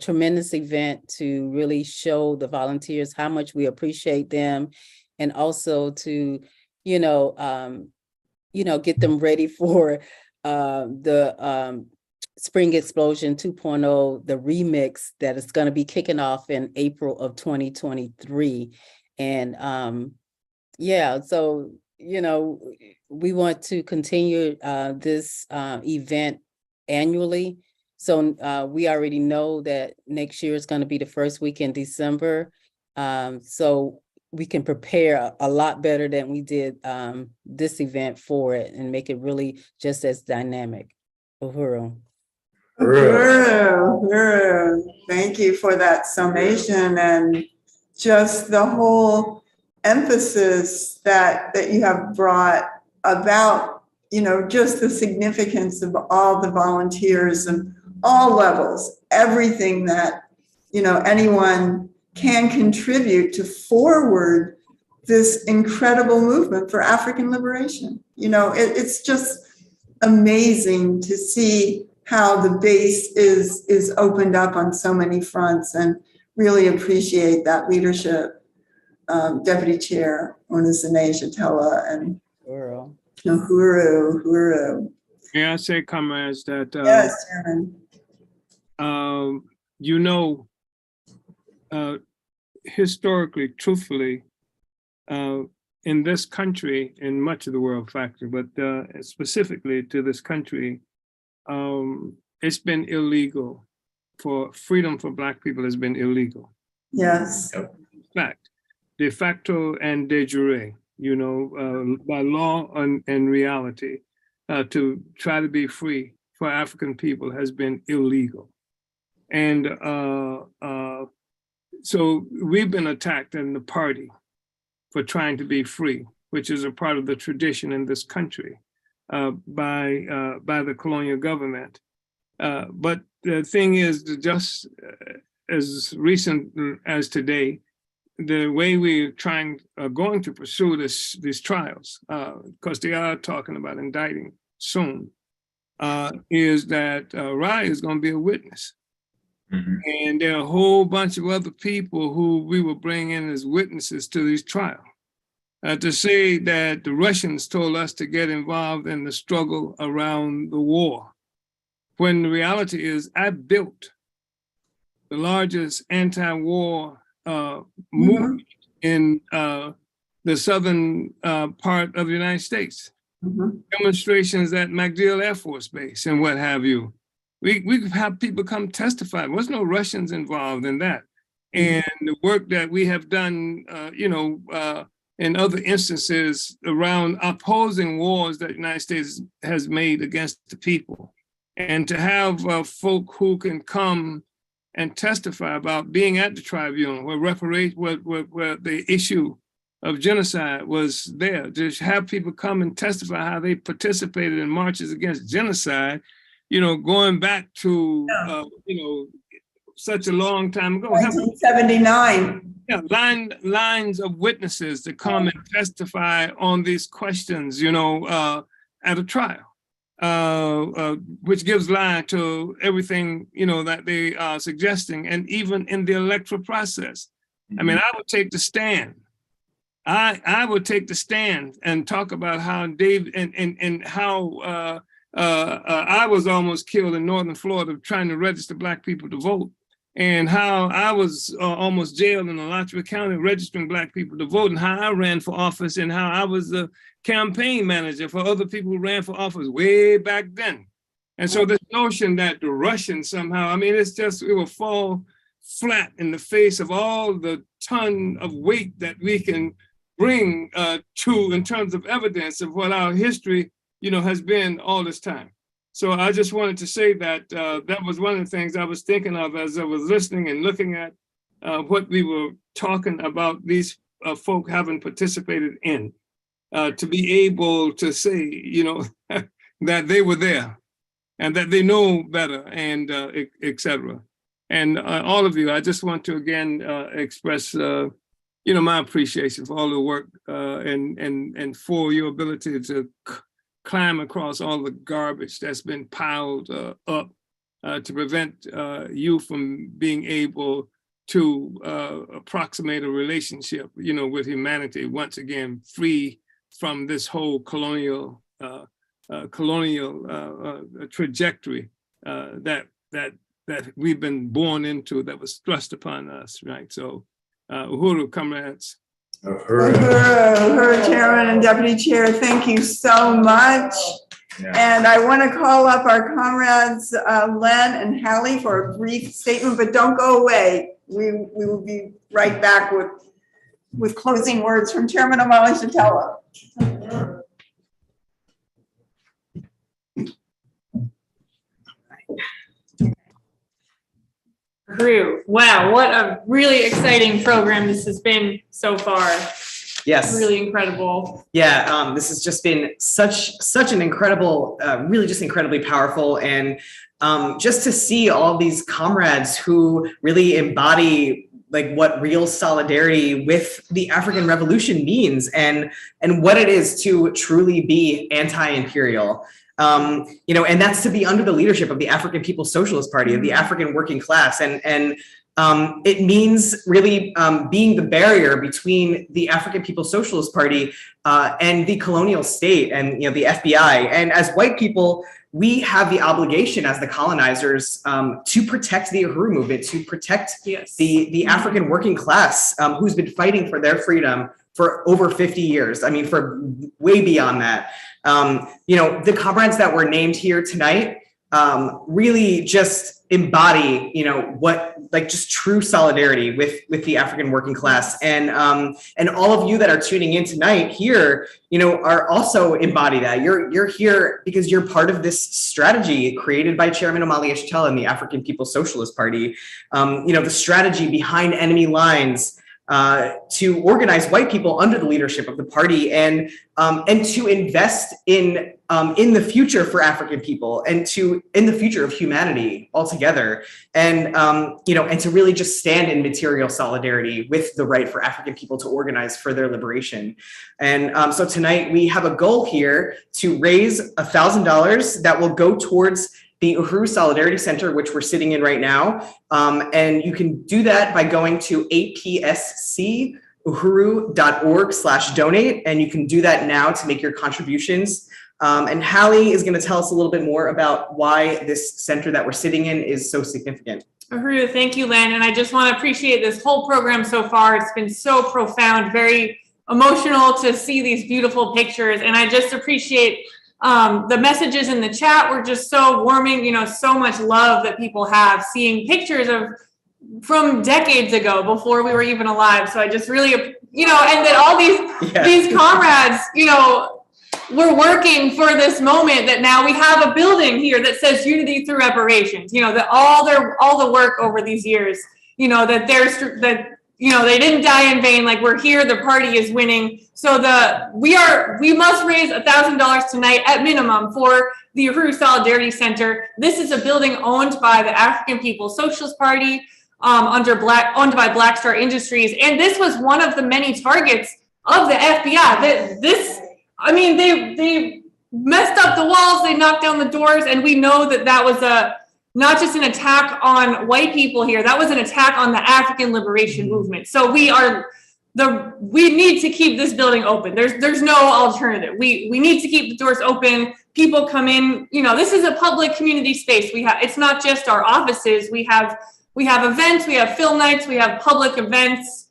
tremendous event to really show the volunteers how much we appreciate them, and also to, get them ready for the Spring Explosion 2.0, the remix that is going to be kicking off in April of 2023. And so, we want to continue this event annually. So we already know that next year is going to be the first week in December. So we can prepare a lot better than we did this event for it and make it really just as dynamic. Uhuru. Thank you for that summation and just the whole emphasis that you have brought about, just the significance of all the volunteers and all levels, everything that, anyone can contribute to forward this incredible movement for African liberation. It's just amazing to see how the base is opened up on so many fronts, and really appreciate that leadership, Deputy Chair Onusine Shatella and Uhuru. May I say, comrades, that Yes, Chairman. Historically, truthfully, in this country, in much of the world factor, but specifically to this country, it's been illegal for freedom for Black people has been illegal. Yes. In fact, de facto and de jure, by law and reality, to try to be free for African people has been illegal. And so we've been attacked in the party for trying to be free, which is a part of the tradition in this country by the colonial government. But the thing is, just as recent as today, the way we're going to pursue these trials, because they are talking about indicting soon, is that Rye is going to be a witness. And there are a whole bunch of other people who we will bring in as witnesses to these trials. To say that the Russians told us to get involved in the struggle around the war, when the reality is I built the largest anti-war movement in the southern part of the United States. Demonstrations at MacDill Air Force Base and what have you. We have people come testify. There was no Russians involved in that. And the work that we have done, in other instances around opposing wars that the United States has made against the people. And to have folk who can come and testify about being at the tribunal where where the issue of genocide was there. Just have people come and testify how they participated in marches against genocide, going back to, such a long time ago. 1979. Yeah, lines of witnesses to come and testify on these questions, at a trial. Which gives lie to everything, that they are suggesting, and even in the electoral process. I mean, I would take the stand. I would take the stand and talk about how Dave and how I was almost killed in northern Florida trying to register Black people to vote, and how I was almost jailed in Alachua County registering Black people to vote, and how I ran for office, and how I was the campaign manager for other people who ran for office way back then. And so this notion that the Russians somehow, it will fall flat in the face of all the ton of weight that we can bring to in terms of evidence of what our history, has been all this time. So I just wanted to say that that was one of the things I was thinking of as I was listening and looking at what we were talking about these folk having participated in. To be able to say, that they were there and that they know better, and et cetera. And all of you, I just want to again express, my appreciation for all the work and for your ability to climb across all the garbage that's been piled up to prevent you from being able to approximate a relationship, with humanity, once again, free from this whole colonial trajectory that we've been born into, that was thrust upon us, right? So, uhuru, comrades. Uhuru, Chairman and Deputy Chair, thank you so much. Yeah. And I want to call up our comrades, Len and Hallie, for a brief statement, but don't go away. We will be right back with closing words from Chairman Omali Shatella. Wow, what a really exciting program this has been so far. Yes. Really incredible. Yeah, this has just been such an incredible, really just incredibly powerful, and just to see all these comrades who really embody like what real solidarity with the African Revolution means, and what it is to truly be anti-imperial. And that's to be under the leadership of the African People's Socialist Party, of the African working class. And it means really being the barrier between the African People's Socialist Party and the colonial state and the FBI. And as white people, we have the obligation as the colonizers to protect the Uhuru movement, to protect the African working class who's been fighting for their freedom for over 50 years. I mean, for way beyond that. The comrades that were named here tonight really just embody, what like just true solidarity with the African working class, and all of you that are tuning in tonight here, are also embody that. You're here because you're part of this strategy created by Chairman Omali Shatella and the African People's Socialist Party. The strategy behind enemy lines, to organize white people under the leadership of the party, and to invest in the future for African people, and in the future of humanity altogether, and and to really just stand in material solidarity with the right for African people to organize for their liberation. And so tonight we have a goal here to raise $1,000 that will go towards the Uhuru Solidarity Center, which we're sitting in right now. And you can do that by going to apscuhuru.org/donate. And you can do that now to make your contributions. And Hallie is going to tell us a little bit more about why this center that we're sitting in is so significant. Uhuru, thank you, Len. And I just want to appreciate this whole program so far. It's been so profound, very emotional to see these beautiful pictures. And I just appreciate the messages in the chat were just so warming, so much love that people have, seeing pictures from decades ago before we were even alive. So I just really, and that all these comrades, we're working for this moment, that now we have a building here that says unity through reparations, that all the work over these years, that they didn't die in vain. Like, we're here, the party is winning. So we must raise $1,000 tonight at minimum for the Uhuru Solidarity Center. This is a building owned by the African People's Socialist Party, owned by Black Star Industries. And this was one of the many targets of the FBI. They messed up the walls, they knocked down the doors, and we know that was not just an attack on white people here, that was an attack on the African liberation movement. So we need to keep this building open. There's no alternative. We need to keep the doors open. People come in, this is a public community space. It's not just our offices. We have events, we have film nights, we have public events.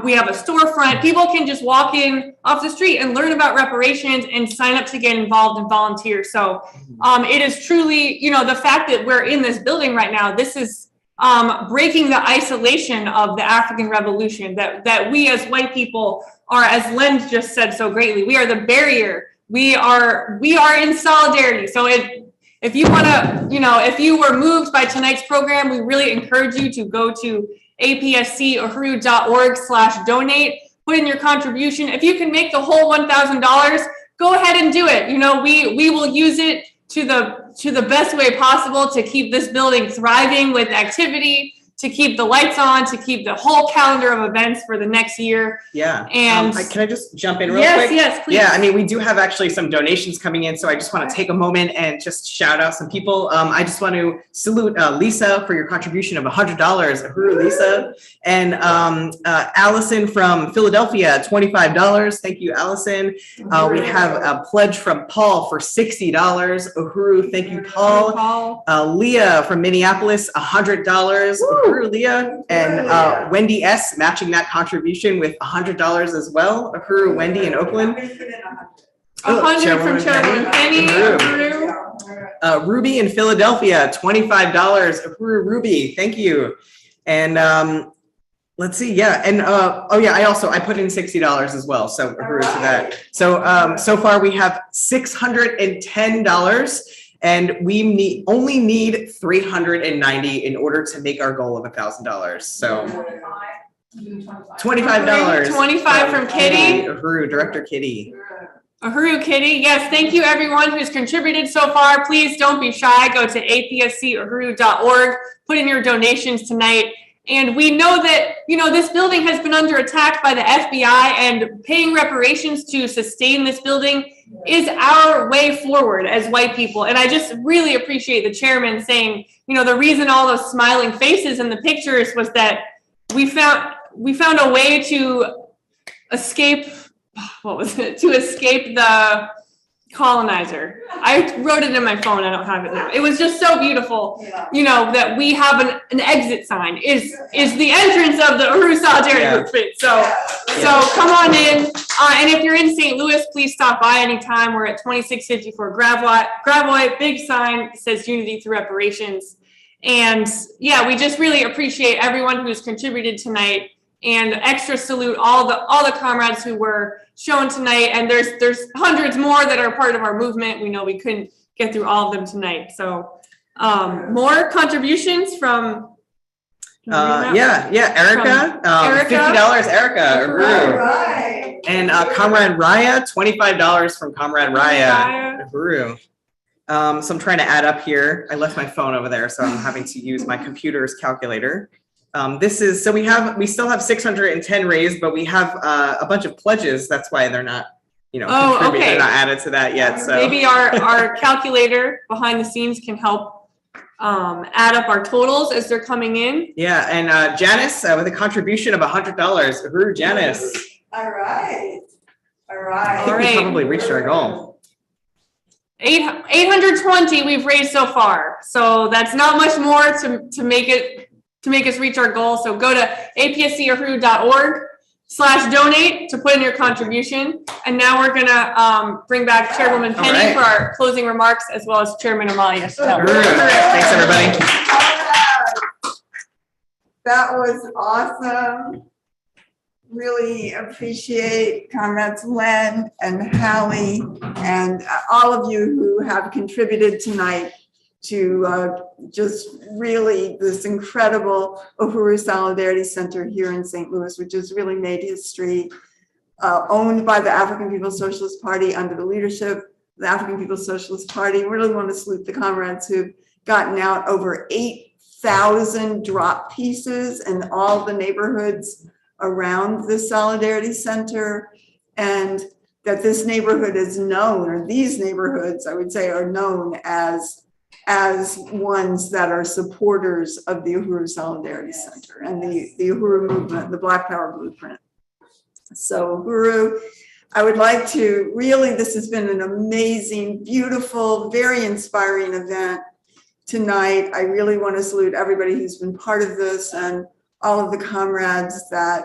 We have a storefront. People can just walk in off the street and learn about reparations and sign up to get involved and volunteer. So it is truly, the fact that we're in this building right now, this is breaking the isolation of the African Revolution, that we as white people are, as Len just said so greatly, we are the barrier. We are in solidarity. So if you want to, if you were moved by tonight's program, we really encourage you to go to apscuhuru.org/donate, put in your contribution. If you can make the whole $1,000, go ahead and do it. We will use it to the best way possible to keep this building thriving with activity, to keep the lights on, to keep the whole calendar of events for the next year. Yeah. And can I just jump in real quick? Yes, please. Yeah, we do have actually some donations coming in, so I just want to take a moment and just shout out some people. I just want to salute Lisa for your contribution of $100. Uhuru, Lisa. And Allison from Philadelphia, $25. Thank you, Allison. We have a pledge from Paul for $60. Uhuru, thank you, Paul. Leah from Minneapolis, $100. Uhuru, Leah. And Wendy S. matching that contribution with $100 as well. Uhuru, Wendy in Oakland. 100 from Chairwoman Penny. Ruby in Philadelphia, $25. Uhuru, Ruby, thank you. And let's see, and I put in $60 as well, so Uhuru to that. So so far we have $610. And we only need 390 in order to make our goal of $1,000. So $25. 25 from Kitty. Uhuru, Director Kitty. Uhuru, Kitty. Yes, thank you everyone who's contributed so far. Please don't be shy. Go to apscuhuru.org. Put in your donations tonight. And we know that, this building has been under attack by the FBI, and paying reparations to sustain this building is our way forward as white people. And I just really appreciate the chairman saying, the reason all those smiling faces in the pictures was that we found a way to escape, to escape the colonizer. I wrote it in my phone. I don't have it now. It was just so beautiful, that we have an exit sign is the entrance of the Uhuru Solidarity movement. So come on in. And if you're in St. Louis, please stop by anytime. We're at 2654 Gravois, big sign says unity through reparations. And we just really appreciate everyone who's contributed tonight, and extra salute all the comrades who were shown tonight. And there's hundreds more that are part of our movement. We know we couldn't get through all of them tonight. So more contributions from Yeah, Erica, Erica. $50, Erica. All Uhuru. right. And Comrade Raya, $25 from Comrade Raya. Uhuru. So I'm trying to add up here. I left my phone over there, so I'm having to use my computer's calculator. We still have 610 raised, but we have a bunch of pledges. That's why they're not, contributing. Okay. They're not added to that yet. So Maybe our calculator behind the scenes can help add up our totals as they're coming in. Yeah, and Janice with a contribution of $100. Uhuru, Janice. All right. All I right. think we right. probably reached our goal. 820 we've raised so far. So that's not much more to make us reach our goal. So go to apscurhu.org/donate to put in your contribution. And now we're gonna bring back Chairwoman Penny right. for our closing remarks, as well as Chairman Amalia. Thanks, everybody. That was awesome. Really appreciate Comrades Len and Hallie and all of you who have contributed tonight to just really this incredible Uhuru Solidarity Center here in St. Louis, which has really made history, owned by the African People's Socialist Party under the leadership of the African People's Socialist Party. We really want to salute the comrades who've gotten out over 8,000 drop pieces in all the neighborhoods around the Solidarity Center, and that this neighborhood is known, or these neighborhoods, I would say, are known as ones that are supporters of the Uhuru Solidarity Center and the Uhuru movement, the Black Power Blueprint. So Uhuru, I would like to really, this has been an amazing, beautiful, very inspiring event tonight. I really want to salute everybody who's been part of this and all of the comrades that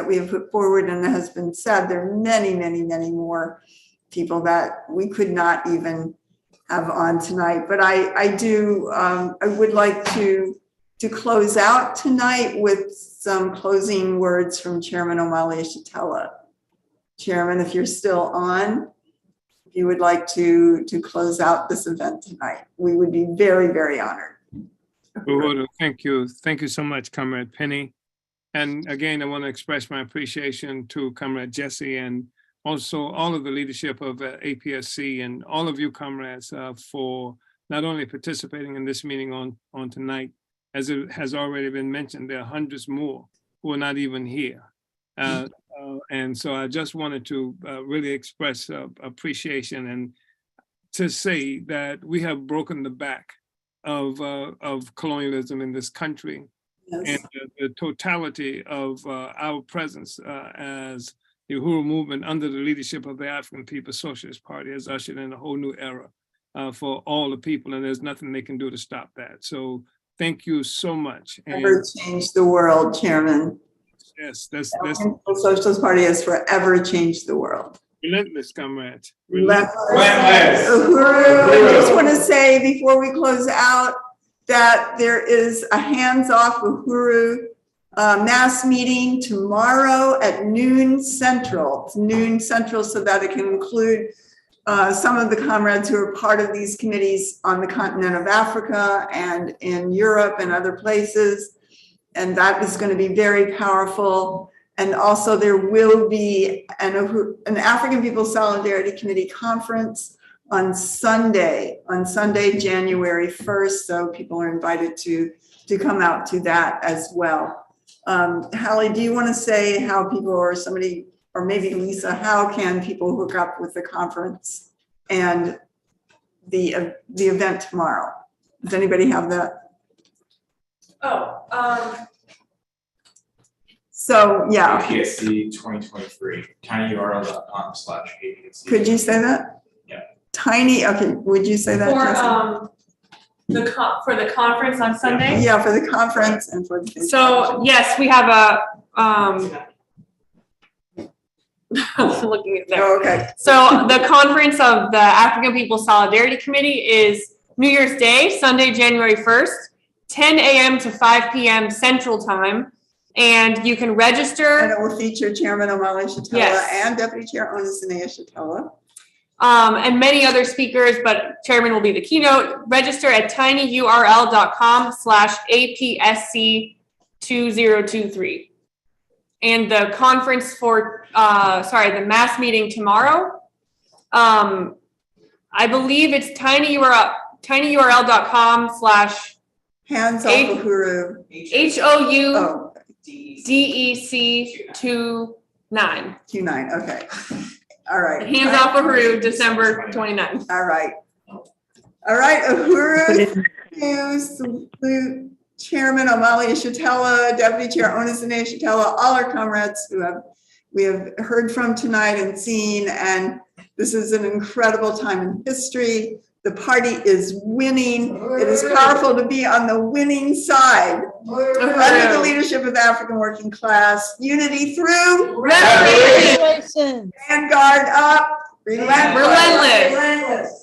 we have put forward, and has been said, there are many, many, many more people that we could not even have on tonight. But I would like to close out tonight with some closing words from Chairman Amalia Shatella. Chairman, if you're still on, if you would like to close out this event tonight, we would be very, very honored. Uhuru, thank you. Thank you so much, Comrade Penny. And again, I want to express my appreciation to Comrade Jesse and also all of the leadership of APSC and all of you comrades for not only participating in this meeting on tonight, as it has already been mentioned, there are hundreds more who are not even here. And so I just wanted to really express appreciation and to say that we have broken the back of colonialism in this country. Yes. And the totality of our presence as the Uhuru movement under the leadership of the African People's Socialist Party has ushered in a whole new era for all the people, and there's nothing they can do to stop that. So thank you so much. Forever changed the world, Chairman. Yes, the Socialist Party has forever changed the world. Relentless, comrades. Relentless. Uhuru, I just want to say before we close out that there is a hands-off Uhuru mass meeting tomorrow at noon Central. It's noon Central so that it can include some of the comrades who are part of these committees on the continent of Africa and in Europe and other places. And that is going to be very powerful. And also there will be an African People's Solidarity Committee conference on Sunday, January 1st. So people are invited to come out to that as well. Hallie, do you want to say how people, or somebody, or maybe Lisa, how can people hook up with the conference and the event tomorrow? Does anybody have that? So yeah. APSC 2023, tinyurl.com/APSC. Could you say that? Yeah. Tiny, okay, would you say that? For the conference on Sunday? Yeah, for the conference and for the. So yes, we have a looking at there. Oh, okay. So the conference of the African People's Solidarity Committee is New Year's Day, Sunday, January 1st, 10 a.m. to 5 p.m. Central Time. And you can register. And it will feature Chairman Amalia Shatella, yes, and Deputy Chair Onasinea Shatella. And many other speakers, but Chairman will be the keynote. Register at tinyurl.com/APSC 2023. And the conference for, the mass meeting tomorrow, I believe it's tinyurl.com/ Hands off Uhuru. HOUDEC29. Q9, okay. All right. Hands off Uhuru, December 29th. All right. All right, Uhuru, you salute Chairman Amalia Shatella, Deputy Chair Onis Shatella, all our comrades who we have heard from tonight and seen, and this is an incredible time in history. The party is winning. It is powerful to be on the winning side. Under the leadership of the African working class, unity through revolution. Vanguard up, relentless.